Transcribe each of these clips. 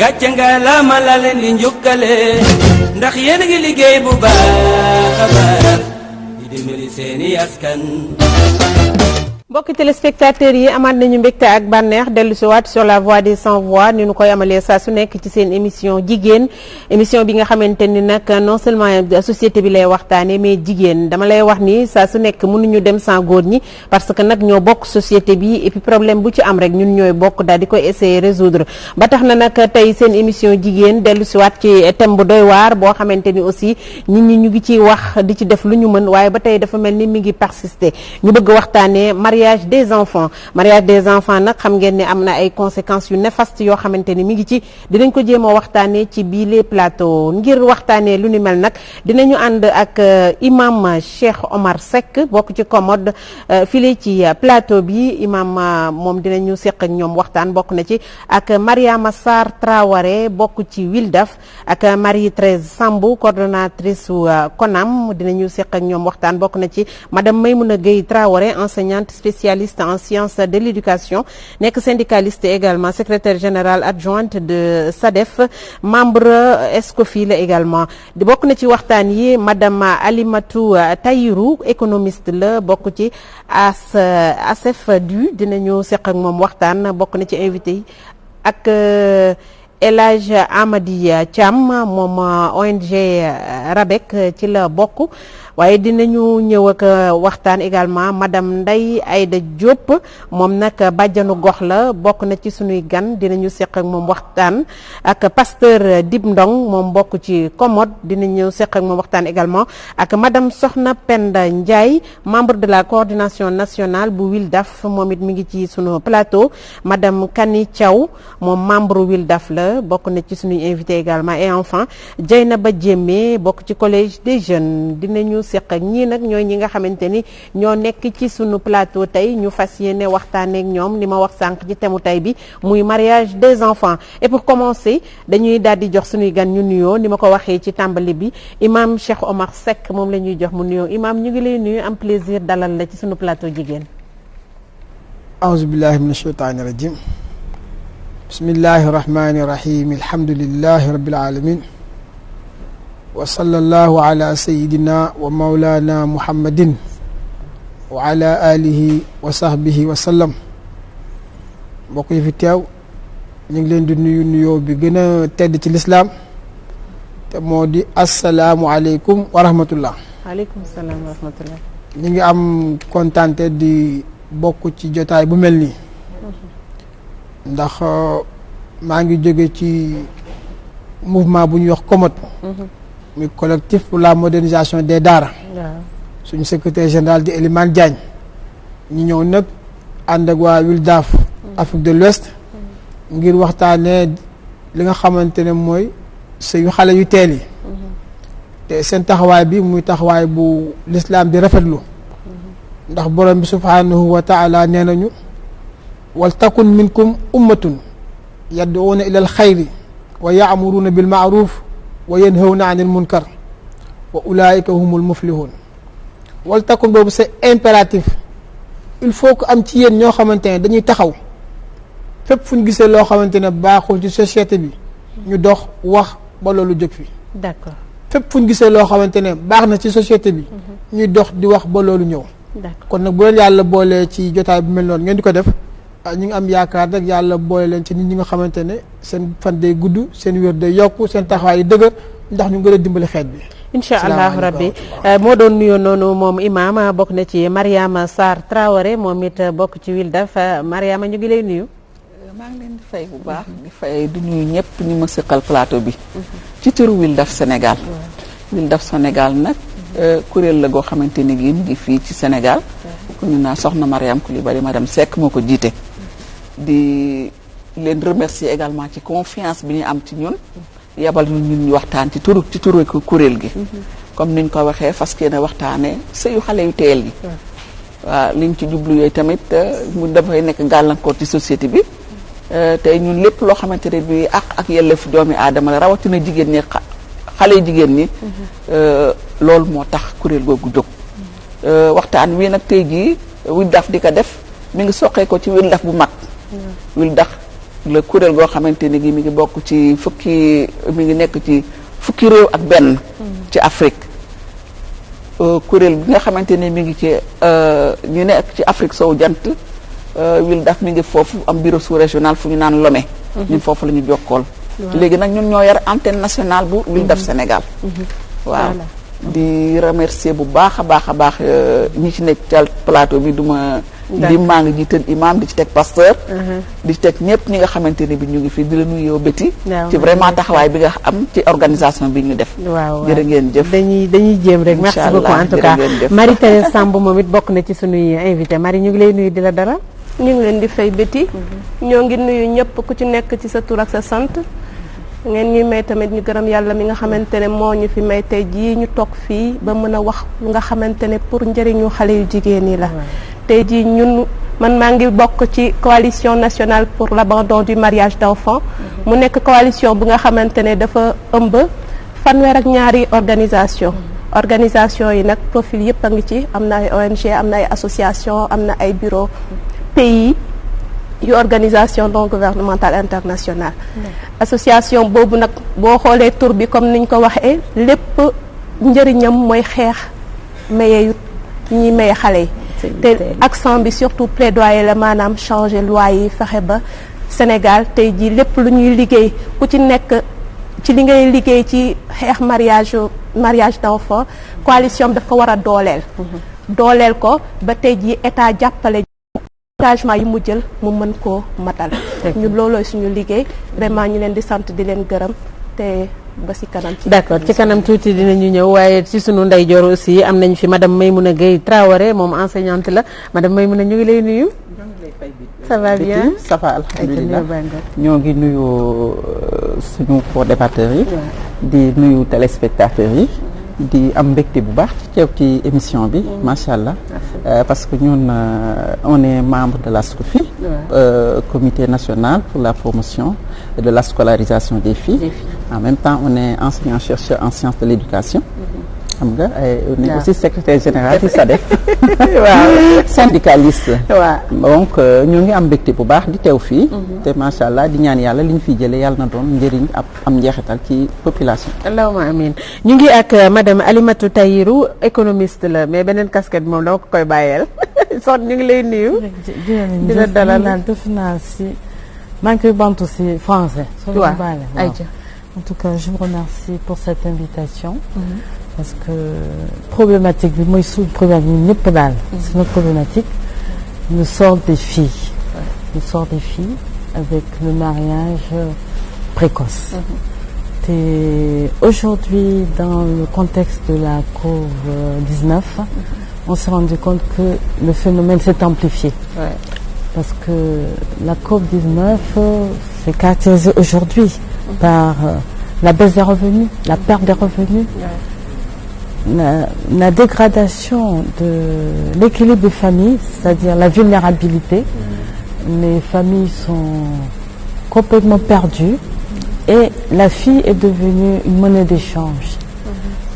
gàcce nga laama la leen di njukkale ndax yéen a ngi liggéey bu baax a baax di dimbali seeni askan. mbokki téléspectateurs yi amaat nañu mbégte ak bànneex dellu si waat sur la voix des sans voix ni ñu koy amalee saa su nekk ci seen émission jigéen émission bi nga xamante ni nag non seulement société bi lay waxtaane mais jigéen dama lay wax ni saa su nekk mënuñu dem sans góor ñi parce que nag ñoo bokk société bi et puis problème bu ci am rek ñun ñooy bokk daal di koy essayer résoudre ba tax na nag tey seen émission jigéen dellu si waat ci thème bu doy waar boo xamante ni aussi nit ñi ñu ngi ciy wax di ci def lu ñu mën waaye ba tey dafa mel ni mi ngi persister ñu bëgg waxtaanee mariage des enfants nag xam ngeen ne am na ay conséquences yu néfastes yoo xamante ni mi ngi ci dinañ ko jéem a waxtaanee ci bii les plateaux ngir waxtaanee lu ni mel nag dinañu ànd ak imam Cheikh Omar Seck bokk ci commode file ci plateau bi imam moom dinañu seq ak ñoom waxtaan bokk na ci ak Mariama Sarr Traoré bokk ci Wildaf ak Marie Thérèse Sambou coordonnatrice su CONAM dinañu seq ak ñoom waxtaan bokk na ci madame Maymouna Gueye Traoré enseignante spécialiste en sciences de l'éducation nekk syndicaliste également secrétaire générale adjointe de SADEF membre ESCOFI la également bokk na ci waxtaan yi madame Alimatou Tahirou économiste la bokk ci ASEFDU dinañu seq ak moom waxtaan bokk na ci invité yi ak El Hadj Amady Thiam moom ONG RABEC ci la bokk waaye dinañu ñëw ak waxtaan également madame Ndeye Aïda Diop moom nag bàjjanu gox la bokk na ci sunuy gan dinañu seq ak moom waxtaan ak pasteur Dib Ndong moom bokk ci commode dinañu seq ak moom waxtaan également ak madame Soxna Penda Ndiaye membre de la coordination nationale bu Wildaf moom it mi ngi ci sunu plateau madame Kani Thiaw moom membre Wildaf la bokk na ci sunuy invité également et enfin Dieynaba Diémé bokk ci collège des jeunes dinañu seq ak ñii nag ñooy ñi nga xamante ni ñoo nekk ci sunu plateau tey ñu fas yéene waxtaanee ak ñoom li ma wax sànq ci thème tey bi muy mariage des enfants et pour commencer dañuy daal di jox sunuy gan ñu nuyoo ni ma ko waxee ci tàmbali bi imam Cheikh Omar Seck moom la ñuy jox mu nuyoo imam ñu ngi lay nuyu am plaisir dalal la ci sunu plateau jigéen. aouzu billahi mina shaytaani rajim bismillahi rahmani rahim alhamdulillahi rabbil alamin wa sallallahu ala sayidina wa maulana muhammadin wa ala alihi wa sahbihi wa sallam mbokk yi fi teew ñu ngi leen di nuyu nuyoo bi gën a tedd ci lislaam te moo di asalaamu aleykum wa rahmatullah. waaleykum salaam wa rahmatullah. ñu ngi am kontaante di bokk ci jotaay bu mel nii ndax maa ngi jóge ci mouvement bu ñuy wax COMOD. muy collectif pour la modernisation des daara. suñu secrétaire général di Elimane Diagne. ñu ñëw nag ànd ak waa Wildaf Afrique de l'Ouest ngir waxtaanee li nga xamante ne mooy sëyu xale yu teel yi. te seen taxawaay bi muy taxawaay bu l'islam di rafetlu. ndax borom bi subhanahu wa taala nee nañu wal takun minkum ummatun yad'uuna ila al xayri wa ya'muruuna bil ma'ruf wa yanhawna anil munkar wa ulaika humul muflihun wal takun boobu c'est impératif il faut que am ci yéen ñoo xamante ne dañuy taxaw fépp fu ñu gisee loo xamante ne baaxul ci société bi ñu dox wax ba loolu jóg fi. d'accord fépp fu ñu gisee loo xamante ne baax na ci société bi ñuy dox di wax ba loolu ñëw. kon nag bu leen yàlla boolee ci jotaay bu mel noonu ngeen di ko def ñu ngi am yaakaar rek yàlla boole leen ci nit ñi nga xamante ne seen fan day gudd seen wér day yokku seen taxawaay yi dëgër ndax ñu gën a dimbali xeet bi. incha allahu rabbi moo doon nuyoo noonu moom imam bokk na ci Mariama Sarr Traoré moom it bokk ci Wildaf Mariama ñu ngi lay nuyu. maa ngi leen di fay bu baax di fay du nuyu ñëpp ñu ma siqal plateau bi. ci turu Wildaf Sénégal. Wildaf Sénégal nag. kuréel la goo xamante ni gi mu ngi fii ci Sénégal ku ñu naa soxna Mariam Coulibaly madame Seck moo ko jiite di leen remercier également ci confiance bi ñu am ci ñun yebal ñun ñu waxtaan ci turu kuréel gi comme niñ ko waxee fas yéene waxtaanee sëyu xale yu teel yi waaw liñ ci jublu yooyu tamit mu dafay nekk gàllankoor ci société bi tey ñun lépp loo xamante ne bi ak yelleefu doomi aadama la rawatina jigéen ñi xale jigéen ñi loolu moo tax kuréel googu jóg waxtaan wi nag tey jii Wildaf di ko def mi ngi soqee ko ci Wildaf bu mag Wildaf le kuréel goo xamante ni gi mi ngi bokk ci mi ngi nekk ci fukki réew ak benn ci Afrique. Kuréel bi nga xamante ni mi ngi ci ñu nekk ci Afrique sowu jant WILDAF mi ngi foofu am bureau sous-régional fu ñu naan Lomé. ñun foofu la ñu jokkool. léegi nag ñun ñoo yar antenne nationale bu WILDAF Sénégal. waaw di remercier bu baax a baax ñi ci nekk ci plateau bi duma di maa ngi jiital imam di ci teg pasteur. di ci teg ñëpp ñi nga xamante ne bi ñu ngi fi di la nuyu yow Betty. ci vraiment taxawaay bi nga am ci organisation bi ñu def. waaw jërë ngeen jëf. dañuy jéem rek. merci beaucoup en tout cas Marie-Thérèse Samb moom it bokk na ci sunuy invité Marie ñu ngi lay nuyu di la dara. ñu ngi leen di fay Betty. ñoo ngi nuyu ñëpp ku ci nekk ci sa tur ak sa sant. ngeen ñuy may tamit ñu gërëm yàlla mi nga xamante ne moo ñu fi may tey jii ñu toog fii ba mën a wax lu nga xamante ne pour njëriñu xale yu jigéen yi la. tey jii man maa ngi bokk ci coalition nationale pour l'abandon du mariage d'enfants. mu nekk coalition bu nga xamante ne dafa ëmb fanweer ak ñaari organisation yi nag profil yëpp a ngi ci am na ay ONG am na ay association am na ay bureau pays yu organisation non gouvernementale internationale. association boobu nag boo xoolee tur bi comme niñ ko waxee lépp njëriñam mooy xeex maye yu ñuy maye xale yi. te accent bi surtout plaidoyer la maanaam changer loi yi fexe ba Sénégal tey jii lépp lu ñuy liggéey ku ci nekk ci li ngay liggéey ci xeex mariage d'enfant coalition bi daf ko war a dooleel ko ba tey jii état jàppale engagement yi mu jël mu mën koo matal. ñu loolooy suñu liggéey vraiment ñu leen di sant di leen gërëm te ba ci kanam. d'accord ci kanam tuuti dinañu ñëw waaye ci sunu ndeyjoor aussi am nañu fi madame Maymouna Gueye Traoré moom enseignante la madame Maymouna ñu ngi lay nuyu. ça va bien ça va alhamdulilah ñoo ngi nuyu suñu co-débatteurs yi. di nuyu téléspectateurs yi. di am mbégte bu baax ci teew ci émission bi macha allah parce que ñun on est membre de la SCOFI comité national pour la promotion de la scolarisation des filles. En même temps on est enseignant chercheur en sciences de l'éducation. xam nga on est aussi secrétaire général du SADEF. waaw syndicaliste. waaw donc ñu ngi am mbégte bu baax di teew fii. te macha allah di ñaan yàlla li ñu fiy jëlee yàlla na doon njëriñ am njeexital ci population. allahumma amin ñu ngi ak madame Alimatou Tahirou économiste la mais beneen casquette moom dama ko koy bàyyeel son ñu ngi lay nuyu. di la dalal def naa si maa ngi koy bantu si français. waaw en tout cas je vous remercie pour cette invitation. Parce que problématique bi mooy suñu problématique ñun ñëpp daal. c'est notre problématique. Nous sort des filles. Nous sort des filles avec le mariage précoce. Et aujourd'hui, dans le contexte de la COVID-19, on s'est rendu compte que le phénomène s'est amplifié. Parce que la COVID-19 s'est caractérisée aujourd'hui par la baisse des revenus, la perte des revenus. La dégradation de l'équilibre des familles, c'est-à-dire la vulnérabilité. Les familles sont complètement perdues et la fille est devenue une monnaie d'échange.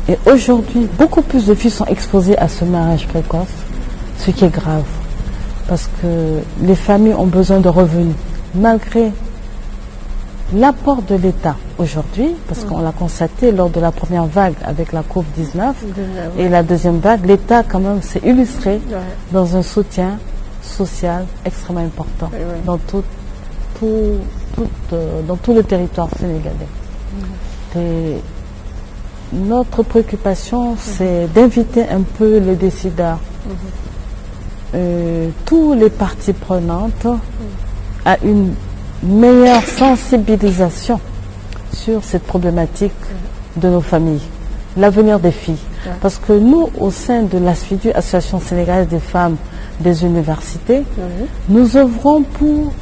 Et aujourd'hui, beaucoup plus de filles sont exposées à ce mariage précoce, ce qui est grave. Parce que les familles ont besoin de revenus, malgré l'apport de l'État aujourd'hui, parce qu'on l'a constaté lors de la première vague avec la COVID-19 et la deuxième vague, l'État quand même s'est illustré dans un soutien social extrêmement important dans dans tout le territoire sénégalais. Et notre préoccupation, c'est d'inviter un peu les décideurs, tous les parties prenantes, à une meilleure sensibilisation sur cette problématique de nos familles, l'avenir des filles. Parce que nous, au sein de l'ASFIDU, Association sénégalaise des femmes des universités, nous œuvrons pour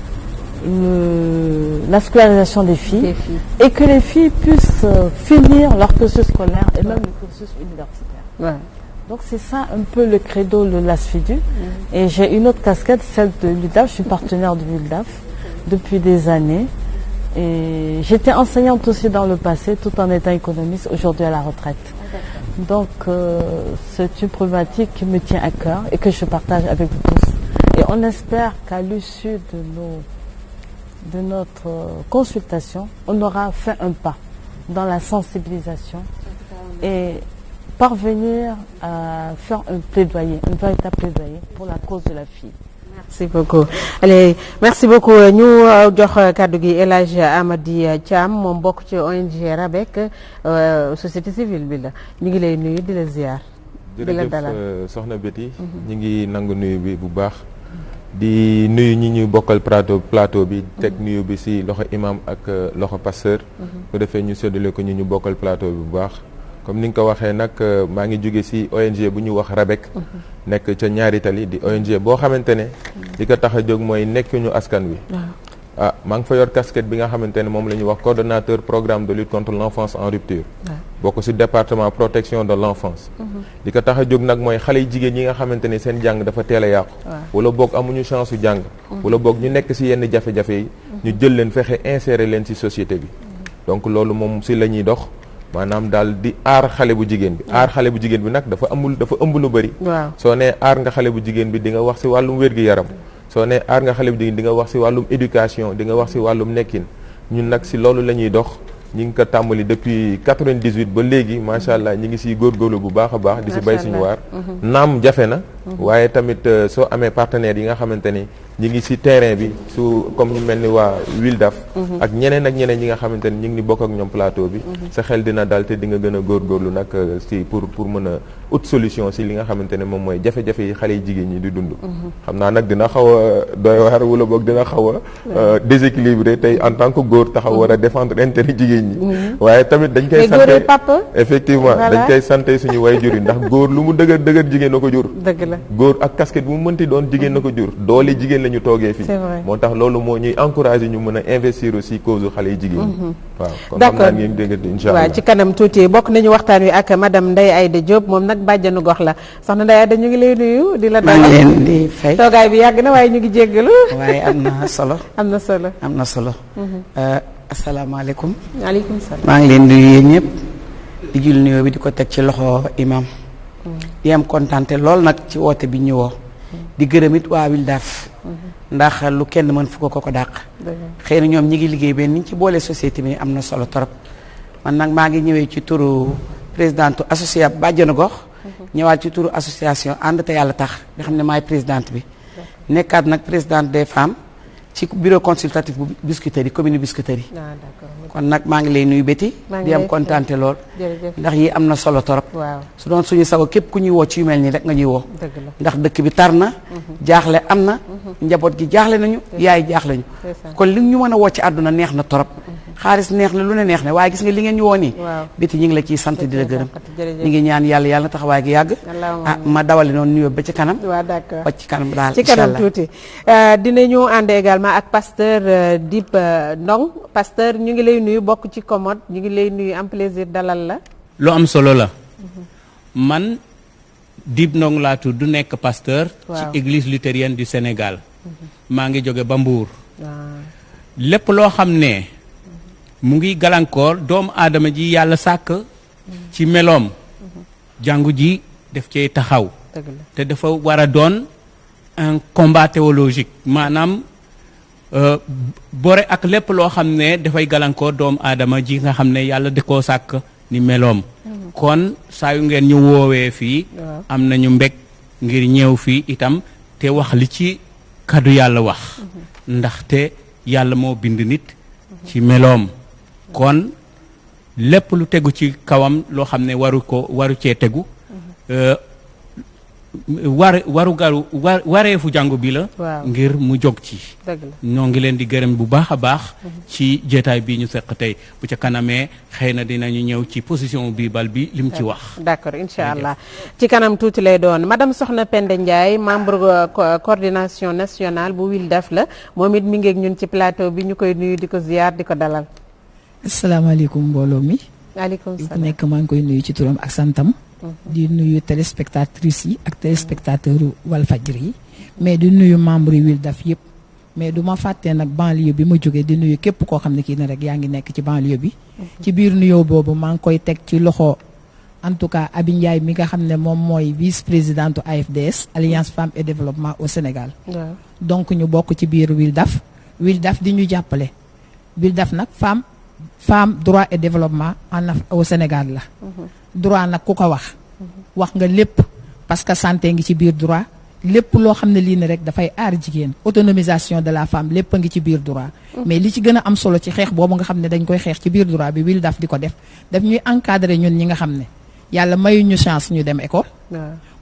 la scolarisation des filles et que les filles puissent finir leur cursus scolaire et même le cursus universitaire. Donc c'est ça un peu le credo de l'ASFIDU. Et j'ai une autre casquette, celle de l'UDAF, je suis partenaire de l'UDAF depuis des années. Et j'étais enseignante aussi dans le passé, tout en étant économiste, aujourd'hui à la retraite. Donc c'est une problématique qui me tient à cœur et que je partage avec vous tous. Et on espère qu'à l'issue de nos de notre consultation, on aura fait un pas dans la sensibilisation et parvenir à faire un plaidoyer, un véritable plaidoyer pour la cause de la fille. Merci beaucoup. Allez, merci beaucoup. ñu jox kàddu gi El Hadj Amady Thiam moom bokk ci ONG RABEC société civile bi la ñu ngi lay nuyu di la ziar. di la dalal jërëjëf soxna Betty. ñu ngi nangu nuyu bi bu baax. di nuyu ñi ñuy bokkal plateau bi teg nuyu bi ci loxo imam ak loxo pasteur. bu defee ñu séddale ko ñu bokkal plateau bi bu baax. comme ni nga ko waxee nag maa ngi jóge ci ONG bu ñu wax RABEC. nekk ca ñaari tali di ONG boo xamante ne. li ko tax a jóg mooy nekk ñu askan wi. maa ngi fa yor casquette bi nga xamante ne moom la ñuy wax coordonnateur programme de lutte contre l'enfance en rupture. bokk ci département protection de l'enfance. li ko tax a jóg nag mooy xale yu jigéen ñi nga xamante ne seen jàng dafa teel a yàqu. wala boog amuñu chance su jàng. wala boog ñu nekk ci yenn jafe-jafe yi. ñu jël leen fexe insérer leen ci société bi. donc loolu moom ci la ñuy dox. maanaam daal di aar xale bu jigéen bi aar xale bu jigéen bi nag dafa ëmb lu bëri. soo nee aar nga xale bu jigéen bi di nga wax ci wàllum wér-gi-yaram. soo nee aar nga xale bu jigéen di nga wax ci wàllum éducation di nga wax ci wàllum nekkin ñun nag ci loolu la ñuy dox ñi ngi ko tàmbali depuis 98 ba léegi macha allah ñi ngi ciy góorgóorlu bu baax a baax. di ci bay suñu waar. naam jafe na. waaye tamit soo amee partenaires yi nga xamante ni ñi ngi ci terrain bi su comme ñu mel ni waa Wildaf. ak ñeneen ñi nga xamante ni ñu ngi ni bokk ak ñoom plateau bi. sa xel dina dal te di nga gën a góorgóorlu nag ci pour mën a ut solution ci li nga xamante ne moom mooy jafe-jafe yi xale yi jigéen ñi di dund. xam naa nag dina xaw a doy waar wala boog dina xaw a déséquilibré tey en tant que góor taxaw war a défendre intérêt jigéen ñi. waaye tamit dañ koy sante effectivement dañ koy sante suñu waajur yi ndax góor lu mu dëgër jigéen na ko jur. dëgg la góor ak casquette bu mu mënti doon jigéen na ko jur doole jigéen la ñu toogee fii. moo tax loolu moo ñuy encourager ñu mën a investir aussi cause xale yi jigéen ñi. waaw kon xam naa ngeen dégg incha allah. waaw ci kanam tuuti bokk nañu waxtaan wi ak madame Ndeye Aïda Diop moom nag bàjjanu gox la soxna Ndeye Aïda ñu ngi lay nuyu di la dalal. maa ngi leen di fay toogaay bi yàgg na waaye ñu ngi jéggalu. waaye am na solo. am na solo. am na solo. asalaamaaleykum. waaleykum salaam. maa ngi leen di nuyu yéen ñëpp di jul nuyoo bi di ko teg ci loxo imam. di am kontaante lool nag ci woote bi ñëwoo. di gërëm it waa Wildaf. ndax lu kenn mën fu ko dàq. xëy na ñoom ñi ngi liggéey benn ni ñu ci boole société bi am na solo torop man nag maa ngi ñëwee ci turu présidente association bàjjenu gox. ñëwaat ci turu association ànd te yàlla tax nga xam ne maay présidente bi. nekkaat nag présidente des femmes ci bureau consultatif bu Biscuiterie commune Biscuiterie. kon nag maa ngi lay nuyu Betty di am kontaante lool. ndax yi am na solo torop. su doon suñu sago képp ku ñuy woo ci yu mel nii rek nga ñuy woo. ndax dëkk bi tar na. jaaxle am na. njaboot gi jaaxle nañu. yaay jaaxle ñu. kon li ñu mën a woo ci àdduna neex na torop. xaalis neex na lu ne neex na waaye gis nga li ngeen ñu woo nii. Betty ñu ngi la ciy sant di la gërëm. ñu ngi ñaan yàlla na taxawaay gi yàgg. ma dawali noonu nuyoo ba ci kanam. ba ci kanam daal ci kanam tuuti dinañu ànd également ak pasteur Dip Ndong pasteur ñu ngi lay nuyu bokk ci commode ñu ngi lay nuyu am plaisir dalal la. lu am solo la. man Dip Ndong laa tudd nekk pasteur. ci église luthérienne du Sénégal. maa ngi jóge ba Mbour. lépp loo xam ne mu ngi gàllankoor doomu aadama ji yàlla sàkk ci meloom. jàngu ji def cee taxaw. te dafa war a doon un combat théologique maanaam bore ak lépp loo xam ne dafay gàllankoor doomu aadama ji nga xam ne yàlla da koo sàkk ni meloom. kon saa yu ngeen ñu woowee fii. am nañu mbég ngir ñëw fii itam te wax li ci kaddu yàlla wax. ndaxte yàlla moo bind nit. ci meloom. kon lépp lu tegu ci kawam loo xam ne waru cee tegu. wareefu jàngu bi la. ngir mu jóg ci. ñoo ngi leen di gërëm bu baax a baax. ci jotaay bii ñu seq tey bu ca kanamee xëy na dinañu ñëw ci position biibal bi lim ci wax. d'accord incha allah ci kanam tuuti lay doon madame Soxna Penda Ndiaye membre coordination nationale bu Wildaf la moom it mi ngi ak ñun ci plateau bi ñu koy nuyu di ko ziar di ko dalal. asalaamaaleykum mbooloo mi. waaleykum salaam ku nekk maa ngi koy nuyu ci turam ak santam. di nuyu téléspectatrices yi ak téléspectateurs Walfadjri yi mais di nuyu membres yi Wildaf yëpp mais du ma fàttee nag banlieue bi ma jógee di nuyu képp koo xam ne kii ne rek yaa ngi nekk ci banlieue bi. ci biir nuyoo boobu maa ngi koy teg ci loxo en tout cas Abi Ndiaye mi nga xam ne moom mooy vice présidente AFDS Alliance Femmes et Développement au Sénégal. donc ñu bokk ci biir Wildaf WILDAF di ñu jàppale WILDAF nag femme droit et développement au Sénégal la droit nag ku ko wax nga lépp parce que santé ngi ci biir droit lépp loo xam ne lii ne rek dafay aar jigéen autonomisation de la femme lépp a ngi ci biir droit mais li ci gën a am solo ci xeex boobu nga xam ne dañ koy xeex ci biir droit bi WILDAF di ko def ñuy encadrer ñun ñi nga xam ne yàlla mayu ñu chance ñu dem école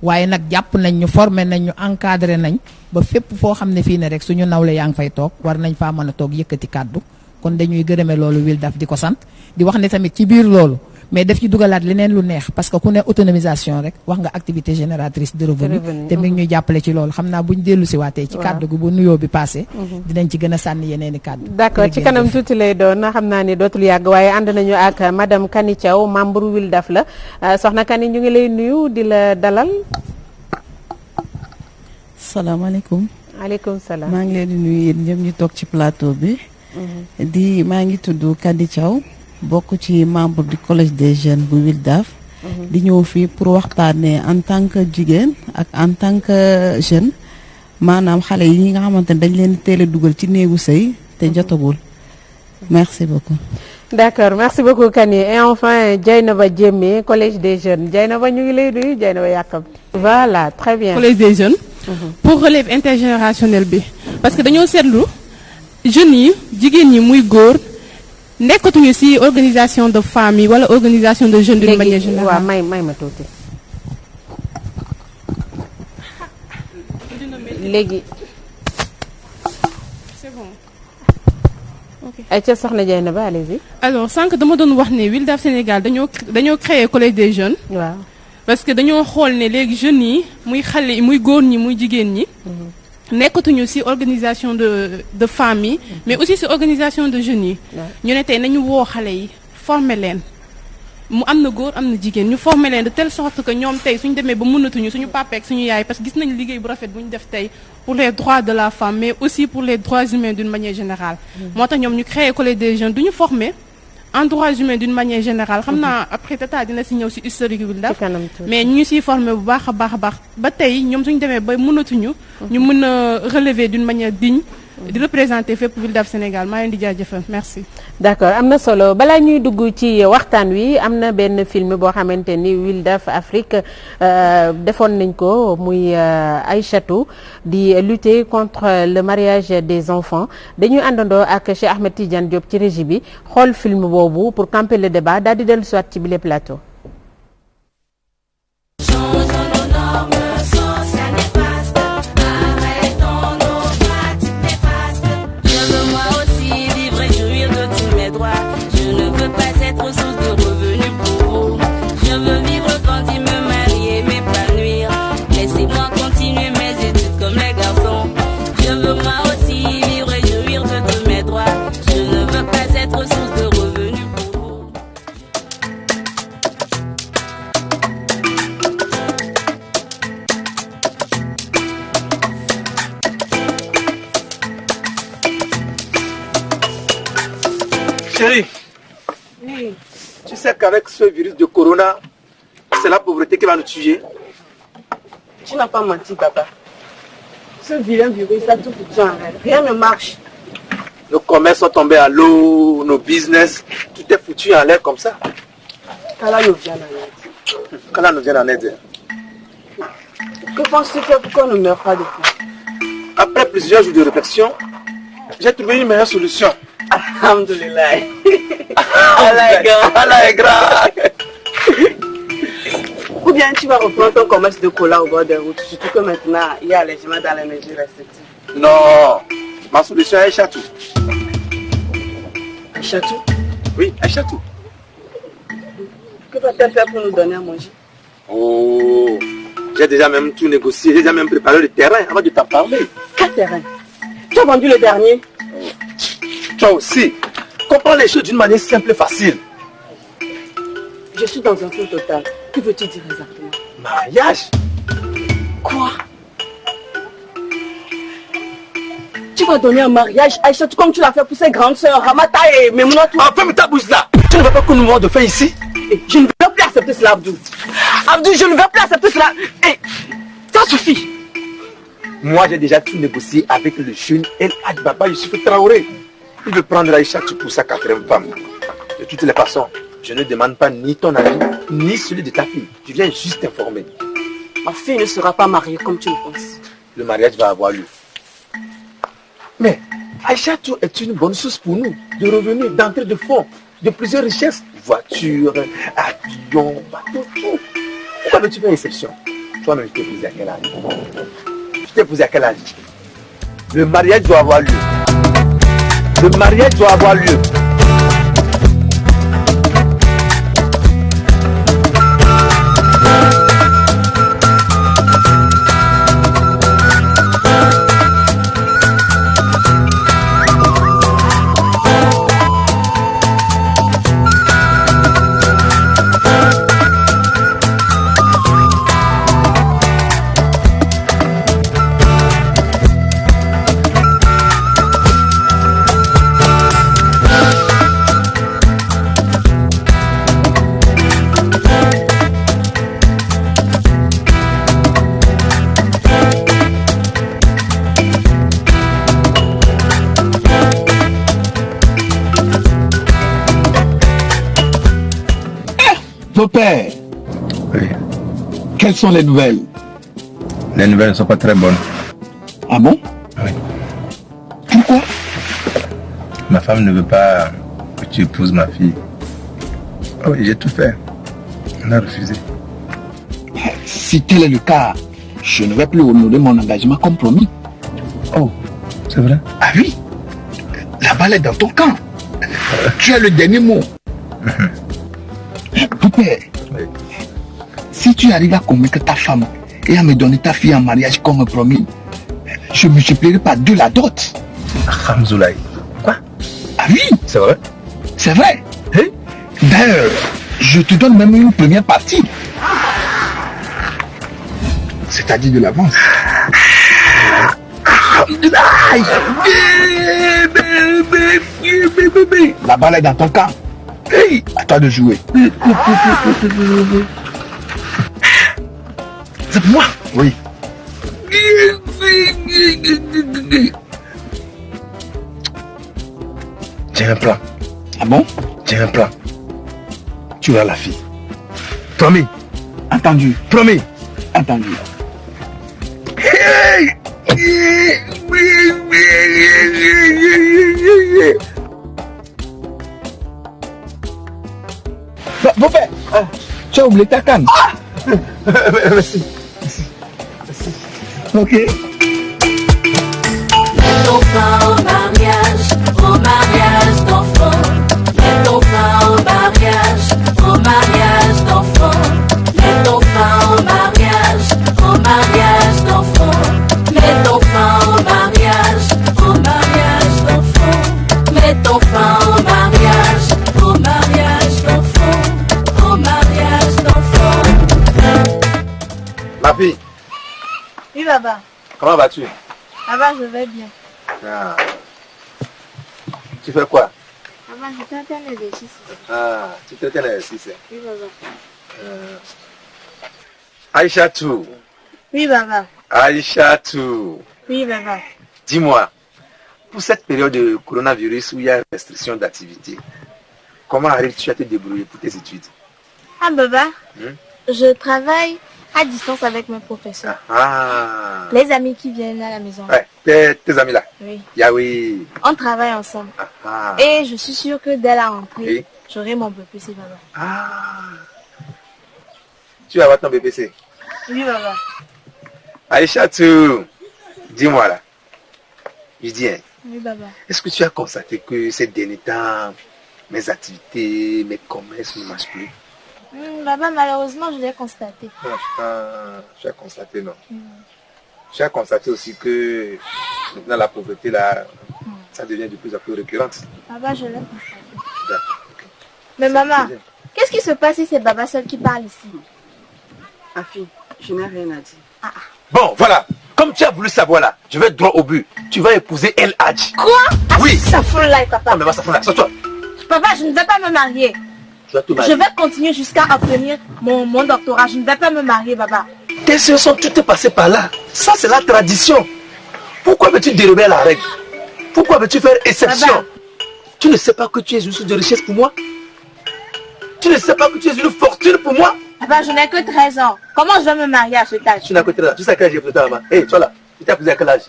waaye nag jàpp nañ ñu former nañ ñu encadrer nañ ba fépp foo xam ne fii ne rek suñu nawle yaa ngi fay toog war nañ faa mën a toog yëkkati kàddu kon dañuy gërëme loolu WILDAF di ko sant di wax ne tamit ci biir loolu mais daf ci dugalaat leneen lu neex parce que ku ne autonomisation rek wax nga activité génératrice de revenu te mi ngi ñuy jàppale ci loolu xam naa buñ dellu si waatee ci kàddu gi bu nuyoo bi passé dinañ ci gën a sànni yeneeni kàddu d'accord ci kanam tuuti lay doon xam naa ni dootul yàgg waaye ànd nañu ak madame Kani Thiaw membre WILDAF la soxna Kani ñu ngi lay nuyu di la dalal. salaamaaleykum. maaleykum salaam. maa ngi leen di nuyu yéen ñëpp ñu toog ci plateau bi. maa ngi tudd Kani Thiaw bokk ci membre du collège des jeunes bu WILDAF. di ñëw fii pour waxtaanee en tant que jigéen ak en tant que jeune maanaam xale yi nga xamante ne dañ leen teel a dugal ci néegu sëy te jotagul. merci beaucoup. d'accord merci beaucoup Kani et enfin Dieynaba Diémé collège des jeunes Dieynaba ñu ngi lay nuyu Dieynaba yàkkam. voilà très bien. collège des jeunes. pour relève intergénérationnel bi parce que dañoo seetlu jeunes yi jigéen ñi muy góor nekkatuñu ci organisation de femmes yi wala organisation de jeunes d'une manière générale. waaw may ma tuuti. léegi. c'est bon. ok ay ca soxna Dieynaba allez-y. alors sànq dama doon wax ne WILDAF Sénégal dañoo créer collège des jeunes. waaw parce que dañoo xool ne léegi jeunes yi muy xale yi muy góor ñi muy jigéen ñi. nekkatuñu ci organisation de femmes yi. mais aussi ci organisation de jeunes yi. ñu ne tey nañu woo xale yi former leen mu am na góor am na jigéen ñu former leen de telle sorte que ñoom tey suñu demee ba mënatuñu suñu papa ak suñu yaay parce que gis nañu liggéey bu rafet bu ñu def tey pour les droits de la femme mais aussi pour les droits humains d'une manière générale. moo tax ñoom ñu créé collège des jeunes du ñu former en droits humains d'une manière générale xam naa après tata dina ci ñëw ci historique WILDAF mais ñu ciy former bu baax a baax a baax ba tey ñoom suñu demee ba mënatuñu ñu mën a relever d'une manière digne di représenter fépp WILDAF Sénégal maa leen di jaajëfal merci. d'accord am na solo balaa ñuy dugg ci waxtaan wi am na benn film boo xamante ni WILDAF Afrique defoon nañ ko muy Aïchatou di lutter contre le mariage des enfants dañuy àndandoo ak Cheikh Ahmed Tidiane Diop ci régie bi xool film boobu pour camper le débat daal di dellu soit ci bile plateau. Chérie, oui. Tu sais qu'avec ce virus de corona, c'est la pauvreté qui va nous tuer. Tu n'as pas menti, papa. Ce vilain virus a tout foutu en l'air. Rien ne marche. Nos commerces sont tombés à l'eau, nos business, tout est foutu en l'air comme ça. Qu'Allah nous vienne en aide. Qu'Allah nous vienne en aide. Que penses-tu faire pour qu'on ne meure pas de faim? Après plusieurs jours de réflexion, j'ai trouvé une meilleure solution. Alhamdulillah. Allah est grand. Ou bien tu vas reprendre ton commerce de cola au bord des routes, surtout que maintenant il y a allègement dans les mesures restrictives. Non, ma solution est Aïchatou. Aïchatou? Oui, Aïchatou. Que va-t-elle faire pour nous donner à manger? Oh, j'ai déjà même tout négocié, j'ai déjà même préparé le terrain avant de t'en parler. Quel terrain? Tu as vendu le dernier? Toi aussi, comprends les choses d'une manière simple et facile. Je suis dans un flou total. Que veux-tu dire exactement? Mariage? Quoi? Tu vas donner un mariage à Aïchatou comme tu l'as fait pour ses grandes sœurs Ramata et Memouna. Ferme ta bouche là. Tu ne veux pas que nous mourons de faim ici? Je ne veux plus accepter cela, Abdou. Abdou, je ne veux plus accepter cela. Ça suffit. Moi, j'ai déjà tout négocié avec le jeune El Hadj Baba Youssouf Traoré. Il veut prendre Aïcha pour sa 4e femme. De toutes les façons, je ne demande pas ni ton avis, ni celui de ta fille. Tu viens juste t'informer. Ma fille ne sera pas mariée comme tu le penses. Le mariage va avoir lieu. Mais Aïcha Tou est une bonne source pour nous, de revenus, d'entrée de fonds, de plusieurs richesses. Voitures, avions, bateaux, tout. Pourquoi veux-tu faire exception? Toi-même, je t'ai posé à quel âge? Je t'ai posé à quel âge? Le mariage doit avoir lieu. Le mariage doit avoir lieu. Ton père, oui. Quelles sont les nouvelles? Les nouvelles ne sont pas très bonnes. Ah bon? Oui. Pourquoi? Ma femme ne veut pas que tu épouses ma fille. Oh, oui, j'ai tout fait. On a refusé. Si tel est le cas, je ne vais plus honorer mon engagement comme promis. Oh, c'est vrai? Ah oui, la balle est dans ton camp. Tu as le dernier mot. Père, oui. Si tu arrives à convaincre ta femme et à me donner ta fille en mariage comme promis, je multiplierai par 2 la dot. Hamzoulaï. Quoi? Ah oui? C'est vrai? C'est vrai. Hein? D'ailleurs, je te donne même une première partie. C'est-à-dire de l'avance. La balle est dans ton camp. Hey, à toi de jouer. C'est moi? Oui. J'ai un plan. Ah bon? J'ai un plan. Tu auras la fille. Promis. Entendu. Promis. Entendu. Hey! Bon père, tu as oublié ta canne. Merci. Ok. Mettons fin au mariage d'enfants. Mettons fin au mariage d'enfants. Mettons fin au mariage d'enfants. Mettons fin au mariage d'enfants. Mettons fin au mariage d'enfants. Au mariage d'enfants. Ma fille, Oui, Baba. comment vas-tu? Baba, je vais bien. Ah. Tu fais quoi? Baba, je fais un exercice. Ah, tu te tiens l'exercice. Oui, Baba. Aïcha Tou. Oui, Baba. Aïcha Tou. Oui, Baba. Dis-moi, pour cette période de coronavirus où il y a restriction d'activité, comment arrives-tu à te débrouiller pour tes études? Ah, Baba, je travaille à distance avec mes professeurs. Ah. Les amis qui viennent à la maison. Ouais, tes amis là. Oui. Yaoui. On travaille ensemble. Ah. Et je suis sûre que dès la rentrée, Oui. j'aurai mon BPC, Baba. Ah. Tu vas avoir ton BPC. Oui, Baba. Aïcha Tou, dis-moi là. Je dis, hein, Oui, Baba. est-ce que tu as constaté que ces derniers temps, mes activités, mes commerces ne marchent plus? Baba, malheureusement, je l'ai constaté. Tu as constaté, non? Tu as constaté aussi que maintenant la pauvreté là, ça devient de plus en plus récurrente. Baba, je l'ai constaté. D'accord. Mais maman, qu'est-ce qui se passe si c'est Baba seul qui parle ici? Ma fille, je n'ai rien à dire. Bon, voilà. Comme tu as voulu savoir là, je vais droit au but. Tu vas épouser El Hadj. Quoi? Oui. Ça fout là, papa. Non, mais ça fout là. Toi. Papa, je ne vais pas me marier. Tu vas te marier. Je vais continuer jusqu'à obtenir mon doctorat. Je ne vais pas me marier, Baba. Tes soeurs sont toutes passées par là. Ça, c'est la tradition. Pourquoi veux-tu dérober à la règle? Pourquoi veux-tu faire exception? Baba. Tu ne sais pas que tu es une source de richesse pour moi? Tu ne sais pas que tu es une fortune pour moi? Papa, je n'ai que 13 ans. Comment je vais me marier à cet âge? Tu n'as que 13 ans. Tu sais à quel âge j'ai pris ta maman? Hé, toi là, tu t'as posé à quel âge?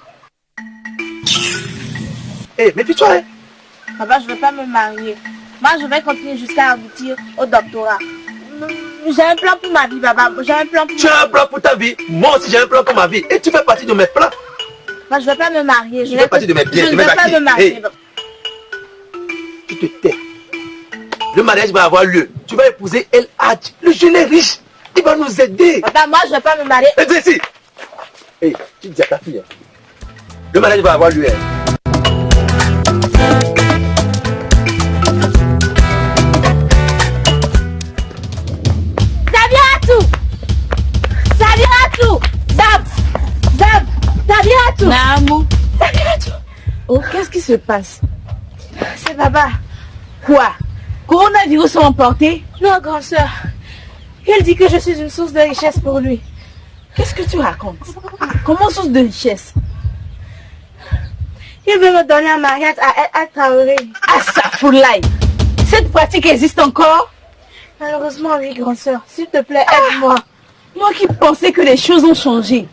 Hé, méfie-toi, hein? Papa, je ne vais pas me marier. Moi, je vais continuer jusqu'à aboutir au doctorat. J'ai un plan pour ma vie, papa. J'ai un plan pour Tu as un plan pour ta vie? Moi aussi, j'ai un plan pour ma vie. Et tu fais partie de mes plans. Moi, je ne vais pas me marier. Tu fais partie de mes biens. Je ne vais pas me marier. Hey. Tu te tais. Le mariage va avoir lieu. Tu vas épouser El Hadj. Le jeune est riche. Il va nous aider. Papa, moi, je ne vais pas me marier. Viens ici. Hey, tu dis à ta fille. Le mariage va avoir lieu. Namu. Oh, qu'est-ce qui se passe? C'est papa. Quoi? Coronavirus sont emportés? Non, grand soeur. Il dit que je suis une source de richesse pour lui. Qu'est-ce que tu racontes? Comment source de richesse? Il veut me donner un mariage à Traoré. Astaghfirullah. Cette pratique existe encore? Malheureusement, oui, grand soeur. S'il te plaît, aide-moi. Moi qui pensais que les choses ont changé.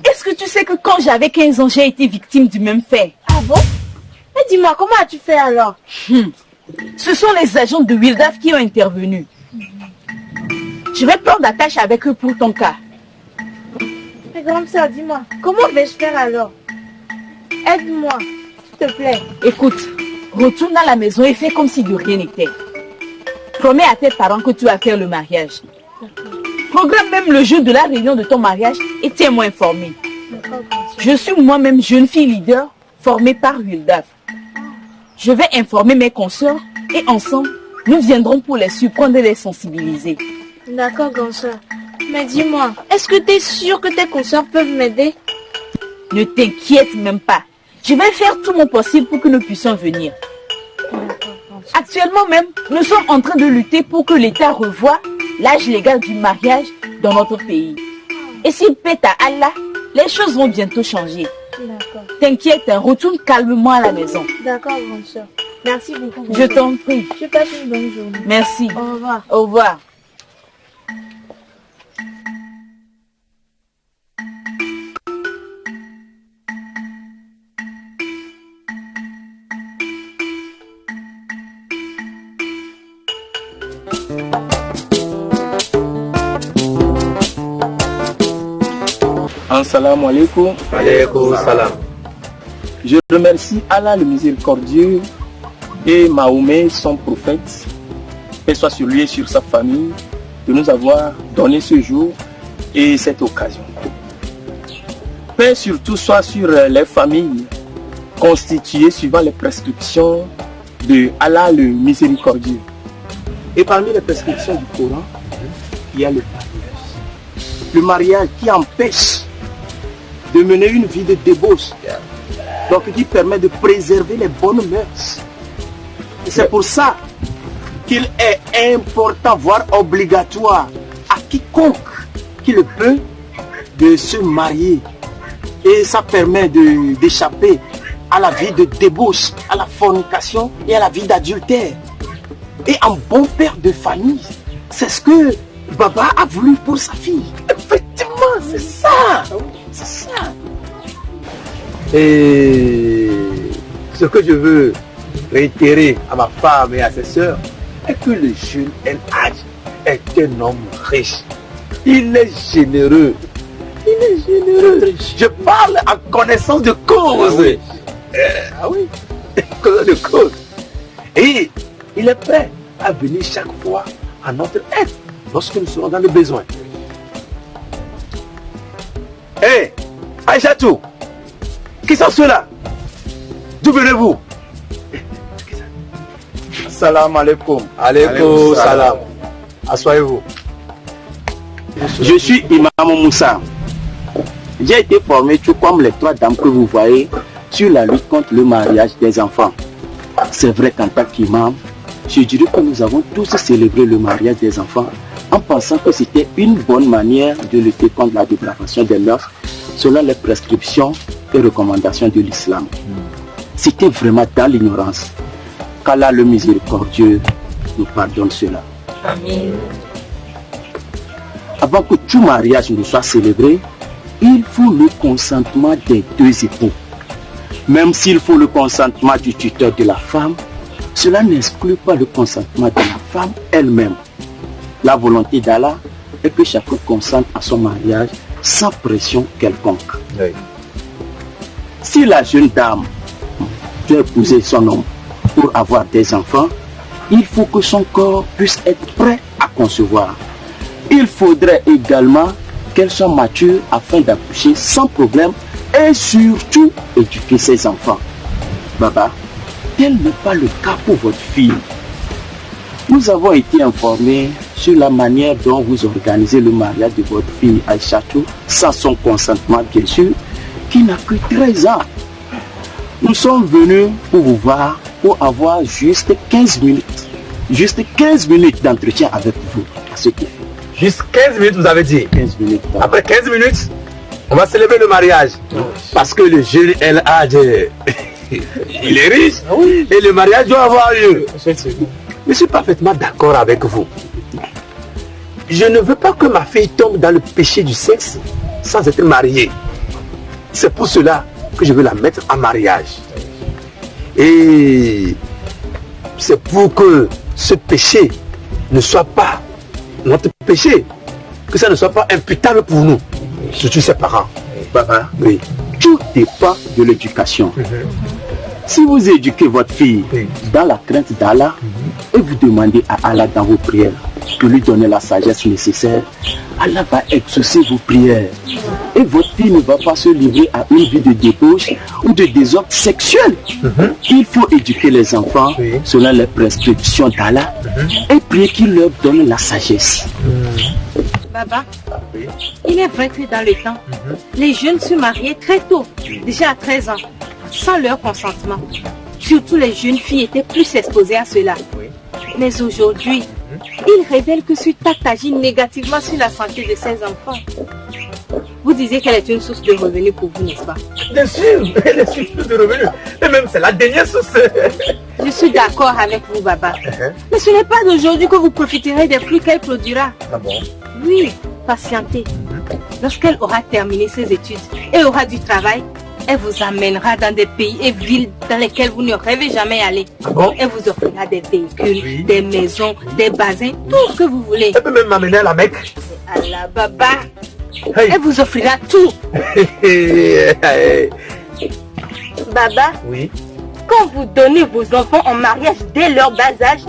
Est-ce que tu sais que quand j'avais 15 ans, j'ai été victime du même fait? Ah bon? Mais dis-moi, comment as-tu fait alors? Ce sont les agents de Wildaf qui ont intervenu. Je vais prendre attache avec eux pour ton cas. Mais grande soeur, dis-moi, comment vais-je faire alors? Aide-moi, s'il te plaît. Écoute, retourne à la maison et fais comme si de rien n'était. Promets à tes parents que tu vas faire le mariage. Programme même le jour de la réunion de ton mariage et tiens-moi informé. Je suis moi-même jeune fille leader formée par Wildaf. Je vais informer mes consoeurs et ensemble, nous viendrons pour les surprendre et les sensibiliser. D'accord, grande soeur. Mais dis-moi, est-ce que tu es sûre que tes consoeurs peuvent m'aider? Ne t'inquiète même pas. Je vais faire tout mon possible pour que nous puissions venir. Actuellement même, nous sommes en train de lutter pour que l'État revoie l'âge légal du mariage dans notre pays. Et s'il pète à Allah, les choses vont bientôt changer. D'accord. T'inquiète, retourne calmement à la maison. D'accord, grande soeur. Merci beaucoup. Je t'en prie. Je passe une bonne journée. Merci. Au revoir. Au revoir. Assalamu alaikum. Alaikum salam. Je remercie Allah le miséricordieux et Mahomet son prophète, paix soit sur lui et sur sa famille, de nous avoir donné ce jour et cette occasion. Paix surtout soit sur les familles constituées suivant les prescriptions de Allah le miséricordieux. Et parmi les prescriptions du Coran, il y a le mariage. Le mariage qui empêche de mener une vie de débauche, donc qui permet de préserver les bonnes mœurs. Et c'est pour ça qu'il est important, voire obligatoire, à quiconque qui le peut, de se marier. Et ça permet d'échapper à la vie de débauche, à la fornication et à la vie d'adultère. Et en bon père de famille, c'est ce que Baba a voulu pour sa fille. Effectivement, c'est ça. C'est ça. Et ce que je veux réitérer à ma femme et à ses sœurs est que le jeune El Hadj est un homme riche. Il est généreux. Il est généreux. Je parle en connaissance de cause. Ah oui. Connaissance de cause. Et il est prêt à venir chaque fois à notre aide lorsque nous serons dans le besoin. Hé, Aïchatou, qui sont ceux-là? D'où venez-vous? Salam alaikum. Alaikum salam. Assoyez-vous. Je suis Imam Moussa. J'ai été formé tout comme les trois dames que vous voyez sur la lutte contre le mariage des enfants. C'est vrai qu'en tant qu'imam, je dirais que nous avons tous célébré le mariage des enfants en pensant que c'était une bonne manière de lutter contre la dépravation des mœurs selon les prescriptions et recommandations de l'islam. Si tu es vraiment dans l'ignorance, qu'Allah le miséricordieux nous pardonne cela. Amen. Avant que tout mariage ne soit célébré, il faut le consentement des deux époux. Même s'il faut le consentement du tuteur de la femme, cela n'exclut pas le consentement de la femme elle-même. La volonté d'Allah est que chacun consente à son mariage sans pression quelconque. Oui. Si la jeune dame veut épouser son homme pour avoir des enfants, il faut que son corps puisse être prêt à concevoir. Il faudrait également qu'elle soit mature afin d'accoucher sans problème et surtout éduquer ses enfants. Baba, tel n'est pas le cas pour votre fille. Nous avons été informés sur la manière dont vous organisez le mariage de votre fille Aïchatou, sans son consentement bien sûr, qui n'a que 13 ans. Nous sommes venus pour vous voir, pour avoir juste 15 minutes. Juste 15 minutes d'entretien avec vous. À ce qui fait. Juste 15 minutes, vous avez dit. 15 minutes. Après 15 minutes, on va célébrer le mariage. Parce que le jeune El Hadj, il est riche. Et le mariage doit avoir lieu. Je suis parfaitement d'accord avec vous. Je ne veux pas que ma fille tombe dans le péché du sexe sans être mariée. C'est pour cela que je veux la mettre en mariage. Et c'est pour que ce péché ne soit pas notre péché, que ça ne soit pas imputable pour nous, surtout ses parents. Papa, oui. Tout dépend de l'éducation. Si vous éduquez votre fille dans la crainte d'Allah et vous demandez à Allah dans vos prières de lui donner la sagesse nécessaire, Allah va exaucer vos prières. Et votre fille ne va pas se livrer à une vie de débauche ou de désordre sexuel. Il faut éduquer les enfants selon les prescriptions d'Allah et prier qu'il leur donne la sagesse. Baba, il est vrai que dans le temps, les jeunes se mariaient très tôt, déjà à 13 ans, sans leur consentement. Surtout les jeunes filles étaient plus exposées à cela. Mais aujourd'hui, il révèle que ce acte agit négativement sur la santé de ses enfants. Vous disiez qu'elle est une source de revenus pour vous, n'est-ce pas? Bien sûr, elle est source de revenus. Et même c'est la dernière source. Je suis d'accord avec vous, Baba. Mais ce n'est pas d'aujourd'hui que vous profiterez des fruits qu'elle produira. Ah bon? Oui, patientez. Lorsqu'elle aura terminé ses études et aura du travail, elle vous amènera dans des pays et villes dans lesquels vous ne rêvez jamais aller. Ah bon? Elle vous offrira des véhicules, des maisons, des bassins, tout ce que vous voulez. Elle peut même m'amener à la Mecque. Allah, Baba. Elle vous offrira tout. Baba, oui. Quand vous donnez vos enfants en mariage dès leur bas âge,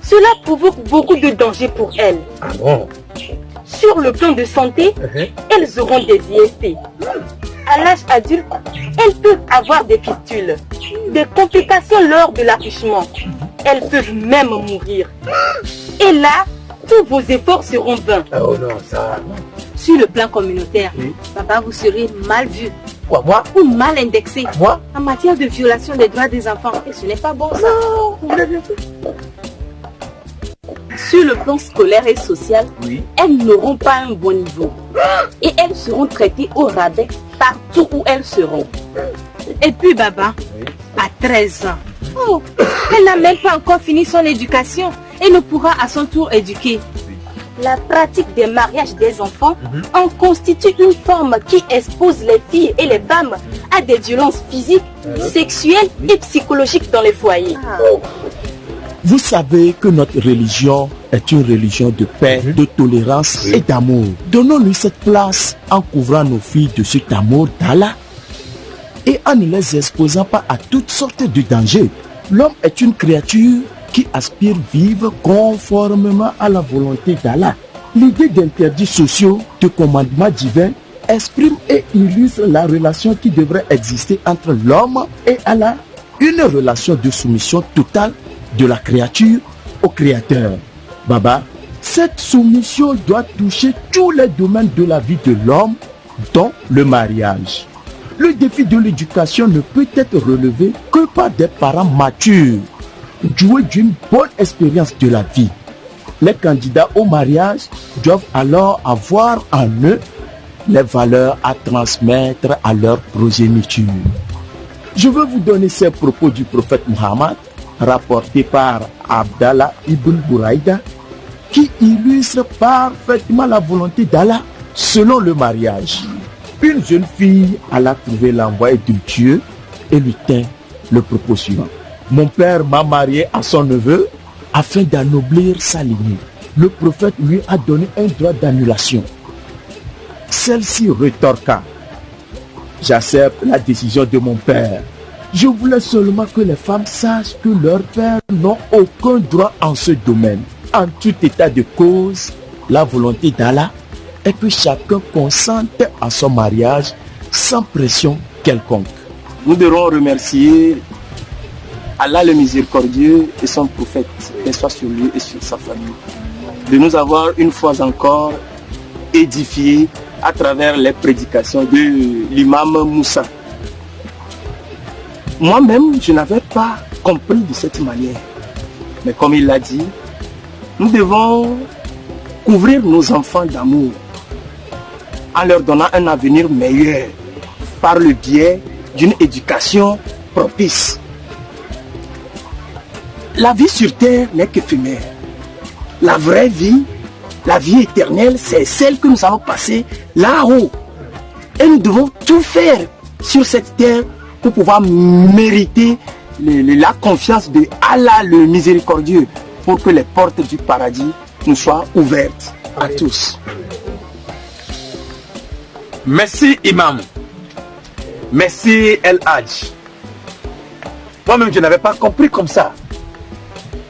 cela provoque beaucoup de dangers pour elles. Ah bon? Sur le plan de santé, elles auront des IST. À l'âge adulte, elles peuvent avoir des fistules, des complications lors de l'accouchement. Elles peuvent même mourir. Et là, tous vos efforts seront vains. Oh non, ça... Sur le plan communautaire, Papa, vous serez mal vu. Quoi, moi? Ou mal indexé. Moi? En matière de violation des droits des enfants. Et ce n'est pas bon, ça. Non, vous l'avez fait. Sur le plan scolaire et social, elles n'auront pas un bon niveau. Et elles seront traitées au rabais partout où elles seront. Et puis, Baba, à 13 ans, elle n'a même pas encore fini son éducation et ne pourra à son tour éduquer. La pratique des mariages des enfants en constitue une forme qui expose les filles et les femmes à des violences physiques, sexuelles et psychologiques dans les foyers. Vous savez que notre religion est une religion de paix, de tolérance et d'amour. Donnons-lui cette place en couvrant nos filles de cet amour d'Allah et en ne les exposant pas à toutes sortes de dangers. L'homme est une créature qui aspire vivre conformément à la volonté d'Allah. L'idée d'interdits sociaux, de commandements divins, exprime et illustre la relation qui devrait exister entre l'homme et Allah, une relation de soumission totale de la créature au créateur. Baba, cette soumission doit toucher tous les domaines de la vie de l'homme, dont le mariage. Le défi de l'éducation ne peut être relevé que par des parents matures, doués d'une bonne expérience de la vie. Les candidats au mariage doivent alors avoir en eux les valeurs à transmettre à leur progéniture. Je veux vous donner ces propos du prophète Muhammad, rapportés par Abdallah ibn Buraïda, qui illustre parfaitement la volonté d'Allah selon le mariage. Une jeune fille alla trouver l'envoyé de Dieu et lui tint le propos suivant. Mon père m'a marié à son neveu afin d'anoblir sa lignée. Le prophète lui a donné un droit d'annulation. Celle-ci rétorqua: j'accepte la décision de mon père. Je voulais seulement que les femmes sachent que leurs pères n'ont aucun droit en ce domaine. En tout état de cause, la volonté d'Allah est que chacun consente à son mariage sans pression quelconque. Nous devons remercier Allah le miséricordieux et son prophète, paix soit sur lui et sur sa famille, de nous avoir une fois encore édifiés à travers les prédications de l'imam Moussa. Moi-même, je n'avais pas compris de cette manière. Mais comme il l'a dit, nous devons couvrir nos enfants d'amour en leur donnant un avenir meilleur par le biais d'une éducation propice. La vie sur terre n'est qu'éphémère. La vraie vie, la vie éternelle, c'est celle que nous allons passer là-haut. Et nous devons tout faire sur cette terre pour pouvoir mériter la confiance de Allah le miséricordieux, pour que les portes du paradis nous soient ouvertes à tous. Merci Imam. Merci El Hadj. Moi-même, je n'avais pas compris comme ça.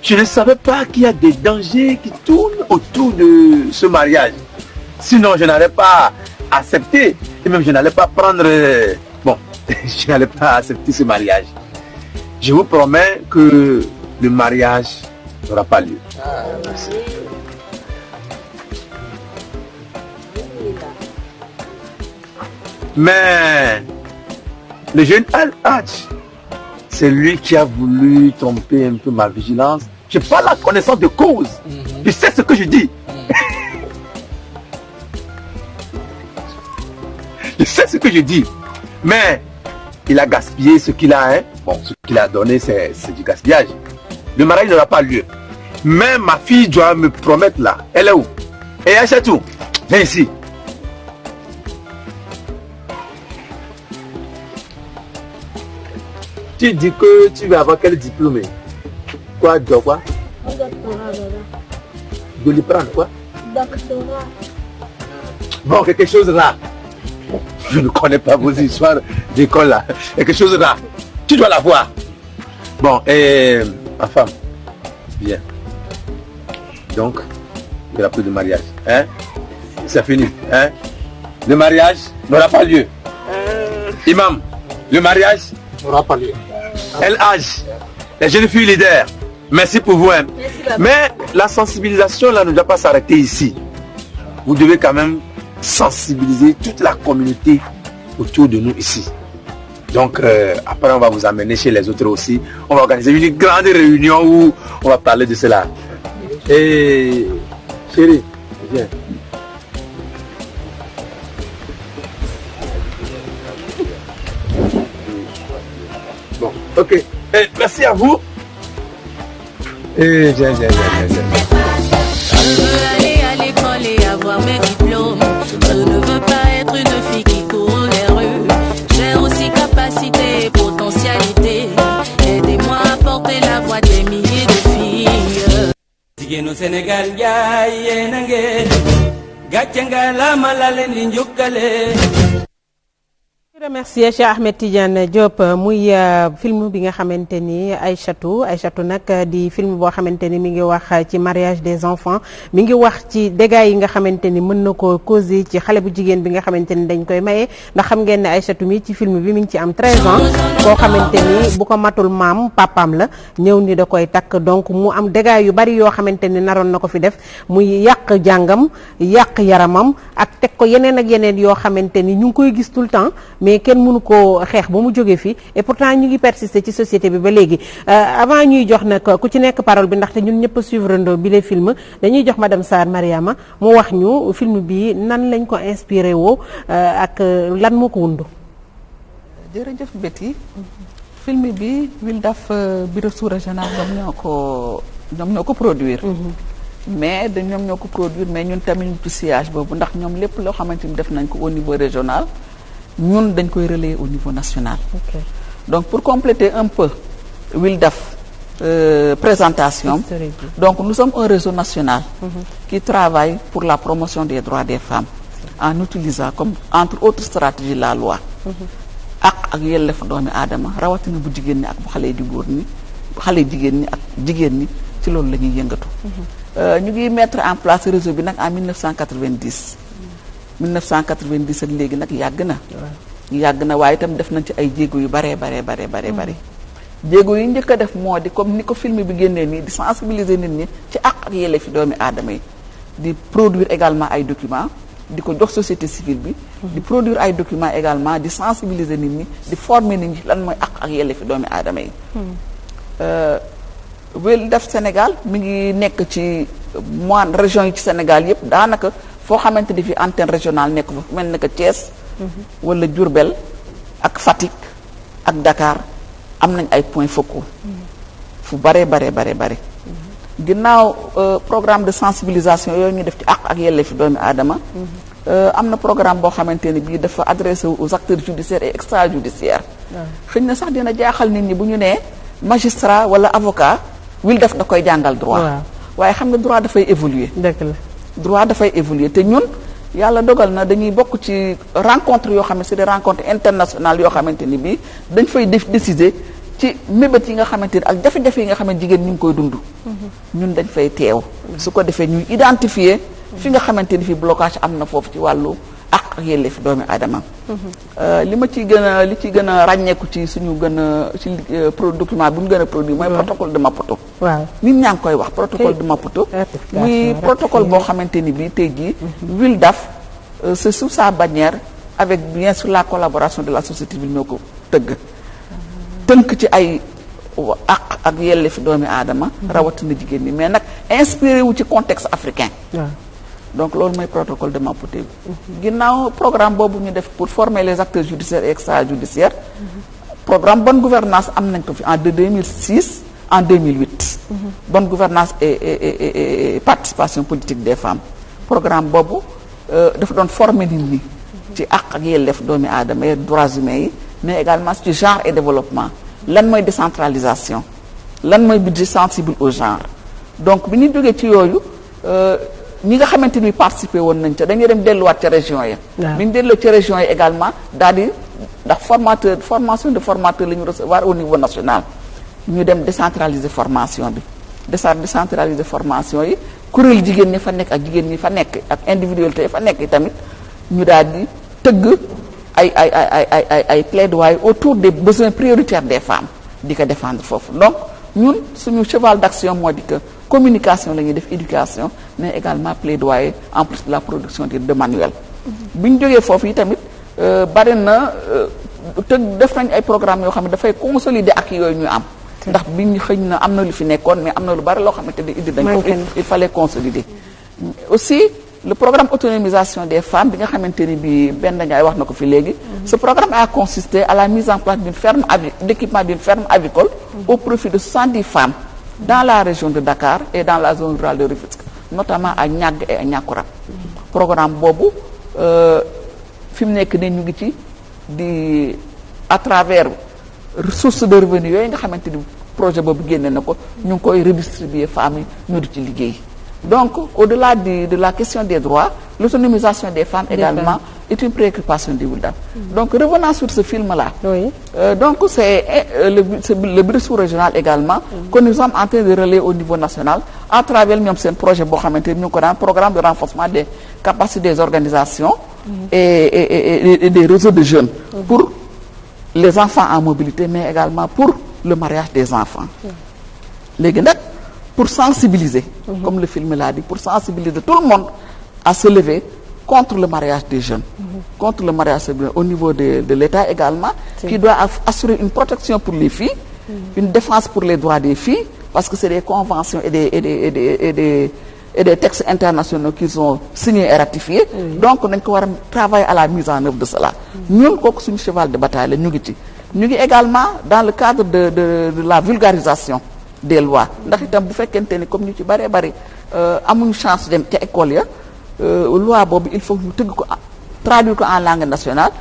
Je ne savais pas qu'il y a des dangers qui tournent autour de ce mariage. Sinon, je n'allais pas accepter. Et même, je n'allais pas prendre... Bon, je n'allais pas accepter ce mariage. Je vous promets que le mariage n'aura pas lieu. Merci. Mais le jeune Al-Hadj, c'est lui qui a voulu tromper un peu ma vigilance. Je n'ai pas la connaissance de cause. Je sais ce que je dis. Je sais ce que je dis. Mais il a gaspillé ce qu'il a. Hein. Bon, ce qu'il a donné, c'est du gaspillage. Le mariage n'aura pas lieu. Mais ma fille doit me promettre là. Elle est où? Et Aïchatou, viens ici. Tu dis que tu vas avoir quel diplôme? Quoi, de quoi? Doctorat, De lui prendre quoi? doctorat. Bon, quelque chose là. Je ne connais pas vos histoires d'école là. Quelque chose là. Tu dois l'avoir. Bon, et ma femme, viens. Donc, il n'y aura plus de mariage. Hein? C'est fini. Hein? Le mariage n'aura pas lieu. Imam, le mariage n'aura pas lieu. El Hadj, les jeunes filles leaders, merci pour vous. Hein. Mais la sensibilisation là ne doit pas s'arrêter ici. Vous devez quand même sensibiliser toute la communauté autour de nous ici. Donc après on va vous amener chez les autres aussi. On va organiser une grande réunion où on va parler de cela. Et chérie, viens. Bon, ok. Et merci à vous. Et viens. Je veux aller à l'école et avoir mes diplômes. Je ne veux pas être une fille qui court les rues. J'ai aussi capacité et potentialité. Aidez-moi à porter la voix des milliers de filles. Jigéenu Sénégal jaay nange gàcce nga la ma la leen di njukkale. Remercier Cheikh Ahmed Tidiane Diop muy film bi nga xamante ni Aïchatou nag di film boo xamante ni mi ngi wax ci mariage des enfants mi ngi wax ci dégâts yi nga xamante ni mën na ko causer ci xale bu jigéen bi nga xamante ni dañ koy maye ndax xam ngeen ne Aïchatou mi ci film bi mi ngi ci am 13 ans koo xamante ni bu ko matul maam papaam la ñëw ni da koy takk donc mu am dégâts yu bari yoo xamante ni naroon na ko fi def muy yàq jàngam yàq yaramam ak teg ko yeneen ak yeneen yoo xamante ni ñu ngi koy gis tout le temps mais kenn mënu koo xeex ba mu jógee fi et pourtant ñu ngi persister ci société bi ba léegi avant ñuy jox nag ku ci nekk parole bi ndaxte ñun ñëpp a suivre ndo bi les films dañuy jox madame Sarr Mariama mu wax ñu film bi nan lañ ko inspiré woo ak lan moo ko wundu. jërëjëf Betty film bi Wildaf bureau sous-régional ñoom ñoo ko produire. mais ñoom ñoo ko produire mais ñun tamit ñu ci sillage boobu ndax ñoom lépp loo xamante ni def nañ ko au niveau régional ñun dañ koy relayer au niveau national. Okay. Donc pour compléter un peu Wildaf présentation. Donc nous sommes un réseau national qui travaille pour la promotion des droits des femmes en utilisant comme entre autres stratégies la loi. ak yelleef doomi aadama rawatina bu jigéen ñi ak bu xale góor ñi xale jigéen ñi ak jigéen ñi ci loolu la ñuy yëngatu. ñu ngi mettre en place réseau bi nag en 1990. 1990 ak léegi nag yàgg na waaye itam def nañ ci ay jéego yu bare. jéego yi njëkk a def moo di comme ni ko film bi génnee nii di sensibiliser nit ñi ci ak yelleefi doomi aadama yi di produire également ay documents di ko jox société civile bi. di produire ay documents également di sensibiliser nit ñi di former nit ñi lan mooy ak yelleefi doomi aadama yi. Wildaf Sénégal mi ngi nekk ci moindre région yi ci Sénégal yëpp daanaka foo xamante ni fi antenne régionale nekk fa mel ne que Thiès. wala Diourbel ak Fatick ak Dakar am nañ ay points focaux. fu bare. ginnaaw programme de sensibilisation yooyu ñu def ci ak yelleefi doomi aadama. am na programme boo xamante ni bii dafa adressé aux acteurs judiciaires et extrajudiciaires. xëy na sax dina jaaxal nit ñi bu ñu nee magistrat wala avocat. Wildaf da koy jàngal droit. waaye xam nga droit dafay évoluer. dëgg la droit dafay évoluer te ñun yàlla dogal na dañuy bokk ci rencontre yoo xam ne c'est des rencontres internationales yoo xamante ni bii dañ fay décider ci mébét yi nga xamante ni ak jafe-jafe yi nga xam ne jigéen ñu ngi koy dund. ñun dañ fay teew. su ko defee ñuy identifier fi nga xamante ni fi blocage am na foofu ci wàllu ak yelleefi doomi aadama. li ci gën a ràññeeku ci suñu gën a ci document bi mu gën a produit mooy protocole de Maputo. waaw nit ñaa ngi koy wax protocole de Maputo. muy protocole boo xamante ni bii tey jii. Wildaf c'est sous sa bannière avec bien sûr la collaboration de la société civile ñoo ko tënk ci ay ak yelleefi doomi aadama. rawatina jigéen ñi mais nag inspiré wu ci contexte africain. donc loolu mooy protocole de Maputo bi. ginnaaw programme boobu ñu def pour former les acteurs judiciaires et extrajudiciaires. programme bonne gouvernance am nañ ko fi en 2006 en 2008. bonne gouvernance et participation politique des femmes. programme boobu dafa doon former nit ñi. ci ak yelleef doomi aadama yi droits humains yi mais également ci genre et développement lan mooy décentralisation lan mooy budget sensible au genre donc bi ñu jógee ci yooyu. ñi nga xamante ni participé woon nañ ca dañuy dem delluwaat ca région yi. bi ñu delloo ca région yi également daal di ndax formation de formateur la ñu recevoir au niveau national ñu dem décentraliser formation bi décentraliser formation yi kuréel jigéen ñi fa nekk ak jigéen ñi fa nekk ak individualité yi fa nekk yi tamit ñu daal di tëgg ay plaidoyer autour des besoins prioritaires des femmes di ko défendre foofu donc ñun suñu cheval d'action moo di que communication la ñuy def éducation mais également plaidoyer en plus de la production de manuels. bi ñu jógee foofu yi tamit bari na te def nañ ay programmes yoo xam ne dafay consolider ak yooyu ñu am. ndax bi ñu xëñ na am na lu fi nekkoon mais am na lu bari loo xamante ne indi dañ ko il fallait consolider. aussi le programme autonomisation des femmes bi nga xamante ni bi benn Ndiaye wax na ko fi léegi. ce programme a consisté à la mise en place d'une ferme d'équipement d'une ferme avicole au profit de 70 femmes. dans la région de Dakar et dans la zone rurale de Rufisque notamment à Niague et à Niakoulrab. programme boobu fi mu nekk nii ñu ngi ci di à travers source de revenus yooyu nga xamante ni projet boobu génne na ko ñu ngi koy redistribuer femmes yi ñu di ci liggéey. donc au-delà de la question des droits l'autonomisation des femmes également est une préoccupation de Wildaf. Donc revenant sur ce film-là. Oui. Donc c'est le bureau sous-régional également que nous sommes en train de relayer au niveau national à travers ñoom seen projet boo xamante ni ñu ngi ko daan programme de renforcement des capacités des organisations et des réseaux de jeunes pour les enfants en mobilité mais également pour le mariage des enfants. léegi nag pour sensibiliser comme le film l'a dit pour sensibiliser tout le monde à se lever contre le mariage des jeunes, contre le mariage au niveau de l'État également, qui doit assurer une protection pour les filles, une défense pour les droits des filles, parce que c'est des conventions et des textes internationaux qu'ils ont signés et ratifiés. Donc nañ ko war a travailler à la mise en œuvre de cela. ñun kooku suñu cheval de bataille la ñu ngi ci. ñu ngi également dans le cadre de la vulgarisation des lois ndax itam bu fekkente ni comme ñu ci bëree bëri amuñu chance dem ca école ya loi boobu il faut ñu tëgg ko traduire ko en langue nationale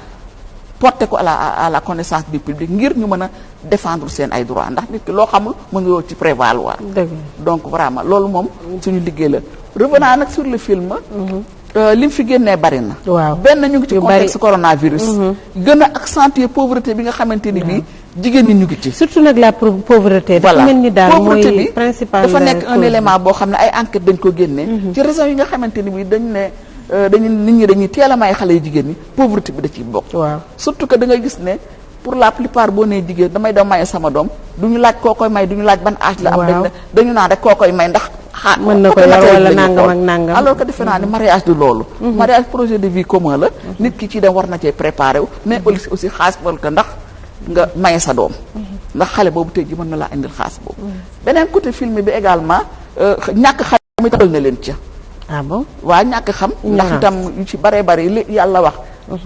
porter ko à la connaissance du public ngir ñu mën a défendre seen ay droits ndax nit ki loo xamul mën nga yow ci prévaloir. Donc vraiment loolu moom suñu liggéey la. Revenant nag sur le film. li mu fi génnee bari na. waaw benn ñu ngi ci contexte coronavirus. gën a accentuer pauvreté bi nga xamante ni bii jigéen ñi ñu ngi ci. surtout nag la pauvreté. voilà dafa mel ni daal pauvreté mooy bi principal dafa nekk un élément boo xam ne ay enquête dañ ko génnee. ci raison yi nga xamante ni bii dañ ne nit ñi dañuy teel a may xale yu jigéen ñi pauvreté bi da ciy bokk. waaw surtout que da ngay gis ne pour la plupart boo nee jigéen damay dem maye sama doom du ñu laaj koo koy may du ñu laaj ban âge la am. dañu naan rek koo koy may ndax. mën na ko yor wala nangam ak nangam alors que defe naa ni mariage du loolu. mariage projet de vie commun la. nit ki ci dem war na cee préparé wu. mais aussi xaas wala que ndax nga maye sa doom. ndax xale boobu tey ji mën na laa indil xaas boobu. beneen côté film bi également ñàkk xam mi tagal na leen ca. ah bon waa ñàkk xam. ndax itam yu ci baree bari li yàlla wax.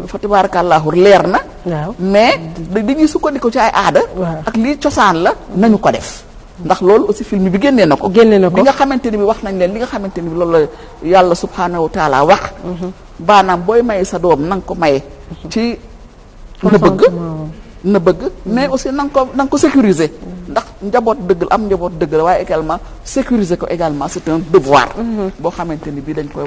fa tabaarakallaahu leer na. waaw mais dañuy sukkandiku ci ay aada. ak lii cosaan la nañu ko def. ndax loolu aussi film bi génnee na ko. bi nga xamante ni bi wax nañ leen li nga xamante ni bi loolu la yàlla subhaanahu wa taala wax. baanaam booy maye sa doom na nga ko maye. ci na bëgg mais aussi na nga ko sécuriser. ndax njaboot dëgg la am njaboot dëgg la waaye également sécuriser ko également c'est un devoir. boo xamante ni bi dañ ko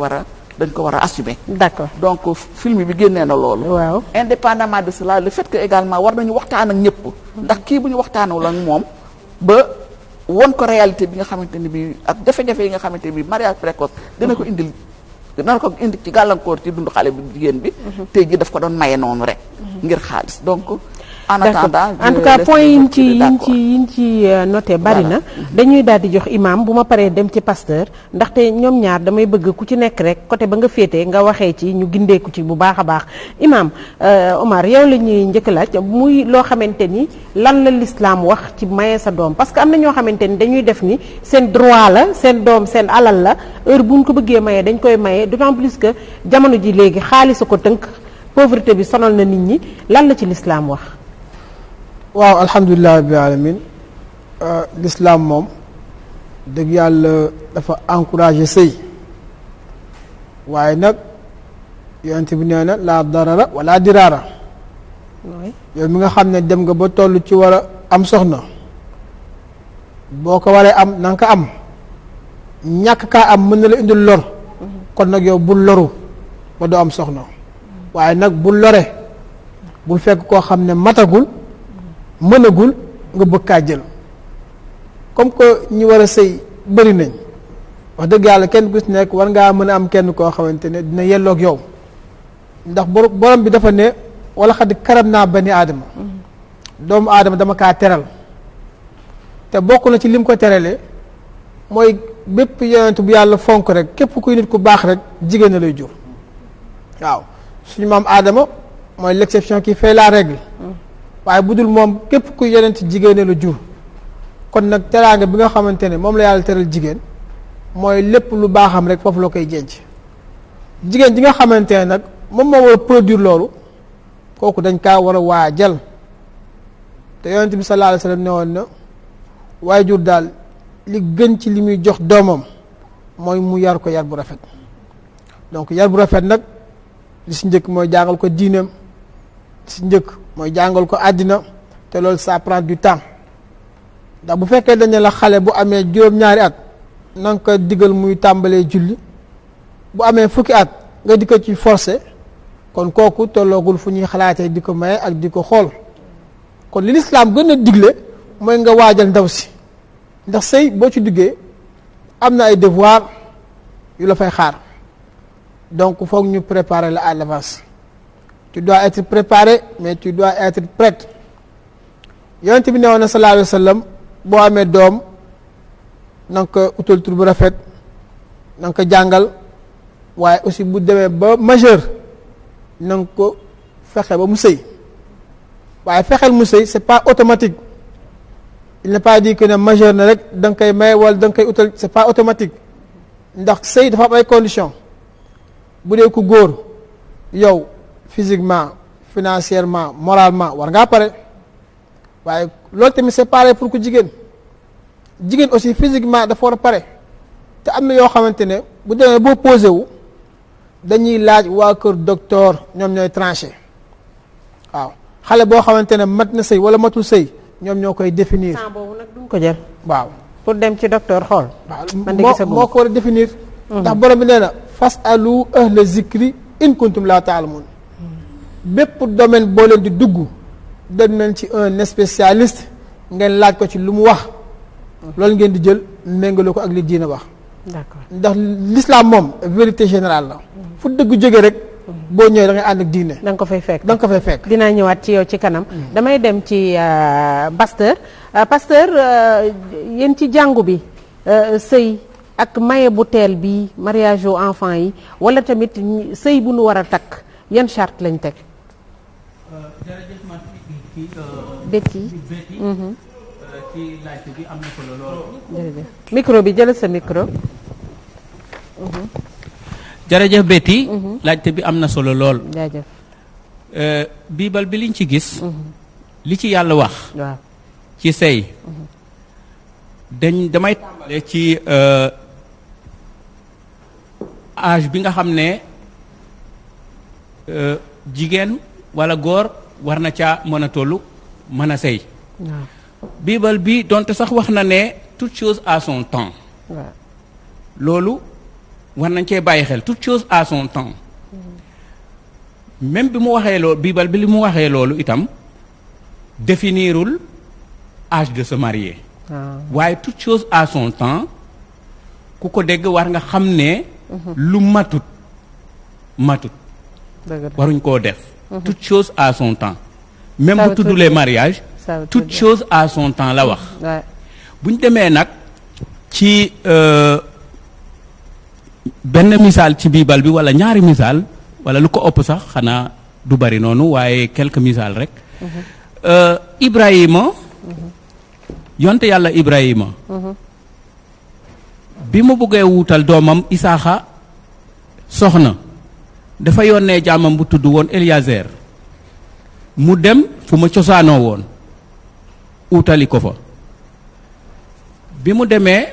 war a assumer. d'accord donc film bi génnee na loolu. waaw indépendamment de cela le fait que également war nañu waxtaan ak ñëpp. ndax kii bu ñu waxtaanul ak moom ba. won ko réalité bi nga xamante ni bi ak jafe-jafe yi nga xamante ni bi mariage précoce dina ko indi ci gàllankoor ci dundu xale bu jigéen bi tey ji daf ko doon maye noonu rek ngir xaalis donc en attendant en tout cas point yiñ ci noté bari na dañuy daal di jox imam bu ma paree dem ci pasteur ndaxte ñoom ñaar damay bëgg ku ci nekk rek côté ba nga féetee nga waxee ci ñu gindeeku ci bu baax a baax imam Omar yow la ñuy njëkk laaj muy loo xamante ni lan la l'islam wax ci maye sa doom parce que am na ñoo xamante ni dañuy def ni seen droit la seen doom seen alal la heure buñ ko bëggee maye dañ koy maye d'autant plus que jamono ji léegi xaalis a ko tënk pauvreté bi sonal na nit ñi lan la ci l'islam wax. waaw alhamdulilah rabbil alamin l'islam moom dëgg yàlla dafa encouragé sëy waaye nag yonent bi nee na la darara wala diraara yow mi nga xam ne dem nga ba toll ci war a am soxna boo ko waree am na nga ko am ñàkk kaa am mën na la indil lor kon nag yow bul loru ba doo am soxna waaye nag bul lore bul fekk koo xam ne matagul mënagul nga bëgg kaa jël comme que ñi war a sëy bëri nañ wax dëgg yàlla kenn ku ci nekk war ngaa mën a am kenn koo xamante ne dina yelloog yow ndax borom bi dafa ne wala xad karam naa bani aadama doomu aadama dama kaa teral te bokk na ci lim ko teralee mooy bépp yonent bu yàlla fonk rek képp kuy nit ku baax rek jigéen lay jur waaw suñu maam aadama mooy l'exception qui fait la règle waaye bu dul moom képp ku yeneen ci jigéen la jur kon nag teraanga bi nga xamante ne moom la yàlla teral jigéen mooy lépp lu baaxam rek foofu la koy jenc jigéen ji nga xamante ne nag moom moo war a produire loolu kooku dañ kaa war a waajal te yonent bi sallallahu alayhi wa sallam ne woon na waaye jur daal li gën ci li muy jox doomam mooy mu yar ko yar bu rafet donc yar bu rafet nag li si njëkk mooy jàngal ko diineem si njëkk mooy jàngal ko àddina te loolu ça prend du temps ndax bu fekkee dañ ne la xale bu amee juróom-ñaari at na nga ko digal muy tàmbalee julli bu amee fukki at nga di ko ci forcer kon kooku tolloogul fu ñuy xalaatee di ko maye ak di ko xool kon li lislaam gën a digle mooy nga waajal ndaw si ndax sëy boo ci duggee am na ay devoir yu la fay xaar donc foog ñu préparer la à l'avance tu dois être préparé mais tu dois être prête yonent bi ne woon na sallallahu alayhi wa sallam boo amee doom na nga ko utal tur bu rafet na nga ko jàngal waaye aussi bu demee ba majeur na nga ko fexe ba mu sëy waaye fexeel mu sëy c'est pas automatique il n'est pas dit que ne majeur na rek da nga koy may wala da nga koy utal c'est pas automatique ndax sëy dafa am ay conditions bu dee ku góor yow physiquement financièrement moralement war ngaa pare waaye loolu tamit c'est pareil pour ku jigéen aussi physiquement dafa war a pare te am na yoo xamante ne bu demee boo posé wu dañuy laaj waa kër docteur ñoom ñooy tranché waaw xale boo xamante ne mat na sëy wala matul sëy ñoom ñoo koy définir. temps boobu nag duñ ko jël. waaw pour dem ci docteur xool. moo ko war a définir. ndax borom bi nee na fasalu ahla zikri in kuntum laa taalamun bépp domaine boo leen di dugg dem nañ ci un spécialiste ngeen laaj ko ci lu mu wax loolu ngeen di jël méngale ko ak li diina wax. d'accord ndax l'islam moom vérité générale la. fu dëgg jóge rek. boo ñëwee da ngay ànd ak diine. da nga ko fay fekk da nga ko fay fekk. dinaa ñëwaat ci yow ci kanam. damay dem ci pasteur pasteur yéen ci jàngu bi sëy ak maye bu teel bi mariage aux enfants yi wala tamit sëy bu nu war a takk yan charte lañ teg. jërëjëf ma kii Betty ci laajte bi am na solo lool. jërëjëf micro bi jël sa micro. jërëjëf Betty. laajte bi am na solo lool. jaajëf. biibal bi liñ ci gis. li ci yàlla wax. waaw ci sëy. damay tàmbale ci âge bi nga xam ne jigéen walla góor war na caa mën a tollu mën a sëy. waaw biibal bi donte sax wax na ne toute chose à son temps. waaw loolu war nañ cee bàyyi xel toute chose à son temps. même bi mu waxee loolu biibal bi li mu waxee loolu itam définirul âge de se marier. waaye toute chose à son temps ku ko dégg war nga xam ne. lu matut waruñ koo def. toute chose à son temps. même bu tuddulee mariage. toute chose à son temps la wax. bu ñu demee nag ci benn misaal ci biibal bi walla ñaari misaal walla lu ko ëpp sax xanaa du bari noonu waaye quelques misaal rek. Ibrahima. yonte yàlla Ibrahima. bi mu bëggee wuutal doomam Isaaxa soxna dafa yónnee jaamam bu tudd woon Eliezer mu dem fu ma cosaanoo woon wuutali ko fa bi mu demee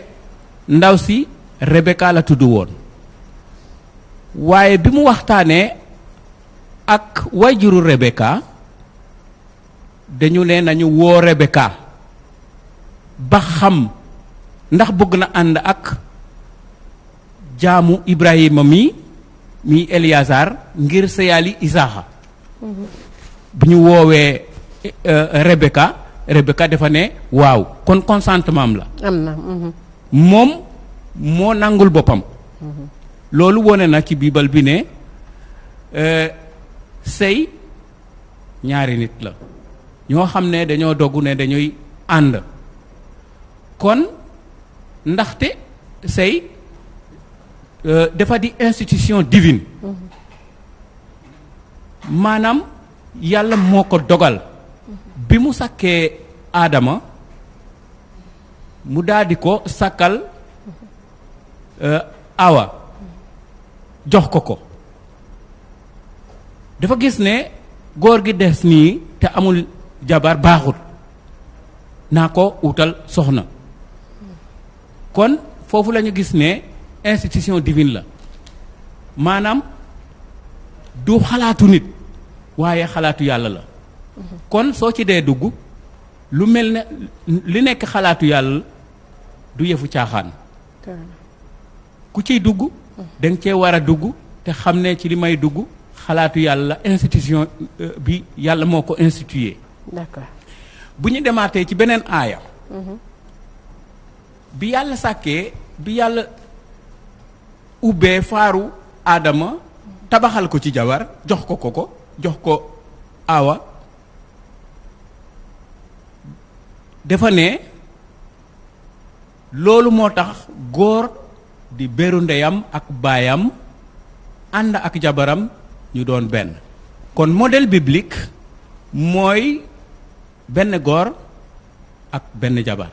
ndaw si Rebeka la tudd woon waaye bi mu waxtaanee ak wayjuru Rebeka dañu ne nañu woo Rebeka ba xam ndax bëgg na ànd ak jaamu Ibrahima mi Eliezer ngir sëyaali Isaaxa bu ñu woowee Rebeka dafa ne waaw kon consentement am la am na. moom moo nangul boppam. loolu wone na ci biibal bi ne sëy ñaari nit la ñoo xam ne dañoo doggu ne dañuy ànd kon ndaxte sëy dafa di institution divine maanaam yàlla moo ko dogal bi mu sàkkee Aadama mu daldi ko sàkkal Awa jox ko dafa gis ne góor gi des nii te amul jabar baaxut naa ko wutal soxna kon foofu la ñu gis ne institution divine la maanaam du xalaatu nit waaye xalaatu yàlla la kon soo ci dee dugg lu mel ne li nekk xalaatu yàlla du yëfu caaxaan ku ciy dugg da nga cee war a dugg te xam ne ci li may dugg xalaatu yàlla institution bi yàlla moo ko institué. d'accord bu ñu demaatee ci beneen aaya bi yàlla sàkkee bi yàlla ubbee faaru Aadama tabaxal ko ci jabar jox ko jox ko Awa dafa ne loolu moo tax góor di beru ndeyam ak baayam ànd ak jabaram ñu doon benn. kon modèle biblique mooy benn góor ak benn jabar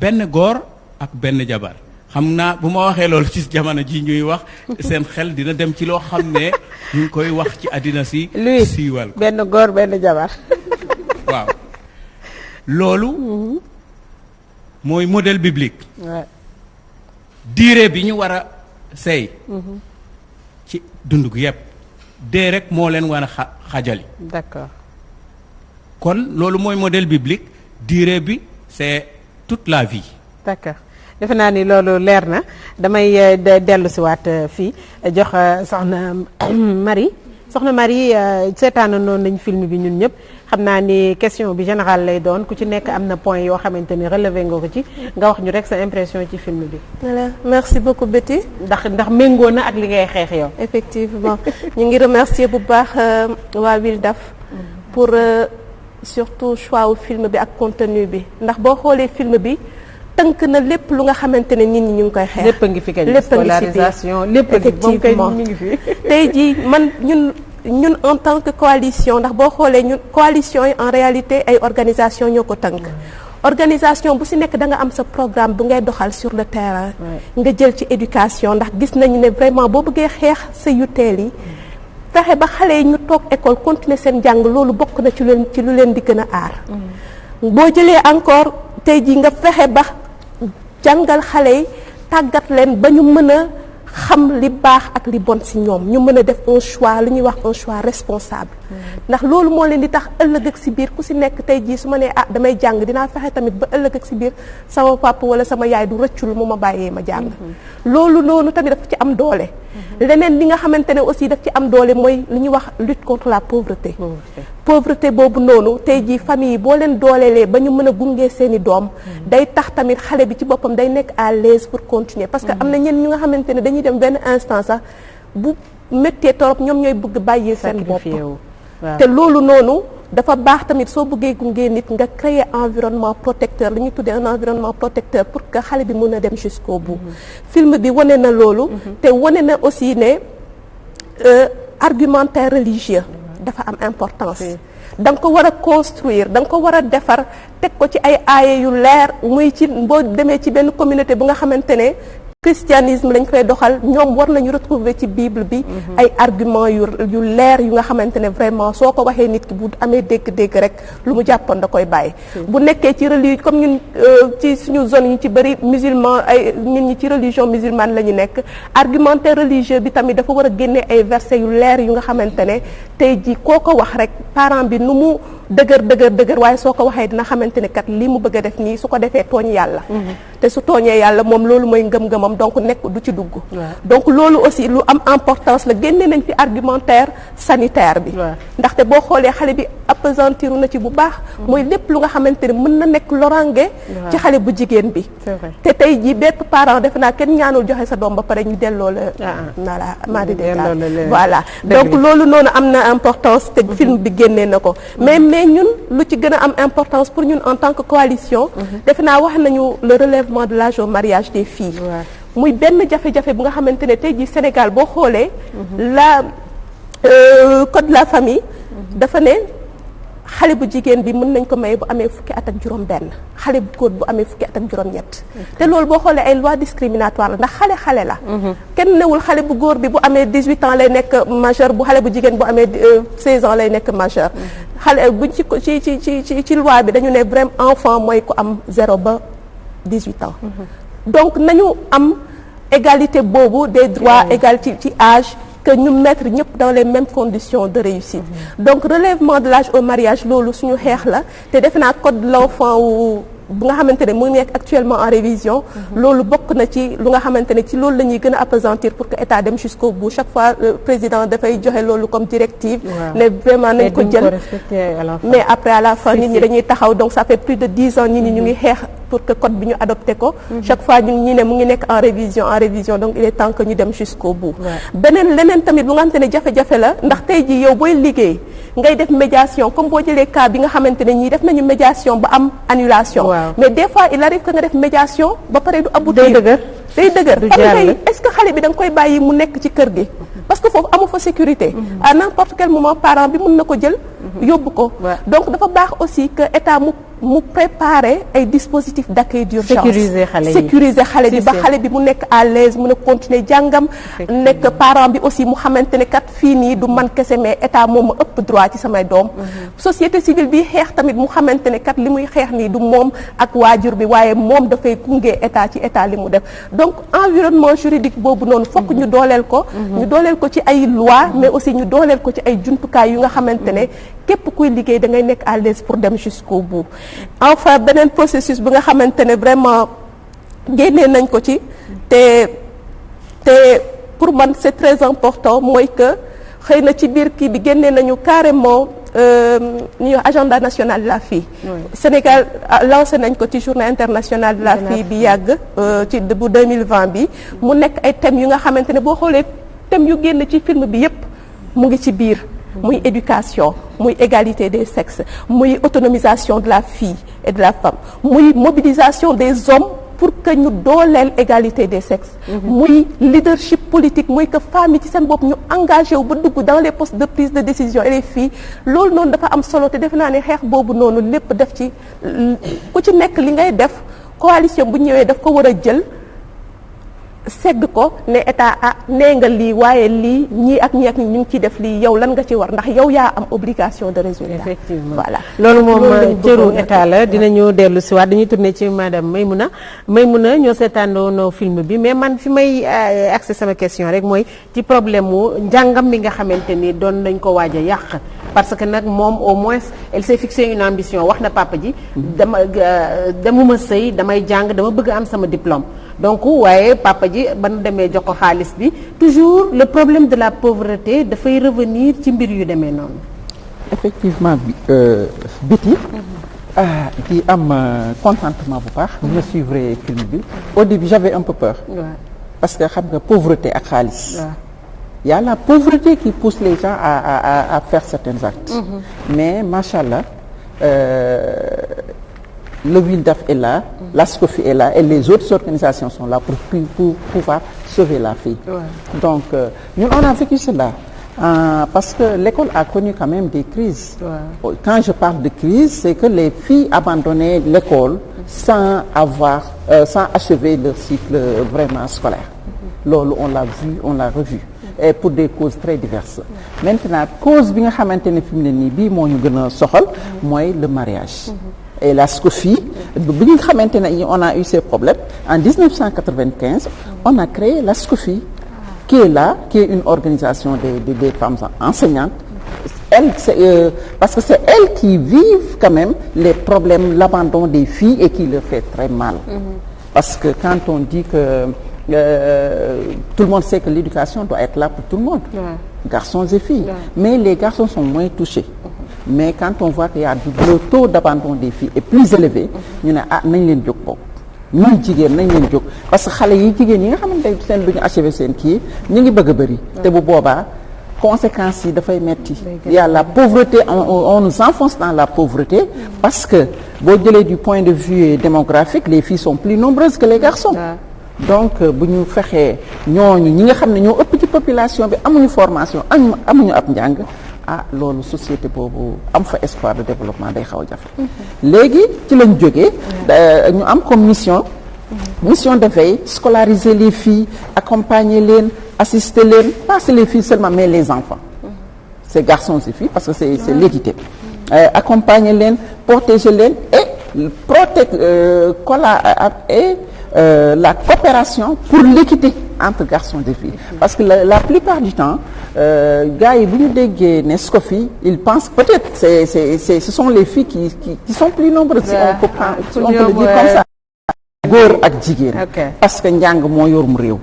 benn góor ak benn jabar xam naa bu ma waxee loolu ci jamono ji ñuy wax seen xel dina dem ci loo xam ne ñu ngi koy wax ci àddina si siiwal ko benn góor benn jabar waaw loolu mooy modèle biblique diire bi ñu war a sëy ci dund gi yépp dee rek moo leen war a xajali d'accord kon loolu mooy modèle biblique diire bi c'est toute la vie d'accord defe naa ni loolu leer na damay dellu si waat fii jox soxna Marie seetaana noonu nañ film bi ñun ñëpp xam naa ni question bi générale lay doon ku ci nekk am na point yoo xamante ni relevé nga ko ci nga wax ñu rek sa impression ci film bi. voilà merci beaucoup Betty. ndax méngoo na ak li ngay xeex yow. effectivement ñu ngi remercier bu baax waa Wildaf pour surtout choix wu film bi ak contenu bi ndax boo xoolee film bi. tënk na lépp lu nga xamante ne nit ñi ñu ngi koy xeex. lépp a ngi fi kañ scolarisation lépp effectivement mi ngi fi. tey jii man ñun en tant que coalition ndax boo xoolee ñun coalition yi en réalité ay organisation ñoo ko tënk. organisation bu si nekk da nga am sa programme bu ngay doxal sur le terrain. nga jël ci éducation ndax gis nañu ne vraiment boo bëggee xeex sa yu teel yi. fexe ba xale yi ñu toog école continuer seen jàng loolu bokk na ci lu leen di gën a aar. boo jëlee encore tey jii nga fexe ba. jàngal xale yi tàggat leen ba ñu mën a xam li baax ak li bon ci ñoom ñu mën a def un choix lu ñuy wax un choix responsable ndax loolu moo leen di tax ëllëg ak ci biir ku ci nekk tey jii su ma nee damay jàng dinaa fexe tamit ba ëllëg ak ci biir sama papa walla sama yaay du rëccul mu ma bàyyee ma jàng loolu noonu tamit dafa ci am doole leneen li nga xamante ne aussi daf ci am doole mooy li ñuy wax lutte contre la pauvreté boobu noonu tey jii famille yi boo leen dooleelee ba ñu mën a gunge seeni doom day tax tamit xale bi ci boppam day nekk à l'aise pour continuer parce que am na ñenn ñu nga xamante ne dañuy dem benn instant sax bu méttee torop ñoom ñooy bëgg bàyyi seen bopp te loolu noonu dafa baax tamit soo bëggee gunge nit nga créer environnement protecteur li ñuy tuddee un environnement protecteur pour que xale bi mën a dem jusqu'au bout film bi wane na loolu te wane na aussi ne argumentaire religieux dafa am importance da nga ko war a construire da nga ko war a defar teg ko ci ay aaye yu leer muy ci boo demee ci benn communauté bu nga xamante ne christianisme lañ koy doxal ñoom war nañu retrouver ci bible bi ay argument yu leer yu nga xamante ne vraiment soo ko waxee nit ki bu amee dégg-dégg rek lu mu jàppoon da koy bàyyi bu nekkee ci religion comme ñun ci suñu zone yi ci bëri musulman ay nit ñi ci religion musulmane la ñu nekk argumentaire religieux bi tamit dafa war a génnee ay versets yu leer yu nga xamante ne tey ji koo ko wax rek parent bi nu mu dëgër waaye soo ko waxee dina xamante ne kat lii mu bëgg a def nii su ko defee tooñ yàlla te su tooñee yàlla moom loolu mooy ngëm-ngëmam donc nekk du ci dugg donc loolu aussi lu am importance la génne nañ fi argumentaire sanitaire bi ndaxte boo xoolee xale bi appesantiru na ci bu baax mooy lépp lu nga xamante ne mën na nekk lorange ci xale bu jigéen bi te tey jii bépp parent defe naa kenn ñaanul joxe sa doom ba pare ñu delloo la nala madi déta voilà donc loolu noonu am na importance te film bi génnee na ko mais ñun lu ci gën a am importance pour ñun en tant que coalition defe naa wax nañu le relèvement de l'âge au mariage des filles muy benn jafe-jafe bu nga xamante ne tey jii Sénégal boo xoolee la code de la famille dafa ne xale bu jigéen bi mën nañ ko may bu amee fukki at ak juróom benn xale bu góor bu amee fukki at ak juróom ñett te loolu boo xoolee ay loi discriminatoire la ndax xale la kenn newul xale bu góor bi bu amee 18 ans lay nekk majeur bu xale bu jigéen bu amee 16 ans lay nekk majeur xale buñ ci loi bi dañu ne vraiment enfant mooy ko am 0 ba 18 ans donc nañu am égalité boobu des droits égalité ci âge que ñu mettre ñëpp dans les mêmes conditions de réussite donc relèvement de l'âge au mariage loolu suñu xeex la te defe naa code de l'enfant wu bu nga xamante ne mu nekk actuellement en révision loolu bokk na ci lu nga xamante ne ci loolu la ñuy gën a appesantir pour que état dem jusqu'au bout chaque fois président dafay joxe loolu comme directive ne vraiment nañ ko jël mais après à la fin nit ñi dañuy taxaw donc ça fait plus de 10 ans nit ñi ñu ngi xeex pour que code bi ñu adopté ko chaque fois ñi ne mu ngi nekk en révision donc il est temps que ñu dem jusqu'au bout leneen tamit lu nga xamante ne jafe-jafe la ndax tey ji yow booy liggéey ngay def médiation comme boo jëlee cas bi nga xamante ne ñii def nañu médiation ba am annulation mais des fois il arrive que nga def médiation ba pare du aboutir day dëgër. du kon jàll. tey est-ce que xale bi da nga koy bàyyi mu nekk ci kër gi parce que foofu amu fa sécurité. à n'importe quel moment parent bi mun na ko jël. yóbbu ko donc dafa baax aussi que état mu préparer ay dispositifs d'accueil d'urgence. sécuriser xale bi ba xale bi mu nekk à l'aise mun a continuer jàngam. nekk parent bi aussi mu xamante ne kat fii nii du man kese mais état moom ma ëpp droit ci samay doom. société civile bi xeex tamit mu xamante ne kat li muy xeex nii du moom ak waajur bi waaye moom dafay gunge état ci état li mu def donc environnement juridique boobu noonu fokk ñu dooleel ko. ñu dooleel ko ci ay loi mais aussi ñu dooleel ko ci ay jumtukaay yu nga xamante ne képp kuy liggéey da ngay nekk à l'aise pour dem jusqu'au bout. enfin beneen processus bi nga xamante ne vraiment génnee nañ ko ci te pour man c'est très important mooy que xëy na ci biir kii bi génnee nañu carrément ñu agenda national de la fille. Sénégal lancé nañ ko ci journée internationale de la fille bi yàgg ci bu 2020 bi mu nekk ay thèmes yu nga xamante ne boo xoolee thèmes yu génn ci film bi yépp mu ngi ci biir. muy éducation muy égalité des sexes muy autonomisation de la fille et de la femme muy mobilisation des hommes pour que ñu dooleel égalité des sexes muy leadership politique muy que femmes yi ci seen bopp ñu engagé wu ba dugg dans les postes de prise de décision et les filles loolu noonu dafa am solo te defe naa ne xeex boobu noonu lépp def ci ku ci nekk li ngay def coalition bu ñëwee daf ko war a jël segg ko ne état nee nga lii waaye lii ñii ak ñi ñu ngi ciy def lii yow lan nga ci war ndax yow yaa am obligation de résultat. effectivement voilà loolu moom cëru état la dinañu dellu si waat dañuy tourner ci madame Maymouna ñoo seetaandoon film bi mais man fi may accès sama question rek mooy ci problème mu njàngam mi nga xamante ni doon nañ ko waaj a yàq parce que nag moom au moins elle s'est fixé une ambition wax na papa ji demuma sëy damay jàng dama bëgg am sama diplôme donc waaye papa ji ba nu demee jox ko xaalis bi toujours le problème de la pauvreté dafay revenir ci mbir yu demee noonu. effectivement biti di am contentement bu baax. ñu suivre film bi au début j'avais un peu peur. parce que xam nga pauvreté ak xaalis. Il y a la pauvreté qui pousse les gens à faire certains actes. Mais machallah le WILDAF est là, la SCOFI est là et les autres organisations sont là pour pouvoir sauver la fille. Donc nous on a vécu cela parce que l'école a connu quand même des crises. Quand je parle de crise, c'est que les filles abandonnaient l'école sans achever leur cycle vraiment scolaire. Loolu on l'a vu, on l'a revu. Et pour des causes très diverses. Maintenant cause bi nga xamante ne fi mu ne nii bii moo ñu gën a soxal mooy le mariage. Et la SCOFI bi nga xamante ne on a eu ces problèmes en 1995 on a créé la SCOFI qui est là, qui est une organisation des femmes enseignantes. Elle parce que c'est elles qui vivent quand même les problèmes, l'abandon des filles et qui leur fait très mal. Parce que quand on dit que tout le monde sait que l'éducation doit être là pour tout le monde, garçons et filles. Mais les garçons sont moins touchés. Mais quand on voit qu'il y a le taux d'abandon des filles est plus élevé, ñu ne nañ leen jóg boobu ñun jigéen nañ leen jóg parce que xale yi jigéen yi nga xamante ne seen duñu achever seen kii ñu ngi bëgg a bëri. te bu boobaa conséquences yi dafay metti. Il y a la pauvreté, on nous enfonce dans la pauvreté parce que boo jëlee du point de vue démographique les filles sont plus nombreuses que les garçons. Donc bu ñu fexee ñooñu ñi nga xam ne ñoo ëpp ci population bi amuñu formation amuñu ab njàng loolu société boobu am fa espoir de développement day xaw a jafe. léegi ci lañ jógee ñu am comme mission de veille scolariser les filles accompagner leen assister leen pas les filles seulement mais les enfants c'est garçons et filles parce que c'est l'équité accompagner leen protéger leen et la coopération pour l'équité entre garçons et filles parce que la plupart du temps gars yi bu ñu déggee ne SCOFI ils pensent peut-être ce sont les filles qui sont plus nombreuses si on peut le dire comme ça góor ak jigéen parce que njàng moo yorum réew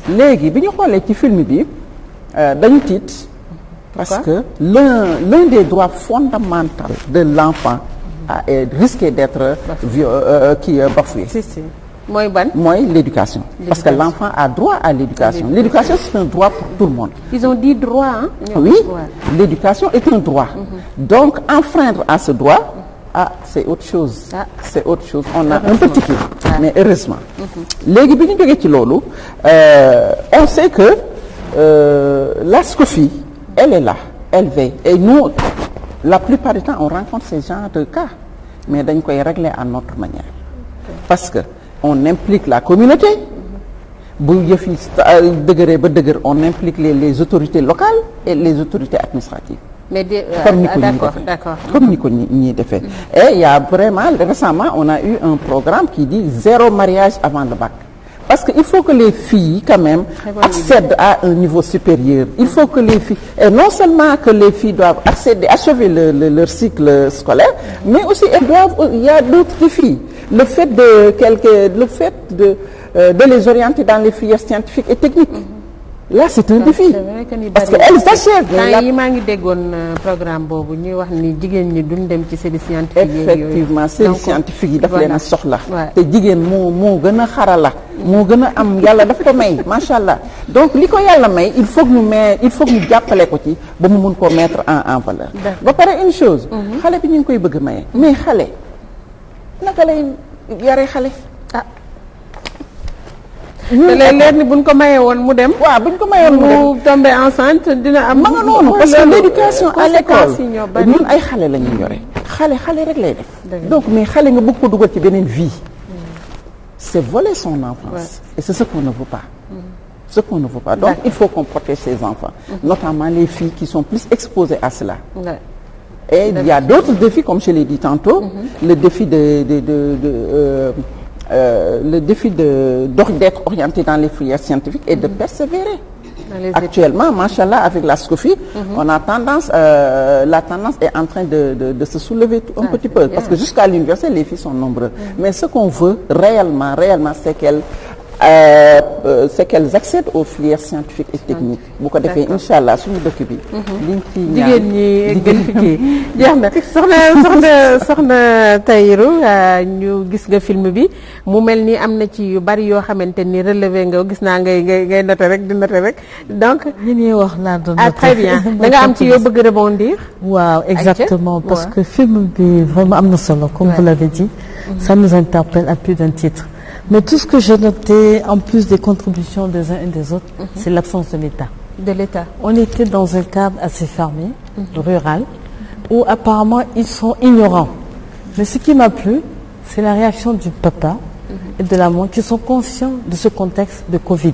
léegi bi ñu xoolee ci film bi dañu tiit parce que l'un des droits fondamentaux de l'enfant risque d'être bafoué. mooy ban mooy l'éducation parce que l'enfant a droit à l'éducation. L'éducation c'est un droit pour tout le monde. Ils ont dit droit hein? Oui, l'éducation est un droit. Donc enfreindre à ce droit ah c'est autre chose. C'est autre chose on a un petit peu. mais heureusement. léegi bi ñu jógee ci loolu on sait que la SCOFI elle est là elle veille et nous la plupart du temps on rencontre ces genres de cas mais dañ koy régler à notre manière parce que on implique la communauté. bu yëf yi dëgëree ba dëgër on implique les autorités locales et les autorités administratives. mais comme ni ko ñuy defee comme ni ko ñuy defee. et il y a vraiment récemment on a eu un programme qui dit 0 mariage avant le bac. parce que il faut que les filles quand même accèdent à un niveau supérieur. Il faut que les filles et non seulement que les filles doivent achever leur cycle scolaire, mais aussi elles doivent il y a d'autres défis. Le fait de les orienter dans les filières scientifiques et techniques. Là c'est un défi. Parce que elles achèvent. temps yi maa ngi déggoon programme boobu ñuy wax ni jigéen ñi duñ dem ci série scientifique yi. effectivement série scientifique yi daf leen a soxla. te jigéen moo gën a xarala. moo gën a am yàlla daf ko may macha allah donc li ko yàlla may il faut que ñu jàppale ko ci ba mu mun koo mettre en valeur. ba pare une chose. xale bi ñu ngi koy bëgg a maye. mais xale naka lay yare xale. te leer ni buñ ko mayee woon mu dem. waaw buñ ko mayee woon mu tombé enceinte dina am. ma nga noonu parce que l'éducation à l'école ñun ay xale la ñuy yore. xale rek lay def. donc mais xale nga bëgg ko dugal ci beneen vie. c'est voler son enfance. et c'est ce qu'on ne veut pas. ce qu'on ne veut pas donc il faut qu'on protège ces enfants. notamment les filles qui sont plus exposées à cela. et il y a d'autres défis comme je l'ai dit tantôt. le défi d'être orienté dans les filières scientifiques et de persévérer. Actuellement, machallah, avec la SCOFI, on a tendance, la tendance est en train de se soulever un petit peu. Parce que jusqu'à l'université, les filles sont nombreuses. Mais ce qu'on veut réellement, c'est qu'elles accèdent aux filières scientifiques et techniques. bu ko defee incha allah suñu dëkk bi. liñ ci ñaan jigéen ñi gën fi kii jeex na soxna Tahirou ñu gis nga film bi mu mel ni am na ci yu bari yoo xamante ni relevé nga gis naa ngay noter rek di noter rek donc. li ñuy wax laa doon noter très bien da nga am ci yoo bëgg rebondir. waaw exactement parce que film bi vraiment am na solo comme vous l'avez dit. ça nous interpelle à plus d'un titre. Mais tout ce que j'ai noté, en plus des contributions des uns et des autres, c'est l'absence de l'État. De l'État. On était dans un cadre assez fermé, rural, où apparemment ils sont ignorants. Mais ce qui m'a plu, c'est la réaction du papa et de la maman qui sont conscients de ce contexte de Covid.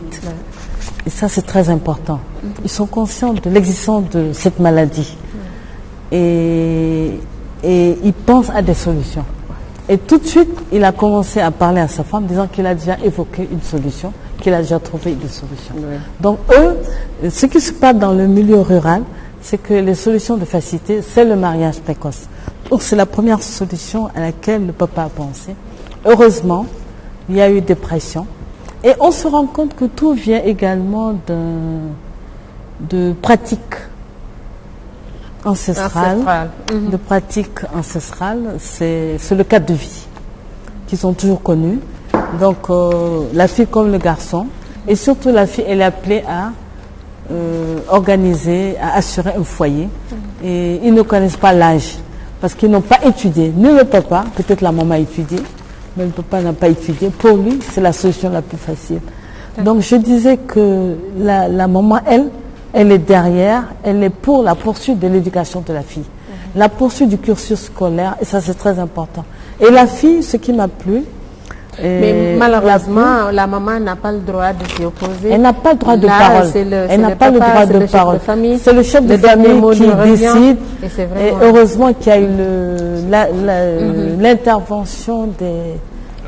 Et ça, c'est très important. Ils sont conscients de l'existence de cette maladie. Et ils pensent à des solutions. Et tout de suite, il a commencé à parler à sa femme, disant qu'il a déjà évoqué une solution, qu'il a déjà trouvé une solution. Oui. Donc eux, ce qui se passe dans le milieu rural, c'est que les solutions de facilité, c'est le mariage précoce. Donc c'est la première solution à laquelle le papa a pensé. Heureusement, il y a eu des pressions. Et on se rend compte que tout vient également de pratiques ancestrales, de pratiques ancestrales, c'est le cadre de vie qu'ils ont toujours connu. Donc la fille comme le garçon, et surtout la fille, elle est appelée à organiser, à assurer un foyer. Et ils ne connaissent pas l'âge, parce qu'ils n'ont pas étudié, ni le papa, peut-être la maman a étudié, mais le papa n'a pas étudié. Pour lui, c'est la solution la plus facile. Donc je disais que la maman, elle est derrière, elle est pour la poursuite de l'éducation de la fille. La poursuite du cursus scolaire, et ça c'est très important. Et la fille, ce qui m'a plu... Mais malheureusement, la maman n'a pas le droit de s'y opposer. Elle n'a pas le droit de parole. Elle n'a pas le droit de parole. C'est le chef de famille qui décide. Et heureusement qu'il y a eu l'intervention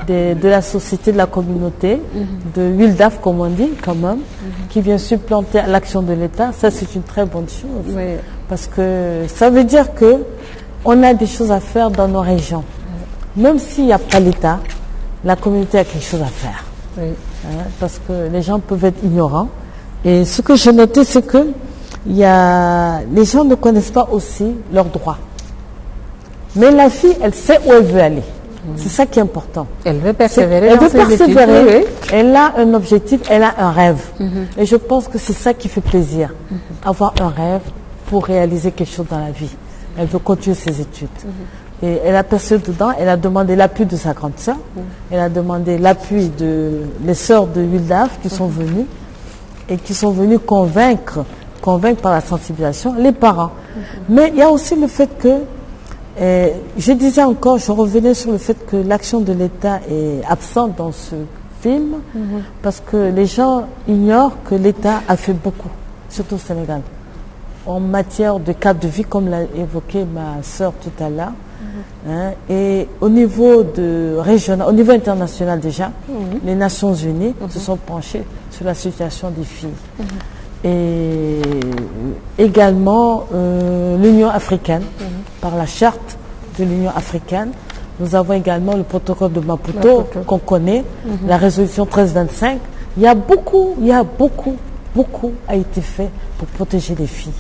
de la société, de la communauté, de Wildaf, comme on dit, quand même, qui vient supplanter l'action de l'État. Ça, c'est une très bonne chose. Oui. Parce que ça veut dire que on a des choses à faire dans nos régions. Même s'il n'y a pas l'État, la communauté a quelque chose à faire. Oui. Parce que les gens peuvent être ignorants. Et ce que j'ai noté, c'est que les gens ne connaissent pas aussi leurs droits. Mais la fille, elle sait où elle veut aller. C'est ça qui est important. Elle veut persévérer. Elle veut persévérer. Oui. Elle a un objectif, elle a un rêve. Et je pense que c'est ça qui fait plaisir. Avoir un rêve pour réaliser quelque chose dans la vie. Elle veut continuer ses études. Et elle a percé dedans, elle a demandé l'appui de sa grande sœur, elle a demandé l'appui des sœurs de Wildaf qui sont venues et qui sont venues convaincre par la sensibilisation les parents. Mais il y a aussi le fait que, je disais encore, je revenais sur le fait que l'action de l'État est absente dans ce film, parce que les gens ignorent que l'État a fait beaucoup, surtout au Sénégal, en matière de cadre de vie, comme l'a évoqué ma sœur tout à l'heure. Et au niveau régional, au niveau international déjà, les Nations Unies se sont penchées sur la situation des filles. Et également l'Union africaine, par la charte de l'Union africaine. Nous avons également le protocole de Maputo qu'on connaît, la résolution 1325. Il y a beaucoup a été fait pour protéger les filles.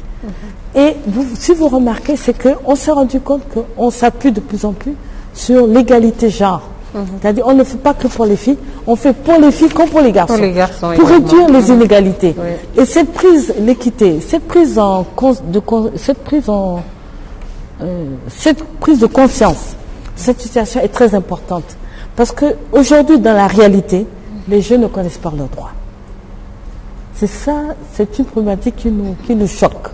Et si vous remarquez, c'est qu'on s'est rendu compte qu'on s'appuie de plus en plus sur l'égalité genre. C'est-à-dire on ne fait pas que pour les filles, on fait pour les filles comme pour les garçons. Pour réduire les inégalités. Et cette prise, l'équité, cette prise de conscience, cette situation est très importante. Parce qu'aujourd'hui, dans la réalité, les jeunes ne connaissent pas leurs droits. C'est ça, c'est une problématique qui nous choque.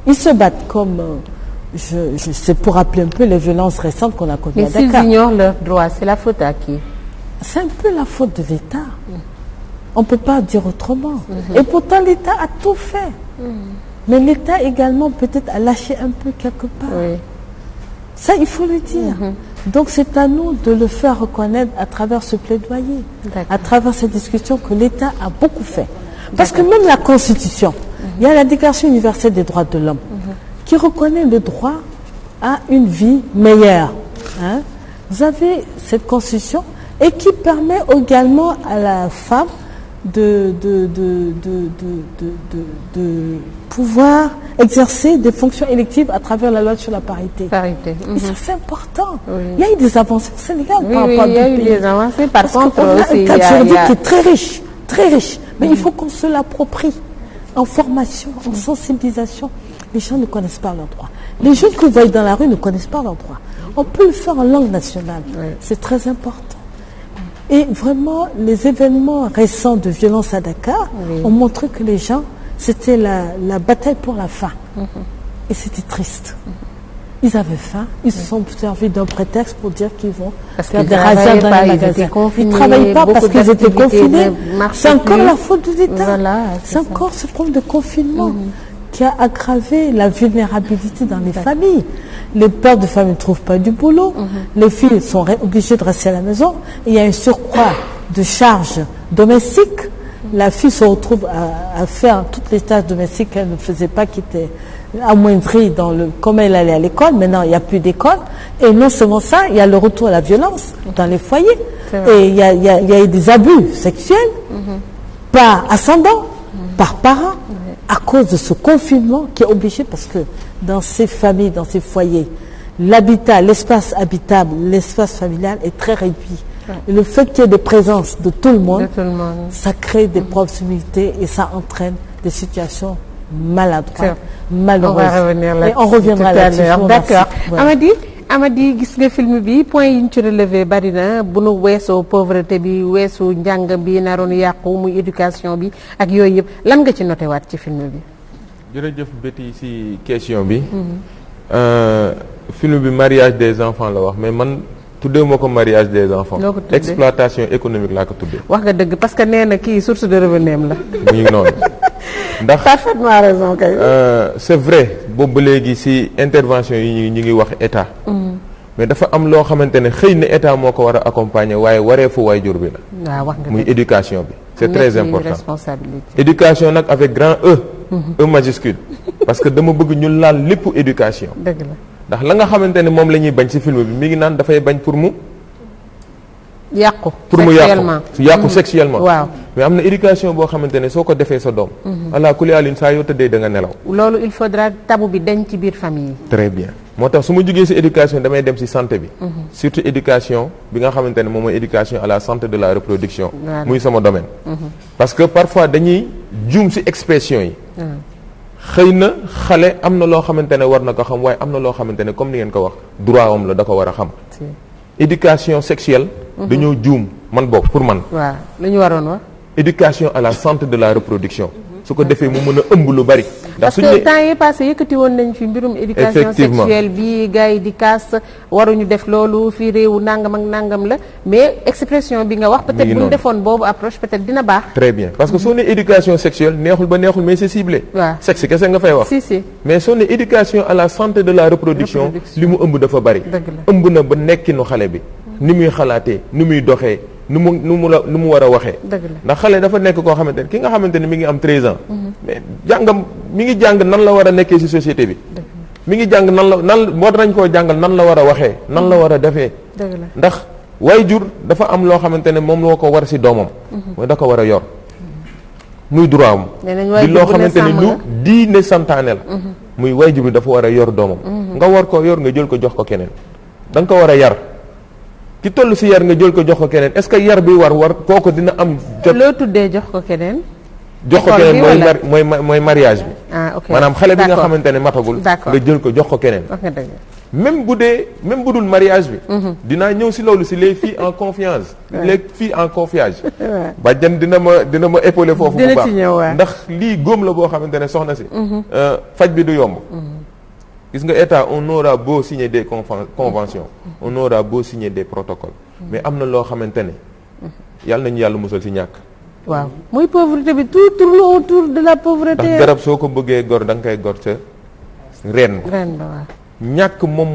Ils se battent comme, c'est pour rappeler un peu les violences récentes qu'on a connues à Dakar. Mais s'ils ignorent leurs droits, c'est la faute à qui? C'est un peu la faute de l'État. On ne peut pas dire autrement. Et pourtant, l'État a tout fait. Mais l'État également peut-être a lâché un peu quelque part. Ça, il faut le dire. Donc c'est à nous de le faire reconnaître à travers ce plaidoyer, à travers cette discussion que l'État a beaucoup fait. Parce que même la Constitution, il y a la Déclaration universelle des droits de l'homme qui reconnaît le droit à une vie meilleure. Vous avez cette Constitution et qui permet également à la femme de pouvoir exercer des fonctions électives à travers la loi sur la parité. Et ça, c'est important. Il y a eu des avancées au Sénégal par rapport à d'autres pays. Il y a eu des avancées. Par contre, on a un cadre juridique qui est très riche, très riche. Mais il faut qu'on se l'approprie en formation, en sensibilisation. Les gens ne connaissent pas leurs droits. Les jeunes que vous voyez dans la rue ne connaissent pas leurs droits. On peut le faire en langue nationale. C'est très important. Et vraiment, les événements récents de violence à Dakar ont montré que les gens, c'était la bataille pour la faim. Et c'était triste. Ils avaient faim, ils se sont servis d'un prétexte pour dire qu'ils vont faire des razzias dans les magasins. Ils ne travaillaient pas parce qu'ils étaient confinés. C'est encore la faute de l'État. C'est encore ce problème de confinement qui a aggravé la vulnérabilité dans les familles. Les pères de famille ne trouvent pas du boulot, les filles sont obligées de rester à la maison, et il y a un surcroît de charges domestiques. La fille se retrouve à faire toutes les tâches domestiques qu'elle ne faisait pas, qui étaient amoindries comme elle allait à l'école. Maintenant, il n'y a plus d'école. Et non seulement ça, il y a le retour à la violence dans les foyers. Et il y a eu des abus sexuels par ascendant, par parents, à cause de ce confinement qui est obligé, parce que dans ces familles, dans ces foyers, l'habitat, l'espace habitable, l'espace familial est très réduit. Et le fait qu'il y ait des présences de tout le monde, ça crée des proximités et ça entraîne des situations maladroites, malheureuses. On va revenir là-dessus. Et on reviendra là-dessus. D'accord. Amady gis nga film bi point yi ñu ci relevé bari na bu nu weesoo pauvreté bi weesoo njàng bi naroon yàqu muy éducation bi ak yooyu yëpp lan nga ci noté waat ci film bi. jërëjëf Betty ci question bi. Film bi mariage des enfants la wax mais man tuddee moo ko mariage des enfants. Exploitation économique laa ko tuddee. wax nga dëgg parce que nee na kii source de revenu am la. mu ngi noonu. ndax parfaitement raison kay. c'est vrai boobu ba léegi ci intervention yi ñu ngi wax état. mais dafa am loo xamante ne xëy na état moo ko war a accompagner waaye wareefu waajur bi la. waaw wax nga muy éducation bi. c'est très important responsabilité. éducation nag avec grand E. E majuscule. parce que dama bëgg ñu laal lépp éducation. dëgg la. ndax la nga xamante ne moom la ñuy bañ ci film bi mi ngi naan dafay bañ pour mu yàqu yàqu sexuellement. waaw mais am na éducation boo xamante ne soo ko defee sa doom. allah kulli alin saa yoo tëddee da nga nelaw. loolu il faudra tabu bi dañ ci biir famille yi. très bien moo tax su ma jógee ci éducation damay dem ci santé bi. surtout éducation bi nga xamante ne moom mooy éducation à la santé de la reproduction. muy sama domaine. parce que parfois dañuy juum ci expression yi. xëy na xale am na loo xamante ne war na ko xam waaye am na loo xamante ne comme ni ngeen ko wax droit am la da ko war a xam. éducation sexuelle. dañoo juum man bokk pour man. waaw lu ñu waroon wax. éducation à la santé de la reproduction. su ko defee mu mën a ëmb lu bari. parce que temps yi passé yëkkati woon nañ fi mbirum éducation sexuelle bi gars yi di kaas waruñu def loolu fii réewu nangam ak nangam la mais expression bi nga wax peut-être bu ñu defoon boobu approche peut-être dina baax. très bien parce que soo ne éducation sexuelle neexul ba neexul mais c'est ciblé. waaw sexe kese nga fay wax. si mais soo ne éducation à la santé de la reproduction li mu ëmb dafa bari. ëmb na ba nekkinu xale bi. ni muy xalaatee ni muy doxee. nu mu war a waxee. ndax xale dafa nekk koo xamante ne ki nga xamante ne mi ngi am 13 ans. mais jàngam mi ngi jàng nan la war a nekkee ci société bi. mi ngi jàng war nañ koo jàngal nan la war a waxee nan la war a defee. ndax waajur dafa am loo xamante ne moom loo ko war ci doomam. mooy da ko war a yor. muy droit am. di loo xamante ne lu diine santaane la. muy waajur bi dafa war a yor doomam. nga war koo yor nga jël ko jox ko keneen. da nga ko war a yar. ki toll ci yar nga jël ko jox ko keneen est-ce que yar bi war kooku dina am jot. loo tuddee jox ko keneen. jox ko keneen mooy mariage bi. ok maanaam xale bi nga xamante ne matagul. nga jël ko jox ko keneen. même bu dul mariage bi. dinaa ñëw ci loolu ci les filles en confiance. les filles en confiance. bàjjan dina ma épauler foofu bu baax ndax lii góom la boo xamante ne soxna si. faj bi du yomb. gis nga état on aura beau signer des conventions on aura beau signer des protocoles mais am na loo xamante ne yàlla nañu yàlla musal ci ñàkk. waaw muy pauvreté bi tout tourne autour de la pauvreté. ndax garab soo ko bëggee gor da nga koy gor ca reen ba waaw. ñàkk moom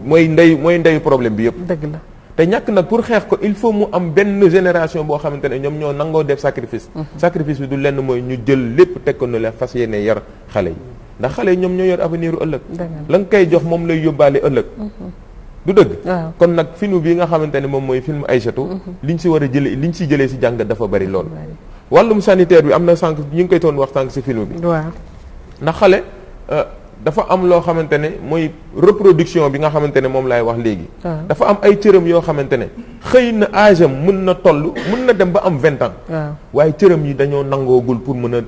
mooy ndeyu problème bi yëpp. dëgg la te ñàkk nag pour xeex ko il faut mu am benn génération boo xamante ne ñoom ñoo nangoo def sacrifice. sacrifice bi du lenn mooy ñu jël lépp teg ko ne la fas yéene yar xale yi. ndax xale yi ñoom ñoo yor avenir u ëllëg la nga koy jox moom lay yóbbaale ëllëg du dëgg kon nag film bii nga xamante ne moom mooy film Aïssatou liñ ci war a jële liñ ci jëlee ci jàngat dafa bari lool wàllum sanitaire bi am na sànq ñu ngi koy toon wax sànq ci film bi ndax xale dafa am loo xamante ne mooy reproduction bi nga xamante ne moom laay wax léegi dafa am ay cëram yoo xamante ne xëy na âge am mën na dem ba am 20 ans waaye cëram yi dañoo nangoogul pour mën a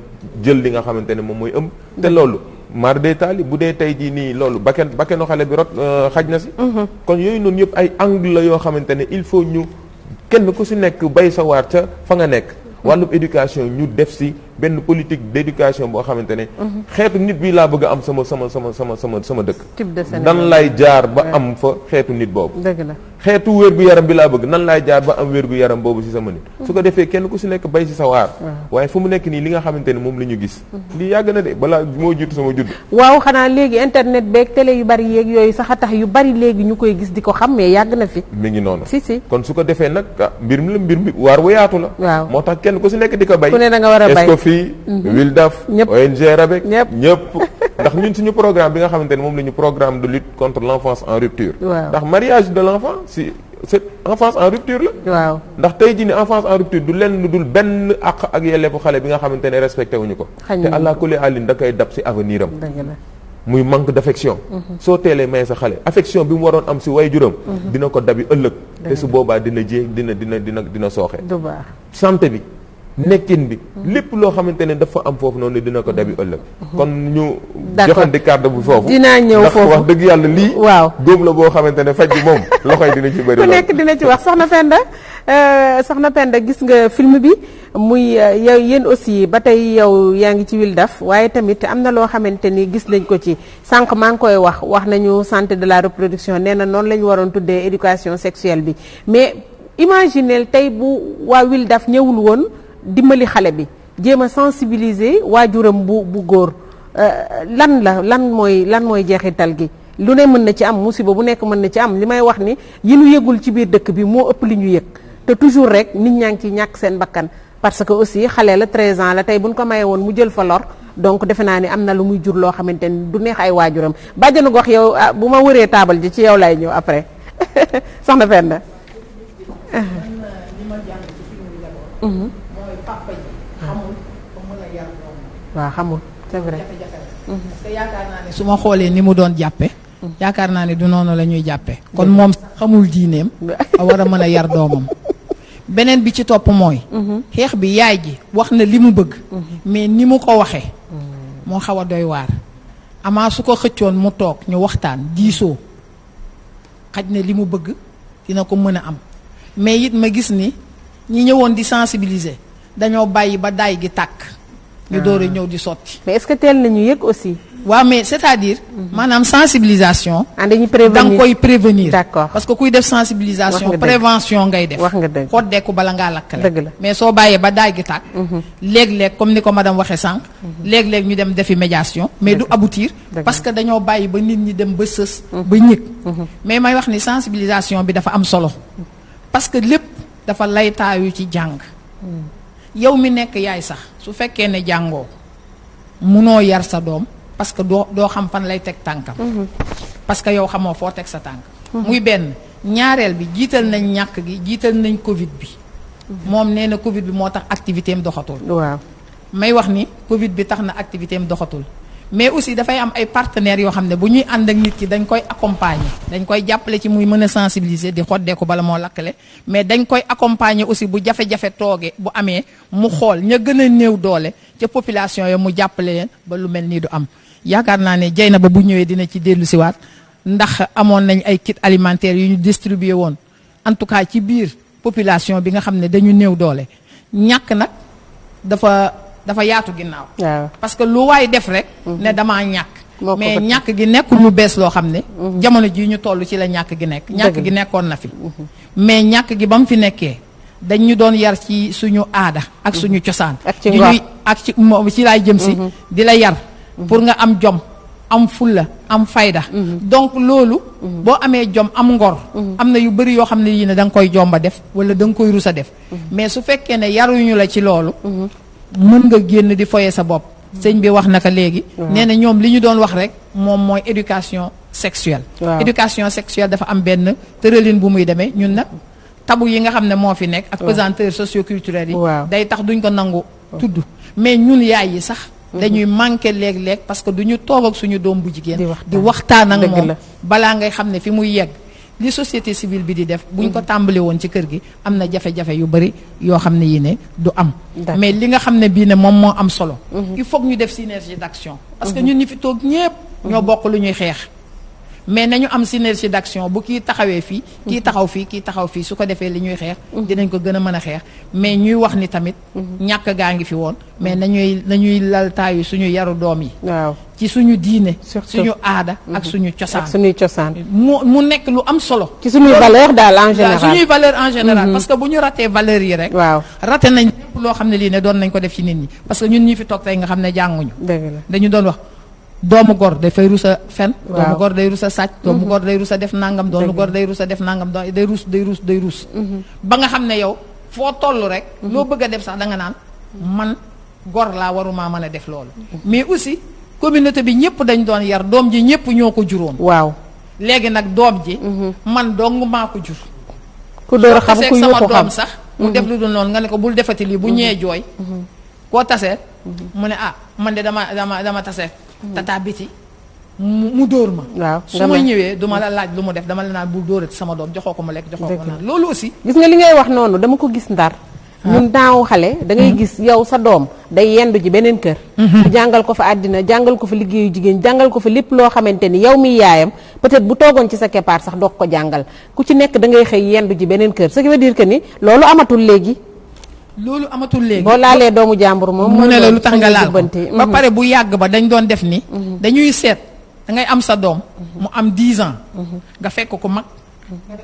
jël li nga xamante ne moom mooy ëmb te loolu mar day taali bu dee tey jii nii loolu bakkenu xale bi rot xaj na si kon yooyu noonu yëpp ay angle la yoo xamante ne il faut ñu kenn ku si nekk bay sa waar ca fa nga nekk wàllum éducation ñu def si benn politique d'éducation boo xamante ne xeetu nit bi laa bëgg a am sama dëkk nan lay jaar ba am fa xeetu nit boobu dëgg la xeetu wér-gu-yaram bi laa bëgg nan laay jaar ba am wér-gu-yaram boobu ci sama nit su ko defee kenn ku si nekk bay ci sa waar waaye fu mu nekk nii li nga xamante ne moom la ñu gis lii yàgg na de balaa moo jiitu sama judd waaw xanaa léegi internet beeg télé yu bari yeeg yooyu sax a tax yu bari léegi ñu koy gis di ko xam mais yàgg na fi mi ngi noonu si kon su ko defee nag mbir mi waar wu yaatu la waaw moo tax kenn ku si nekk di ko bay ku ne da nga war a bay Escoffier Wildaf ONG RABEC ñëpp ndax ñun suñu programme bi nga xamante ne moom la ñu programme de lutte contre l'enfance en rupture ndax mariage de l'enfant c'est enfance en rupture la waaw ndax tey jii ni enfance en rupture du lenn lu dul benn àq ak yelleefu xale bi nga xamante ne respecté wuñu ko te allah kulli alin da koy dab ci avenir am muy manque d'affection soo teelee may sa xale affection bi mu waroon am ci waajuram dina ko dabi ëllëg te su boobaa dina dina sooxe du baax santé bi nekkin bi lépp loo xamante ne dafa am foofu noonu dina ko dabi ëllëg kon ñu joxante carte bu foofu dinaa ñëw foofu ndax wax dëgg yàlla lii waaw góom la boo xamante ne faj bi moom loxoy dina ci bëri ku nekk dina ci wax soxna Penda gis nga film bi muy yow yéen aussi ba tey yow yaa ngi ci Wildaf waaye tamit am na loo xamante ni gis nañ ko ci sànq maa ngi koy wax nañu santé de la reproduction nee na noonu la ñu waroon tuddee éducation sexuelle bi mais imaginez tey bu waa Wildaf ñëwul woon dimbali xale bi jéem a sensibiliser waajuram bu góor lan mooy jeexital gi lu ne mën na ci am musiba bu nekk mën na ci am li may wax ni yi ñu yëgul ci biir dëkk bi moo ëpp li ñu yëg te toujours rek nit ñaa ngi ciy ñàkk seen bakkan parce que aussi xale la 13 ans la tey buñ ko maye woon mu jël fa lor donc defe naa ni am na lu muy jur loo xamante ni du neex ay waajuram bàjjanu gox yow bu ma wëree taabal ji ci yow lay ñëw après soxna Penda waaw xamul c'est vrai parce que yaakaar naa ne su ma xoolee ni mu doon jàppe yaakaar naa ne du noonu la ñuy jàppe kon moom xamul diineem a war a mën a yar doomam beneen bi ci topp mooy xeex bi yaay ji wax na li mu bëgg mais ni mu ko waxee moo xaw a doy waar amaa su ko xëccoon mu toog ñu waxtaan diisoo xaj na li mu bëgg dina ko mën a am mais it ma gis ni ñi ñëwoon di sensibiliser dañoo bàyyi ba daay gi tàkk ñu door a ñëw di sotti. mais est-ce que teel nañu yëg aussi. waaw mais c'est-à-dire. maanaam sensibilisation. dañuy prévenir da nga koy prévenir. d'accord parce que kuy def sensibilisation. prévention ngay def. wax nga dëgg xoddeeku bala ngaa lakkale. dëgg la mais soo bàyyee ba daay gi tàkk. léeg-léeg comme ni ko madame waxee sànq. léeg-léeg ñu dem defi médiation. mais du aboutir. parce que dañoo bàyyi ba nit ñi dem ba sës. ba ñëg. mais may wax ni sensibilisation bi dafa am solo. parce que lépp dafa laytaayu ci jàng. yow mi nekk yaay sax su fekkee ne jàngoo munoo yar sa doom parce que doo xam fan lay teg tànkam. parce que yow xamoo foo teg sa tànk. muy benn ñaareel bi jiital nañ ñàkk gi jiital nañ Covid bi. moom nee na Covid bi moo tax activité am doxatul. waaw may wax ni Covid bi tax na activité am doxatul. mais aussi dafay am ay partenaires yoo xam ne bu ñuy ànd ak nit ki dañ koy accompagner dañ koy jàppale ci muy mën a sensibiliser di xoddee ko bala moo lakkale mais dañ koy accompagner aussi bu jafe-jafe toogee bu amee mu xool ña gën a néew doole ca population yo mu jàppale leen ba lu mel nii du am yaakaar naa ne jey na ba bu ñëwee dina ci dellu siwaat ndax amoon nañ ay kits alimentaires yu ñu distribué woon en tout cas ci biir population bi nga xam ne dañu néew doole ñàkk nag dafa yaatu ginnaaw. parce que lu waay def rek. ne damaa ñàkk. mais ñàkk gi nekkul lu bees loo xam ne. jamono jii ñu toll ci la ñàkk gi nekk. ñàkk gi nekkoon na fi. mais ñàkk gi ba mu fi nekkee dañ ñu doon yar ci suñu aada. ak suñu cosaan. ak ci ngor ak ci laay jëm si. di la yar. pour nga am jom am fulla am fayda. donc loolu. boo amee jom am ngor. am na yu bëri yoo xam ne yii ne da nga koy jomba def wala da nga koy rusa def. mais su fekkee ne yaruñu la ci loolu. mën nga génn di foye sa bopp sëñ bi wax naka léegi nee na ñoom li ñu doon wax rek moom mooy éducation sexuelle éducation sexuelle dafa am benn tëralin bu muy demee ñun nag tabu yi nga xam ne moo fi nekk ak pesanteurs socioculturels yi day tax duñ ko nangu tudd mais ñun yaay yi sax dañuy manqué léeg-léeg parce que du ñu toog ak suñu doom bu jigéen di waxtaan ak moom balaa ngay xam ne fi muy yegg li société civile bi di def buñ ko tàmbali woon ci kër gi am na jafe-jafe yu bari yoo xam ne yi ne du am mais li nga xam ne bii ne moom moo am solo il faut que ñu def synergie d'action parce que ñun ñi fi toog ñépp ñoo bokk lu ñuy xeex mais nañu am synergie d'action bu kii taxawee fii kii taxaw fii kii taxaw fii su ko defee li ñuy xeex dinañ ko gën a mën a xeex mais ñuy wax ni tamit ñàkk gaa ngi fi woon mais nañuy laltaayu suñu yaru doom yi ci suñu diine suñu aada ak suñu cosaan suñuy cosaan mu nekk lu am solo ci suñuy valeur daal en général suñuy valeur en général parce que bu ñu ratee valeurs yi rek raté nañ lépp loo xam ne lii ne doon nañ ko def ci nit ñi parce que ñun ñi fi toog tey nga xam ne jànguñu dañu doon wax doomu gor dafay rusa fen doomu gor day rusa sàcc doomu gor day rusa def nangam doomu gor day rusa def nangam day ruus ba nga xam ne yow foo toll rek loo bëgg a def sax da nga naan man gor laa waruma mën a def loolu mais aussi communauté bi ñëpp dañ doon yar doom ji ñëpp ñoo ko juróon léegi nag doom ji man dong maa ko jur ku door a xam ku sama doom sax mu def lu dul noonu nga ne ko bul defati lii bu ñëwee jooy koo tasee mu ne man de dama tasee tata biti mu dóor ma su ma ñëwee duma la laaj lu mu def dama la naan bul dóorati sama doom joxoo ko mu lekk joxoo ko naan loolu aussi gis nga li ngay wax noonu dama ko gis Ndar ñun daaw xale da ngay gis yow sa doom day yendu ji beneen kër jàngal ko fa àddina jàngal ko fa liggéeyu jigéen jàngal ko fa lépp loo xamante ni yow mi yaayam peut-être bu toogoon ci sa keppaar sax doog ko jàngal ku ci nekk da ngay xëy yendu ji beneen kër ce qui veut dire que ni loolu amatul léegi boo laalee doomu jàmbur moom mu ne la lu tax nga laal ko ba pare bu yàgg ba dañ doon def ni dañuy seet da ngay am sa doom mu am 10 ans nga fekk ko mag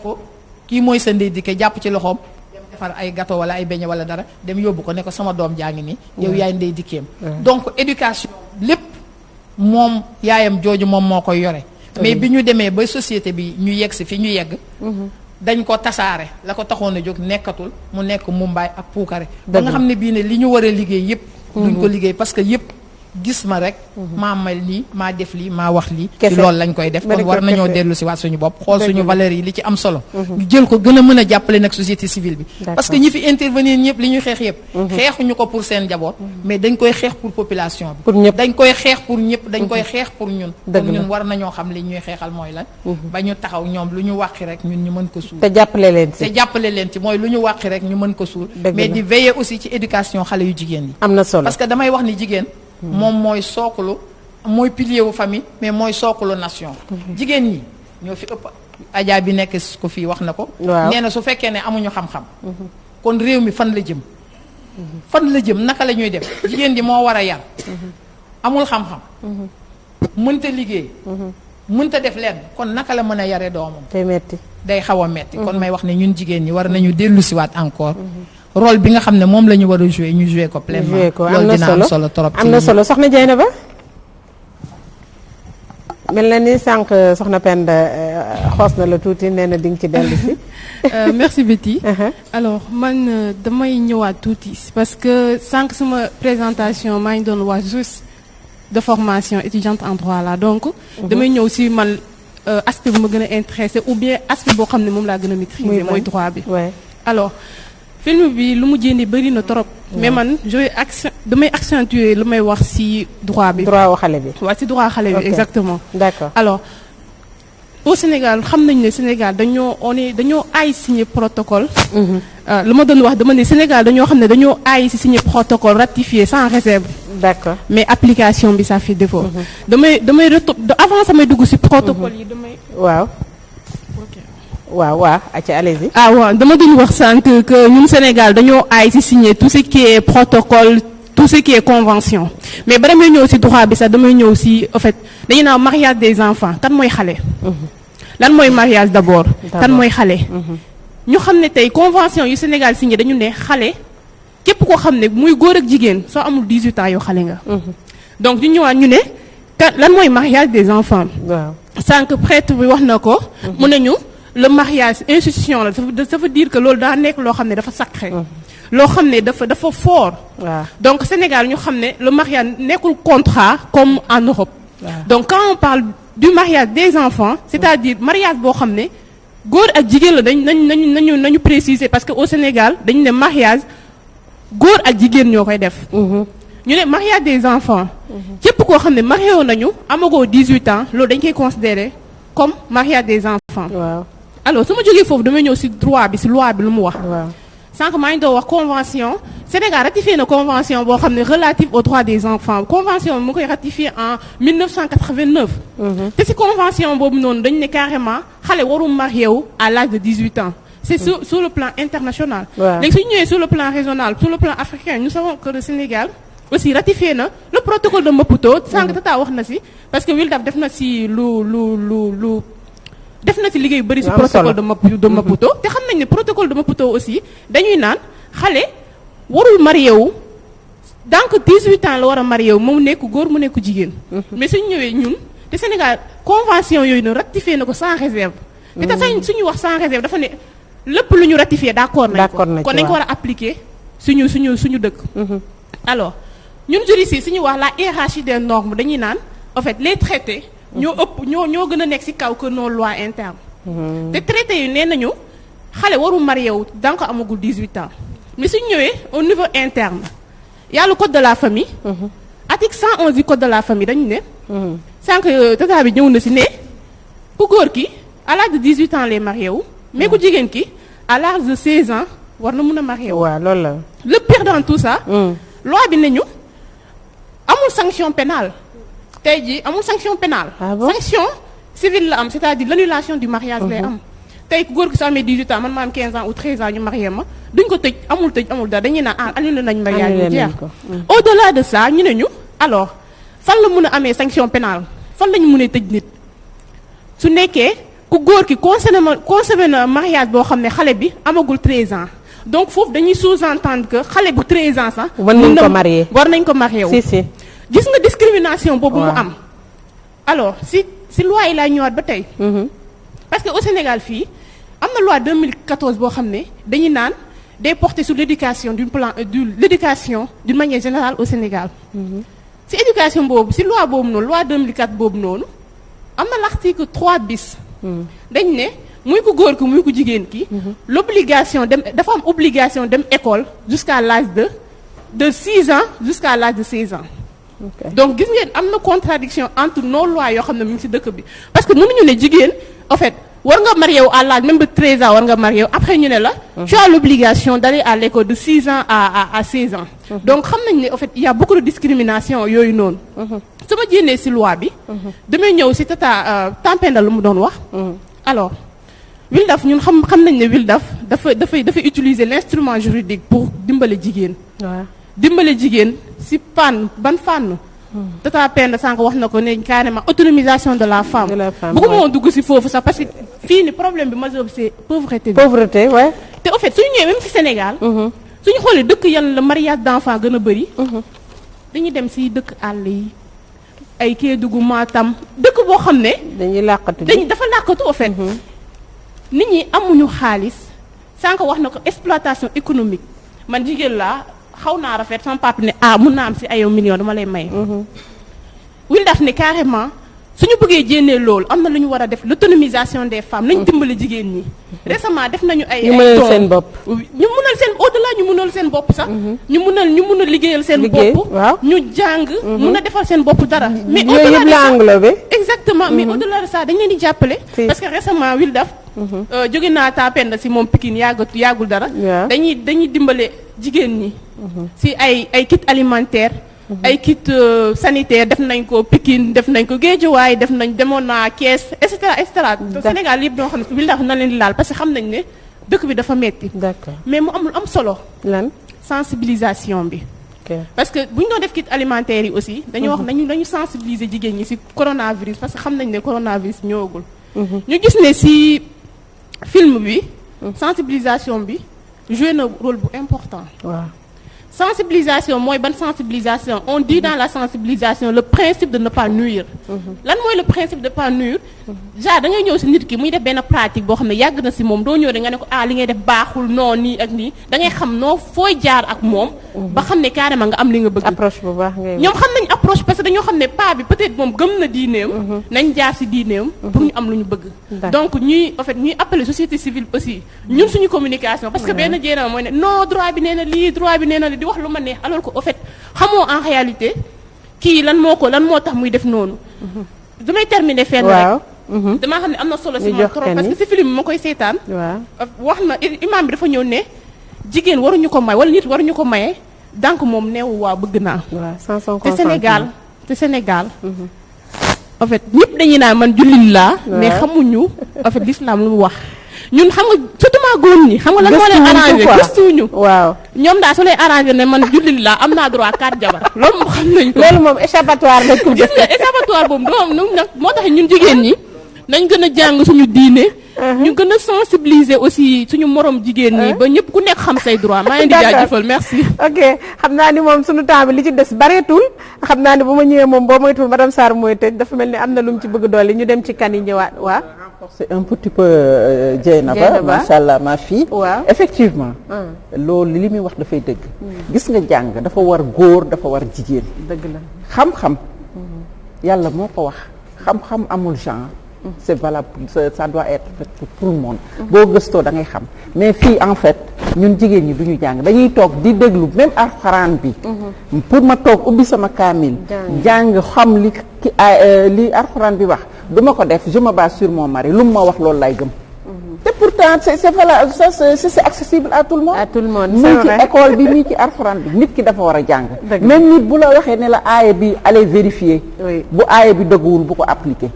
ko kii mooy sa ndey dikke jàpp ci loxoom dem defar ay gâteau wala ay beñe wala dara dem yóbbu ko ne ko sama doom jaa ngi nii yow yaay ndey dikkeem donc éducation lépp moom yaayam jooju moom moo koy yore mais bi ñu demee ba société bi ñu yegg si fi ñu yegg dañ ko tasaare la ko taxoon a jóg nekkatul mu nekk mumbaay ak puukare ba nga xam ne bii ne li ñu war a liggéey yëpp duñ ko liggéey parce que yëpp gis ma rek maa mel lii maa def lii maa wax lii ci loolu lañ koy def kon war nañoo dellu si waat suñu bopp xool suñu valeurs yi li ci am solo ñu jël ko gën a mën a jàppale nag société civile bi parce que ñi fi intervenir ñëpp li ñuy xeex yëpp xeexuñu ko pour seen njaboot mais dañ koy xeex pour population bi dañ koy xeex pour ñëpp dañ koy xeex pour ñun kon ñun war nañoo xam li ñuy xeexal mooy lan ba ñu taxaw ñoom lu ñu wàqi rek ñun ñu mën ko suul te jàppale leen ci mooy lu ñu wàqi rek ñu mën ko suul mais di veiller aussi ci éducation xale yu jigéen yi am na solo parce que damay wax ni jigéen moom mooy sookulu mooy pilier wu famille mais mooy sookulu nation. jigéen ñi ñoo fi ëpp Adja bi nekk ko fii wax na ko. nee na su fekkee ne amuñu xam-xam. kon réew mi fan la jëm. fan la jëm naka la ñuy def jigéen ji moo war a yar. amul xam-xam. mënta liggéey. mënta def lenn kon naka la mën a yare doomam. day metti day xaw a metti kon may wax ne ñun jigéen ñi war nañu dellu siwaat encore. rôle bi nga xam ne moom la ñu war a jouer ñu jouer ko pleinement. loolu dina am solo trop. am na solo soxna Dieynaba mel na ni sànq soxna Penda xoos na la tuuti nee na di nga ci dellu si. merci Betty. alors man damay ñëwaat tuuti parce que sànq sama présentation maa ngi doon wax juste de formation étudiante en droit là donc. damay ñëw si man aspect bu ma gën a intéressé ou bien aspect boo xam ne moom laa gën a maîtriser mooy droit bi. alors film bi lu mu jénni bëri na trop. mais man damay accentuer lu may wax ci droit bi. droit wu xale bi. waaw ci droit xale bi exactement. d'accord alors au Sénégal xam nañ ne Sénégal dañoo aay signer protocole. lu ma doon wax dama ne Sénégal dañoo xam ne dañoo aay ci signer protocole ratifié sans réserve. d'accord mais application bi ça fait défaut. damay avant samay dugg ci protocole yi damay. waaw. allez-y. waaw dama doon wax sànq que ñun Sénégal dañoo aay ci signer tout ce qui est protocole tout ce qui est convention mais ba damay ñëw ci droit bi sax damay ñëw ci en fait dañu naan mariage des enfants kan mooy xale. lan mooy mariage d'abord. kan mooy xale. ñu xam ne tey convention yu Sénégal signé dañu ne xale képp koo xam ne muy góor ak jigéen soo amul 18 ans yoo xale nga. donc ñu ñëwaat ñu ne lan mooy mariage des enfants. waaw sànq prêtre bi wax na ko. mu ne ñu. le mariage institution la ça veut dire que loolu daa nekk loo xam ne dafa sacré. loo xam ne dafa fort. donc Sénégal ñu xam ne le mariage nekkul contrat comme en Europe. donc quand on parle du mariage des enfants c'est-à-dire mariage boo xam ne góor ak jigéen la nañu préciser parce que au Sénégal dañu ne mariage góor ak jigéen ñoo koy def. ñu ne mariage des enfants. képp koo xam ne marié woon nañu amagoo 18 ans loolu dañ koy considérer comme mariage des enfants. alors su ma jógee foofu damay ñëw ci droit bi ci loi bi lu mu wax. sànq maa ngi doon wax convention Sénégal ratifié na convention boo xam ne relative aux droits des enfants convention mu koy ratifié en 1989. te ci convention boobu noonu dañu ne carrément xale warul marié wu à l'âge de 18 ans. c'est sur le plan international. léegi su ñu ñëwee sur le plan régional sur le plan africain nous savons que le Sénégal aussi ratifié na le protocole de Maputo. sànq Tata wax na ci parce que Wildaf def na ci def na ci liggéey bëri ci protocole de Maputo te xam nañ ne protocole de Maputo aussi dañuy naan xale warul marié wu donc 18 ans la war a marié wu mu nekk góor mu nekk jigéen. mais suñu ñëwee ñun te Sénégal convention yooyu noonu ratifié na ko sans réserve. te sax suñu wax sans réserve dafa ne lépp lu ñu ratifié d'accord nañ ko kon nañ ko war a appliquer suñu dëkk. alors ñun juristes yi suñu wax la hiérarchie des normes dañuy naan en fait les traités. ñoo gën a nekk ci kaw que nos lois internes. te traité yi nee nañu xale warul marié wu donc amagul 18 ans mais suñ ñëwee au niveau interne y a le code de la famille. article 111 du code de la famille dañu ne. sànq tata bi ñëw na ci ne ku góor ki à l'âge de 18 ans lay marié wu. mais ku jigéen ki à l'âge de 16 ans war na mun a marié wu. waaw loolu la. le pire dans tout ça. loi bi nañu amul sanction pénale. tey jii amul sanction pénale. sanction civile la am c'est-à-dire l'annulation du mariage lay am. tey ku góor gi soo amee 18 ans man ma am 15 ans ou 13 ans ñu marié ma duñ ko tëj amul dara dañuy naan annulé nañ mariage ñu jeex. au-delà de ça ñu ne ñu alors fan la mun a amee sanction pénale fan lañu mun a tëj nit su nekkee ku góor ki consommé na mariage boo xam ne xale bi amagul 13 ans donc foofu dañuy sous-entendre que xale bu 13 ans sax. war nañ ko marié wu. si gis nga discrimination boobu mu am alors si loi yi laa ñëwaat ba tey. parce que au Sénégal fii am na loi 2014 boo xam ne dañuy naan day porter sur l'éducation l'éducation d'une manière générale au Sénégal. si éducation boobu si loi boobu noonu loi 2004 boobu noonu am na l'article 3 bis. dañ ne muy ku góor ki muy ku jigéen ki. l'obligation dafa am obligation dem école jusqu'à l'âge de 6 ans jusqu'à l'âge de 16 ans. donc gis ngeen am na contradiction entre nos lois yoo xam ne mu ngi ci dëkk bi parce que mënuñu ne jigéen en fait war nga marié wu à l'âge même de 13 ans war nga marié wu après ñu ne la tu as l'obligation d'aller à l'école de 6 ans à 16 ans donc xam nañ ne en fait il y a beaucoup de discrimination yooyu noonu su ma jénnee ci loi bi damay ñëw ci tata Tampenda lu mu doon wax alors Wildaf ñun xam nañ ne Wildaf dafay utiliser l'instrument juridique pour dimbale jigéen dimbale jigéen ci ban fànn tata Penda sànq wax na ko ne carrément autonomisation de la femme bëgguma woon dugg ci foofu sax parce que fii ni problème bi majeur bi c'est pauvreté ouais te au fait suñu ñëwee même ci Sénégal suñu xoolee dëkk yan la mariage d'enfants gën a bari dañuy dem ci dëkk àll yi ay Kédougou Matam dëkk boo xam ne dañuy làqatu dafa làqatu au fait nit ñi amuñu xaalis sànq wax na ko exploitation économique man jigéen laa xaw naa rafet sama papa ne mun naa am ci ay million dama lay maye. Wildaf ne carrément suñu bëggee jénnee loolu am na lu ñu war a def l'autonomisation des femmes nañ dimbali jigéen ñi. récemment def nañu ay. ñu mënal seen bopp ñu mënal seen au-delà ñu mënal seen bopp sax. ñu mën a liggéeyal seen bopp. ñu jàng. mun a defal seen bopp dara. mais au-delà de ça exactement mais au-delà de ça dañ leen di jàppale. parce que récemment Wildaf. jóge naa Tapenda ci moom Pikine yàggul dara. dañuy dimbale jigéen ñi. ci ay kit alimentaire. ay kit sanitaire def nañ ko Pikine def nañ ko Guédiawaye demoon naa Thiès et cetera et cetera. Sénégal yëpp doo xam ne Wildaf na leen di laal parce que xam nañ ne dëkk bi dafa metti. d'accord mais mu am solo. lan sensibilisation bi. parce que bu ñu doon def kit alimentaire yi aussi. dañu wax nañu sensibiliser jigéen ñi ci coronavirus parce que xam nañ ne coronavirus ñëwagul. ñu gis ne ci film bi. sensibilisation bi joué na rôle bu important. waaw sensibilisation mooy ban sensibilisation on dit dans la sensibilisation le principe de ne pas nuire. lan mooy le principe de ne pas nuire. genre da ngay ñëw ci nit ki muy def benn pratique boo xam ne yàgg na ci moom doo ñëw de nga ne ko li ngay def baaxul non nii ak nii da ngay xam noo fooy jaar ak moom. ba xam ne carrément nga am li nga bëgg. approche bu baax ngay ñoom xam nañ approche parce que dañoo xam ne pas bi peut-être moom gëm na diineem. nañ jaar ci diineem. pour ñu am lu ñu bëgg. donc ñuy en fait ñuy appeler société civile aussi ñun suñu communication. parce que benn jéena mooy ne non droit bi nee na lii droit bi nee na lii di wax lu ma neex alors que au fait xamoo en réalité kii lan moo tax muy def noonu. damay terminer fenn rek. damaa xam ne am na solo ci moom trop parce que ci film bi ma koy seetaan. wax na imam bi dafa ñëw ne jigéen waruñu ko may wala nit waruñu ko maye donc moom neewu waa bëgg naa. te Sénégal. en fait ñëpp dañuy naan man jullit laa. mais xamuñu en fait l'islam lu mu wax. ñun xam nga surtout maa góor ñi xam nga lan moo leen arrangé gëstuñu waaw ñoom daal su lay arrangé ne man jullit laa am naa droit 4 jabar loolu moom xam nañ ko loolu moom échappatoire la ko gis nga échappatoire boobu doom nag moo tax ñun jigéen ñi nañ gën a jàng suñu diine ñu gën a sensibiliser aussi suñu morom jigéen ñi ba ñëpp ku nekk xam say droit maa ngi di jaajëfal merci ok xam naa ni moom suñu temps bi li ci des bareetul xam naa ni bu ma ñëwee moom boo moytul madame Sarr mooy tëj dafa mel ni am na lu mu ci bëgg dolli ñu dem ci kan yi ñëwaat waaw c'est un petit peu Dieynaba machallah ma fille effectivement loolu li muy wax dafay dëgg gis nga jàng dafa war góor dafa war jigéen dëgg la xam-xam yàlla moo ko wax xam-xam amul genre c'est valable ça doit être fait pour tout le monde boo gëstoo da ngay xam mais fii en fait ñun jigéen ñi duñu jàng dañuy toog di déglu même alxuraan bi pour ma toog ubbi sama kaamil jàng xam li alxuraan bi wax duma ko def je me base sur mon mari lu mu ma wax loolu lay gëm te pourtant c'est valable ça c'est accessible à tout le monde à tout le monde mii ci école bi mii ci alxuraan bi nit ki dafa war a jàng même nit bu la waxee ne la aaya bi allez vérifier bu aaya bi dëgguwul bu ko appliquer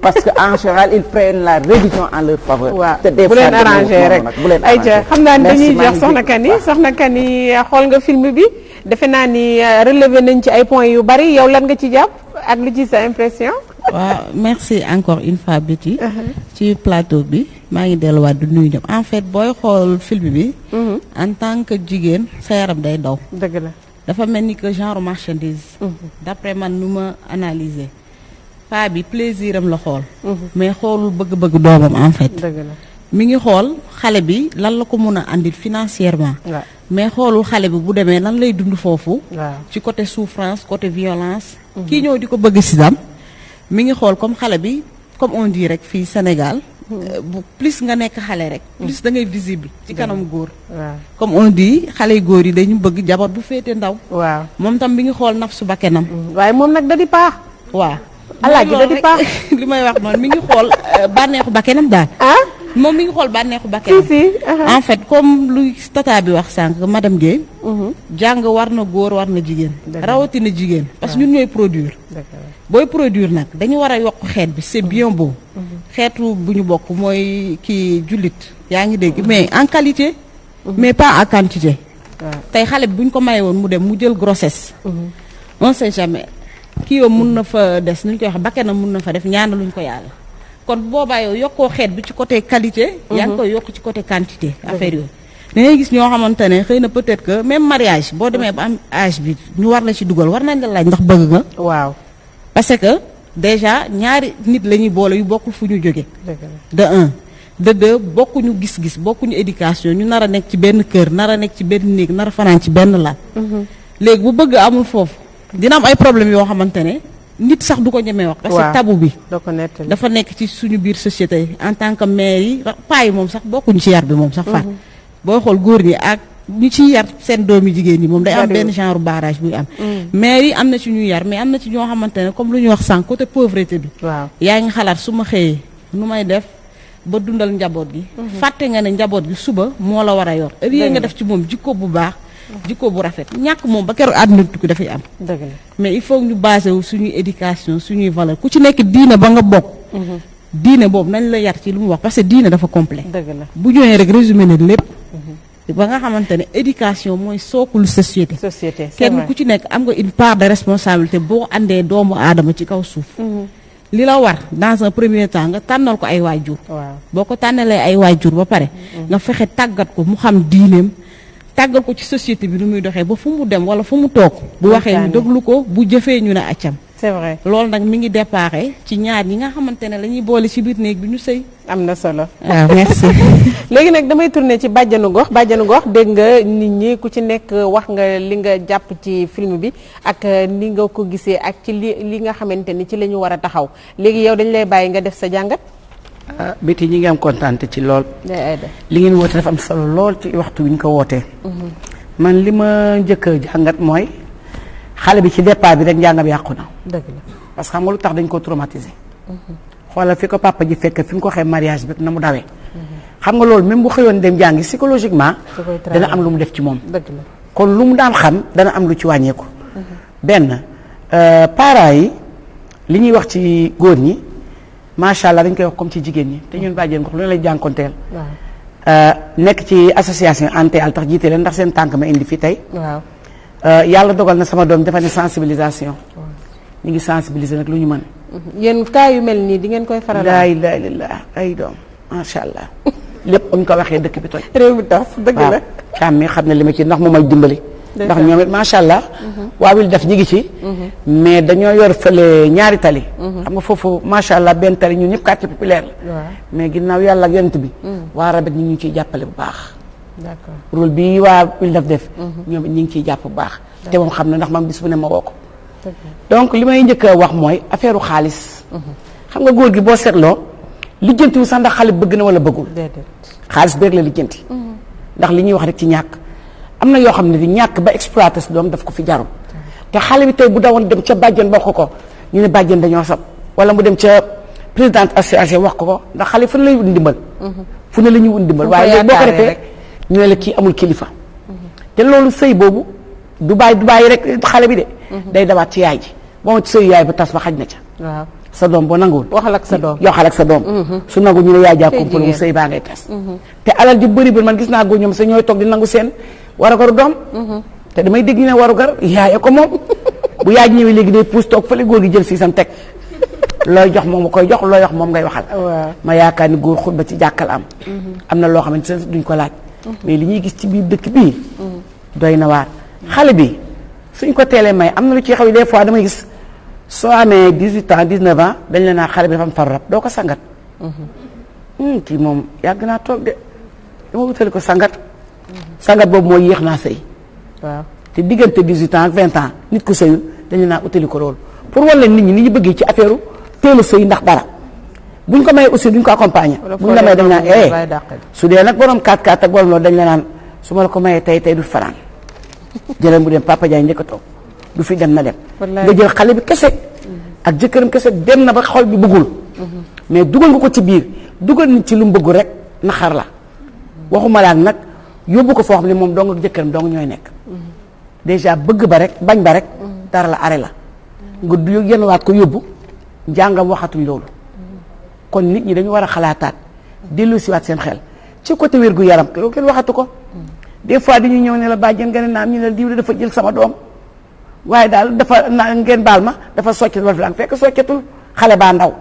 parce que en général ils prennent la religion en leur faveur te des bu leen arrangé rek ayca xam naa ni dañuy jox soxna Kani xool nga film bi defe naa ni relevé nañ ci ay points yu bari yow lan nga ci jàpp ak lu ci sa impression waaw merci encore une fois Betty ci plateau bi maa ngi delluwaat du nuyu ñëpp en fait booy xool film bi en tant que jigéen sa yaram day daw dëgg la dafa mel ni que genre marchandise d'après man nu ma analyser paa bi plaisir am la xool mais xoolul bëgg-bëgg doomam en fait dëgg la mi ngi xool xale bi lan la ko mun a andil financièrement mais xoolul xale bi bu demee lan lay dund foofu ci côté souffrance côté violence kii ñëw di ko bëgg si dam mi ngi xool comme xale bi comme on dit rek fii Sénégal bu plus nga nekk xale rek plus da ngay visible ci kanam góor comme on dit xale yu góor yi dañu bëgg jabar bu féete ndaw waaw moom tam mi ngi xool naf su bakkenam waaye moom nag da di paax waaw alaaji da di baax li may wax noonu mi ngi xool bànneexu bakkanam daal. moom mi ngi xool bànneexu bakkanam. en fait comme lu tata bi wax sànq madame Guèye. jàng war na góor war na jigéen. rawatina jigéen parce que ñun ñooy produire. booy produire nag dañu war a yokk xeet bi c'est bien beau. xeetu bu ñu bokk mooy kii jullit yaa ngi dégg mais en qualité. mais pas en quantité. tey xale bi bu ñu ko maye woon mu dem mu jël grossesse. on sait jamais kii yow mun na fa des nu ñu koy wax bakkanam mun na fa def ñaana luñ ko yàlla. kon boobaa yow yokkoo xeet bi ci côté qualité. yaa ngi koy yokk ci côté quantité. affaire yooyu da ngay gis ñoo xamante ne xëy na peut-être que même mariage boo demee ba am âge bi ñu war la ci dugal war nañ la laaj ndax bëgg nga. waaw parce que déjà ñaari nit la ñuy boole yu bokkul fu ñu jóge de un de deux bokkuñu gis-gis bokkuñu éducation ñu nar a nekk ci benn kër nar a nekk ci benn néeg nar a fanaan ci benn lal. léegi bu bëgg amul foofu dina am ay problèmes yoo xamante ne. nit sax du ko ñemee wax. parce que tabu bi. dafa nekk ci suñu biir société en tant que mère yi paa yi moom sax bokkuñu ci yar bi moom sax faat booy xool góor ñi ak ñu ci yar seen doomi jigéen ñi moom day am benn genre barrage buy am. mère yi am na ci ñuy yar mais am na ci ñoo xamante ne comme lu ñuy wax sànq côté pauvreté bi. yaa ngi xalaat su ma xëyee nu may def ba dundal njaboot gi. fàtte nga ne njaboot gi suba moo la war a yor. ëllëgee nga def ci moom jikko bu baax. jikko bu rafet ñàkk moom ba keroog àdduna tukki dafay am. dëgg la mais il faut ñu basé wu suñuy éducation suñuy valeur ku ci nekk diine ba nga bokk. diine boobu nañ la yar ci lu mu wax parce que diine dafa complet. dëgg la bu ñëwee rek résumé na lépp. ba nga xamante ne éducation mooy sookulu société. kenn ku ci nekk am nga une part de responsabilité boo àndee doomu aadama ci kaw suuf. li la war dans un premier temps nga tànnal ko ay waajur. boo ko tànnalee ay waajur ba pare. nga fexe tàggat ko mu xam diineem. tàggal ko ci société bi nu muy doxee ba fu mu dem wala fu mu toog bu waxee ñu déglu ko bu jëfee ñu ne accam c'est vrai loolu nag mi ngi déparé ci ñaar ñi nga xamante ne la ñuy boole ci biir néeg bi ñu sëy am na solo waaw merci léegi nag damay tourner ci bàjjanu gox dégg nga nit ñi ku ci nekk wax nga li nga jàpp ci film bi ak ni nga ko gisee ak ci li nga xamante ni ci la ñu war a taxaw léegi yow dañ lay bàyyi nga def sa jàngat biti ñi ngi am kontaan ci lool li ngeen woote dafa am solo lool ci waxtu wi ñu ko wootee man li ma njëkk a jàngat mooy xale bi ci départ bi rek njàngam yàqu na dëgg la parce que xam nga lu tax dañ ko traumatiser xoolal fi ko papa ji fekk fi mu ko xee mariage bi na mu dawee xam nga loolu même bu xëyoon dem jàngi psychologiquement dana am lu mu def ci moom kon lu mu daan xam dana am lu ci wàññeeku benn parents yi li ñuy wax ci góor ñi macha allah dañ koy wax comme ci jigéen ñi te ñun bàjjen gox lu ne lay jànkonteel nekk ci association ANTEAL tax jiite leen ndax seen tànk ma indi fi tey yàlla dogal na sama doom dafa ne sensibilisation ñu ngi sensibiliser nag lu ñu mën yéen cas yu mel nii di ngeen koy faral laa ilaaha illallaah ay doom macha allah lépp ñu ko waxee dëkk bi toj réew mi tas dëgg la càmm mi xam ne li ma ci ndax mu may dimbali ndax ñoom it macha allah waawil def ñi ngi ci mais dañoo yor fële ñaari tali xam nga foofu macha allah benn tali ñun ñëpp quartier populaire la mais ginnaaw yàlla ak yonent bi waa rabet ñi ngi ciy jàppale bu baax d'accord rôle bi waa wil def ñoom it ñi ngi ciy jàpp bu baax te moom xam na ndax man bis bu ne ma woo ko donc li may njëkk a wax mooy affaire u xaalis xam nga góor gi boo seetloo lijjantiwu sax ndax xale bëgg na wala bëggul xaalis bi rek la lijjanti ndax li ñuy wax rek ci ñàkk am na yoo xam ne di ñàkk ba exploité si doom daf ko fi jarul te xale bi tey bu dawoon dem ca bàjjen wax ko ñu ne bàjjen dañoo sab wala mu dem ca présidente association wax ko ndax xale fu ne lay wut ndimbal fu ne la ñuy wut ndimbal waaye léegi boo ko defee ñu ne la kii amul kilifa te loolu sëy boobu du bàyyi rek xale bi de day dawaat ci yaay ji boo ma ci sëy yaay ba tas ba xaj na ca sa doom boo nanguwul waxal ak sa doom su nangu ñu ne yaay jàkkompal mu sëy baa ngay tas te alal ji bëri man gis naa góor ñoom sa ñooy toog di nangu seen warugaru doom te damay dégg ñu ne warugar yaay ko moom bu yaay ñëwee léegi day puus toog fële góor gi jël si sam teg looy jox moom koy jox looy wax moom ngay waxal ma yaakaar ni góor xutba ci jàkkal am na loo xamante ne duñ ko laaj mais li ñuy gis ci biir dëkk bii doy na waar xale bi suñ ko teelee may am na lu ci xaw yi des fois damay gis soo amee 18 ans 19 ans dañ la naa xale bi dafa am faru rab doo ko sangat kii moom yàgg naa toog de dama wutali ko sangat boobu mooy yéex naa sëy waaw te diggante 18 ans ak 20 ans nit ku sëyul dañu naa utali ko loolu pour wala nit ñi ni ñu bëggee ci affaire teel a sëy ndax dara buñ ko mayee aussi duñ ko accompagner buñ la may dañ naan su dee nag borom 4-4 ak borom loolu dañ la naan su ma la ko mayee tey du fanaan jëlal mu dem Papa Diagne njëkk a toog du fi dem na dem nga jël xale bi kese ak jëkkëram kese dem na ba xol bi bëggul mais dugal nga ko ci biir dugal nit ci lu mu bëggul rek naxar la waxuma laak nag yóbbu ko foo xam ne moom dong ak jëkkëram dong ñooy nekk déjà bëgg ba rek bañ ba rek dara la are la nga du yenn waat ko yóbbu njàngam waxatuñ loolu kon nit ñi dañu war a xalaataat dellu si waat seen xel ci côté wér gu yaram loolu kenn waxatu ko des fois dañuy ñëw ne la bàjjen nga ne naam ñu ne diw dafa jël sama doom waaye daal dafa na ngeen baal ma dafa soccet wala filaan fekk soccetul xale baa ndaw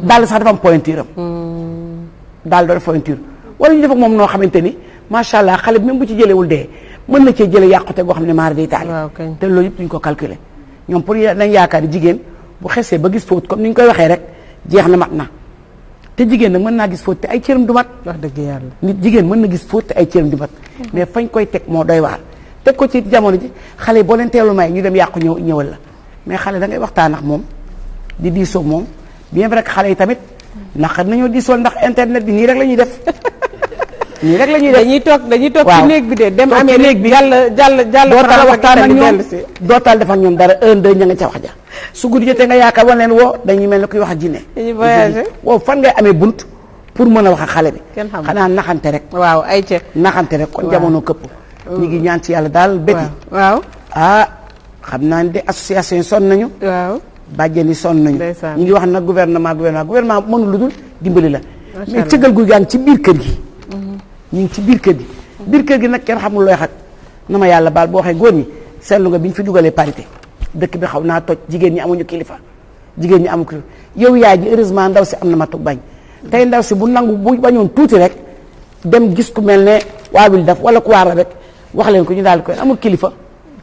daal sax dafa am pointure am daal dafa pointure wala ñu def ak moom noo xamante ni macha allah xale bi même bu ci jëlewul dee mën na cee jële yàqute goo xam ne maara day taali te loolu yëpp duñ ko calculer ñoom pour nañ yaakaar jigéen bu xesee ba gis fóot comme ni ñu koy waxee rek jeex na mat na te jigéen nag mën naa gis fóot te ay cëram du mat wax dëgg yàlla nit jigéen mën na gis fóot te ay cëram du mat mais fañ koy teg moo doy waar teg ko ci jamono ji xale yi boo leen teelu may ñu dem yàqu ñëwal la mais xale da ngay waxtaan ak moom di diisoo moom bien vrai que xale yi tamit naqar nañoo diisoo ndax internet bi nii rek la ñuy def nii rek la ñuy def dañuy toog ci néeg bi de dem amee néeg bi jàll dootal waxtaan ak ñoom dootal def ak ñoom dara 1 2 ña nga ca wax ja su guddi jotee nga yaakaar wan leen woo dañuy mel ne kuy wax ak jinne dañuy voyagé wow fan ngay amee bunt pour mën a wax ak xale bi xanaa naxante rek waaw ay ceeb naxante rek kon jamono këpp ñu ngi ñaan ci yàlla daal béti waaw xam naa ne de association yi sonn nañu waaw bàjjen yi sonn nañu ñu ngi wax nag gouvernement mënul lu dul dimbali la mais cëgal gu gaa ngi ci biir kër gi ñu ngi ci biir kër gi nag kenn xamul looy xat na ma yàlla baal boo waxee góor ñi seetlu nga bi ñu fi dugalee parité dëkk bi xaw naa toj jigéen ñi amuñu kilifa yow yaay ji heureusement ndaw si am na matug bañ tey ndaw si bu nangu bu bañoon tuuti rek dem gis ku mel ne waawil daf wala ku waar la rek wax leen ko ñu daal koy amul kilifa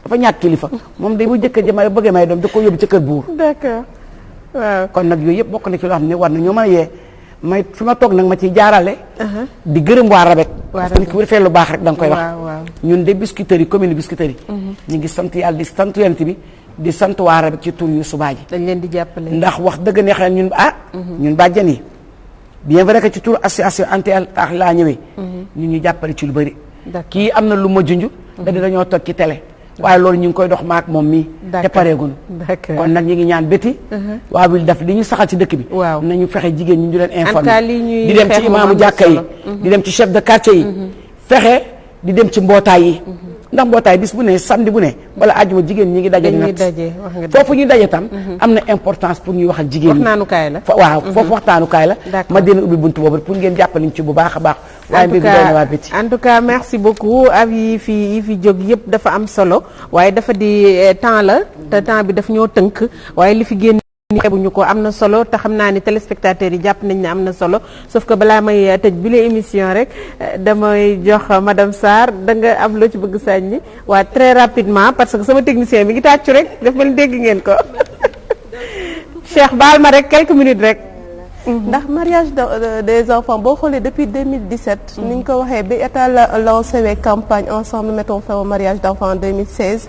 dafa ñàkk kilifa moom day bu jëkkër ji may bëggee may doom da ko yóbbu ca kër buur d'accord waaw kon nag yooyu yëpp bokk na ci loo xam ne war na ñoo mën a yee may fi ma toog nag ma ciy jaarale di gërëm waa Rabek parce que nit ki bu defee lu baax rek da nga koy wax ñun de biscuiterie commune biscuiterie ñu ngi sant yàlla di sant yonent bi di sant waa Rabek ci tur yu subaa ji dañ leen di jàppale ndax wax dëgg neex na ñun ñun bàjjan yi bien vrai que ci tur association anti taax laa ñëwee ñun ñu jàppale ci lu bëri kii am na lu ma junj da di dañoo toog ci télé waaye loolu ñu ngi koy dox maak moom mii te pareegun kon nag ñu ngi ñaan béti waa wil daf li ñu saxal ci dëkk bi nañu fexe jigéen ñi ñu leen informer di dem ci imaamu jàkka yi di dem ci chef de quartier yi fexe di dem ci mbootaay yi ndax mbootaay bis bu ne samedi bu ne wala àjjuma jigéen ñi ngi daje nag foofu ñu daje tam am na importance pour ñuy wax ak jigéen ñi waxtaanukaay la waaw foofu waxtaanukaay la ma dina ubbi buntu boobu pour ngeen jàppaliñ ci bu baax a baax waaye mbir bi doy na waa béti en tout cas merci beaucoup ab yi fi jóg yëpp dafa am solo waaye dafa di temps la te temps bi daf ñoo tënk waaye li fi génn xeebuñu ko am na solo te xam naa ni téléspectateurs yi jàpp nañ ne am na solo sauf que balaa may tëj bi la émission rek damay jox madame Sarr da nga am loo ci bëgg sànni waa très rapidement parce que sama technicien mi ngi tàccu rek daf mel dégg ngeen ko Cheikh baal ma rek quelques minutes rek ndax mariage des enfants boo xoolee depuis 2017 ni ñu ko waxee bi état la lancé wee campagne ensemble mettons fin au mariage d'enfants en 2016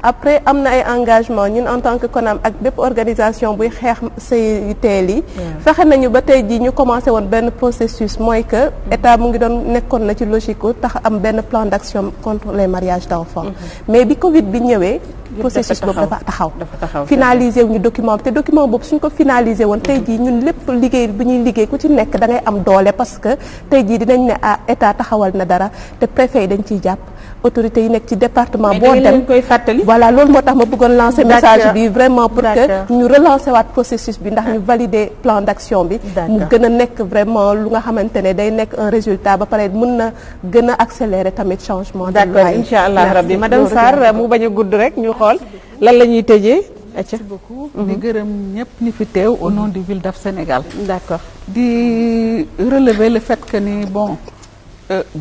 après am na ay engagement ñun en tant que CONAM ak bépp organisation buy xeex sëy teel yi fexe nañu ba tey jii ñu commencé woon benn processus mooy que état mu ngi doon nekkoon na ci logique tax am benn plan d'action contre les mariages d'enfants mais bi Covid bi ñëwee processus boobu dafa taxaw finaliser wu ñu document bi te document boobu suñ ko finaliser woon tey jii ñun lépp liggéey bi ñuy liggéey ku ci nekk da ngay am doole parce que tey jii dinañ ne état taxawal na dara te préfet yi dañ ciy jàpp autorités yi nekk ci département boo dem koy fàttali voilà loolu moo tax ma bëggoon lancer message bi vraiment pour que ñu relancer waat processus bi ndax ñu valider plan d'action bi mu gën a nekk vraiment lu nga xamante ne day nekk un résultat ba pare mën na gën a accélérer tamit changement d'accord incha allah rabbi madame Sarr mu bañ a gudd rek ñu xool lan la ñuy tëjee merci beaucoup di gërëm ñëpp ni fi teew au nom du Wildaf Sénégal d'accord di relever le fait que ni bon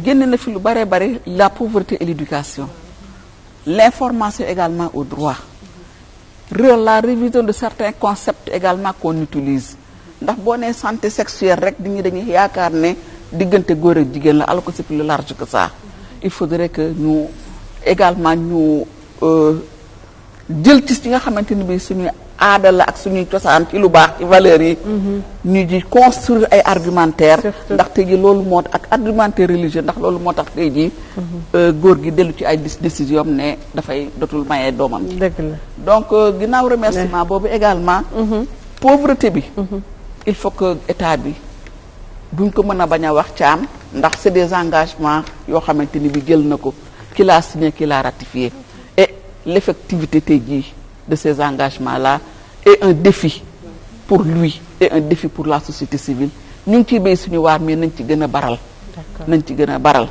génn na fi lu bare bare la pauvreté et l'éducation l'information également au droit la révision de certains concepts également qu'on utilise ndax boo nee santé sexuelle rek dañuy yaakaar ne diggante góor ak jigéen la alors que c'est plus large que ça il faudrait que ñu également ñu jël ci nga xamante ni bi suñuy aada la ak suñuy cosaan ci lu baax ci valeurs yi ñu di construire ay argumentaire ndax tey ji loolu moo ak argumentaire religieux ndax loolu moo tax tey ji góor gi dellu ci ay décision ne dafay dootul mayee doomam ji dëgg la donc ginnaaw remerciement boobu également pauvreté bi il faut que état bi duñ ko mën a bañ a wax caam ndax c'est des engagements yoo xamante ni bi jël na ko ki l'a signé ki l'a ratifié et l'effectivité tey jii de ces engagements-là est un défi pour lui et un défi pour la société civile ñu ngi ciy béy suñu waar mais nañ ci gën a baral nañ ci gën a baral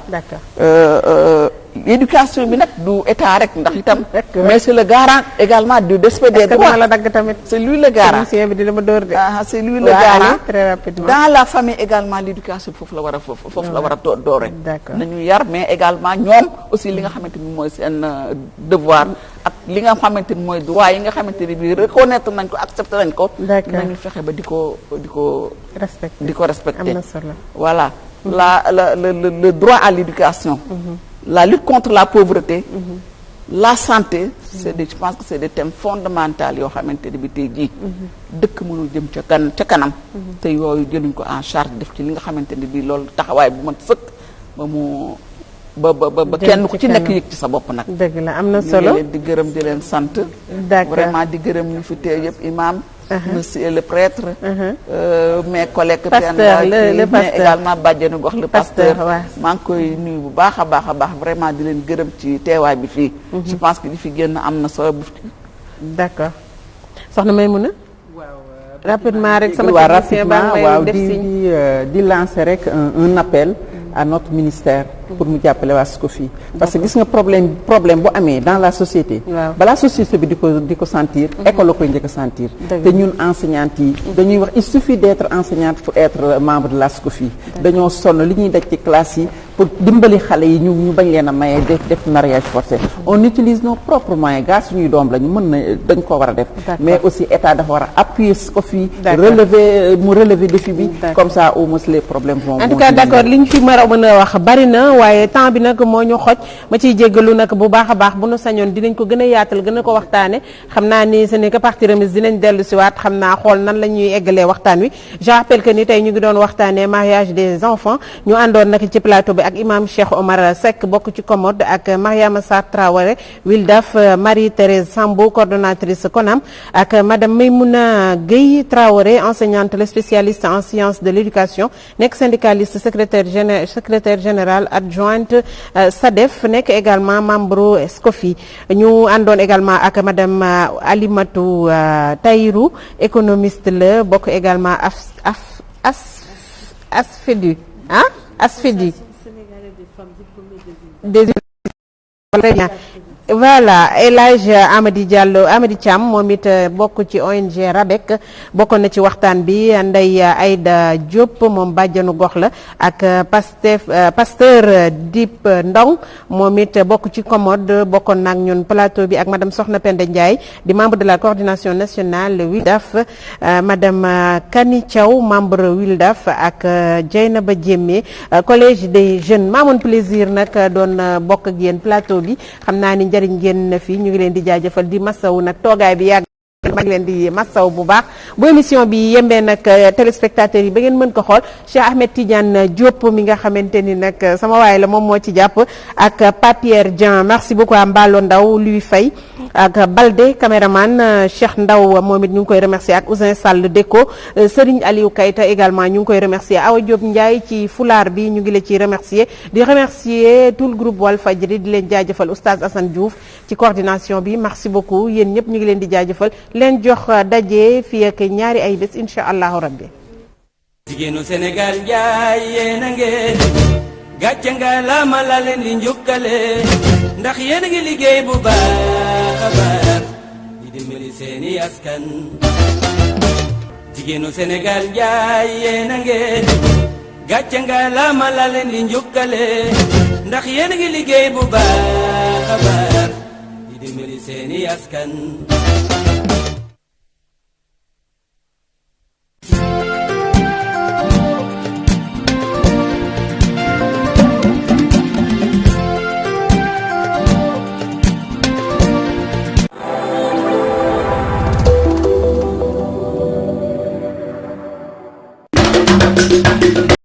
éducation bi nag du état rek ndax itam mais c'est le garant également du respect des droits la dagg tamit c'est lui le garant bi dina ma door de c'est lui le garant très rapidement dans la famille également l'éducation foofu la war a foofu la war a doore nañu yar mais également ñoom aussi li nga xamante ni mooy seen devoir ak li nga xamante ni mooy droit yi nga xamante ni bi reconnaître nañ ko accepter nañ ko nañu fexe ba di ko respecter am na solo voilà le droit à l'éducation la lutte contre la pauvreté la santé c'est des je pense que c'est des thèmes fondamentaux yoo xamante ne bi tey jii dëkk mënul jëm ca kanam te yooyu jëluñ ko en charge def ci li nga xamante ne bi loolu taxawaay bu mat sëkk ba kenn ku ci nekk yëg ci sa bopp nag dëgg la am na solo ñu leen di gërëm di leen sant vraiment di gërëm ñu fi teew yëpp imam monsieur le prêtre mes collègues mais également bàjjenu gox le pasteur maa ngi koy nuyu bu baax a baax vraiment di leen gërëm ci teewaay bi fii je pense que li fi génn am na solo bu d'accord soxna Maymuna rapidement rek sama technicien baa waaw di lancer rek un appel à notre ministère pour mu jàppale waa SCOFI parce que gis nga problème bu amee dans la société balaa société bi di ko sentir école la koy njëkk a sentir te ñun enseignantes yi dañuy wax il suffit d'être enseignante pour être membre de la SCOFI dañoo sonn li ñuy daj ci classe yi pour dimbali xale yi ñu bañ leen a maye def mariage forcé on utilise nos propres moyens gaa suñuy doom lañu mën na dañ ko war a def mais aussi état dafa war a appuyer SCOFI relever défi bi comme ça au moins les problèmes vont en tout cas d'accord li ñu fi mën a wax bari na waaye temps bi nag moo ñu xoj ma ciy jéggalu nag bu baax a baax bu nu sañoon dinañ ko gën a yaatal gën a ko waxtaane xam naa ni ce n'est que partie remise dinañ dellu si waat xam naa xool nan la ñuy eggalee waxtaan wi je rappelle que ni tey ñu ngi doon waxtaanee mariage des enfants ñu àndoon nag ci plateau bi ak imam Cheikh Omar Seck bokk ci COMOD ak Mariama Sarr Traoré Wildaf Marie-Thérèse Sambo coordonnatrice CONAM ak madame Maymouna Gueye Traoré enseignante spécialiste en sciences de l'éducation nekk syndicaliste secrétaire général adjointe SADEF nekk également membre SCOFI ñu àndoon également ak madame Alimatou Taïrou économiste la bokk également ASFEDU ASFEDU très bien voilà El Hadj Amady Diallo Amady Thiam moom it bokk ci ONG RABEC bokkoon na ci waxtaan bi Ndeye Aïda Diop moom bàjjanu gox la ak pasteur Dip Ndong moom it bokk ci COMOD bokkoon nag ñun plateau bi ak madame Soxna Penda Ndiaye di membre de la coordination nationale WILDAF madame Kani Thiaw membre WILDAF ak Dieynaba Diémé collège des jeunes maamoon plaisir nag doon bokk ak yéen plateau bi xam naa ni njëriñ ngeen na fi ñu ngi leen di jaajëfal di masaw nag toogaay bi yàgg ma ngi leen di masaw bu baax bu émission bi yembee nag téléspectateurs yi ba ngeen mën ko xool Cheikh Ahmed Tidiane Diop mi nga xamante ni nag sama waay la moom moo ci jàpp ak Papier Dieng merci beaucoup à Mballo Ndaw Louis Faye ak Balde caméraman Cheikh Ndaw moom it ñu ngi koy remercier ak Ousin Sall Déco Serigne Aliou Kayta également ñu ngi koy remercier Awa Diop Ndiaye ci fulaar bi ñu ngi la ciy remercier di remercier tout le groupe Walfadjri di leen jaajëfal Oustaz Assane Diouf ci coordination bi merci beaucoup yéen ñëpp ñu ngi leen di jaajëfal leen jox daje fii ak ñaari ay bés incha allahu rabbi jigéenu Sénégal njaay yéen a ngeen gàcce nga laama la leen di njukkale ndax yéen a ngi liggéey bu baax a baax di dimbali seeni askan jigéenu Sénégal njaay yéen a ngeen gàcce nga laama la leen di njukkale ndax yéen a ngi liggéey bu baax a baax di dimbali seeni askan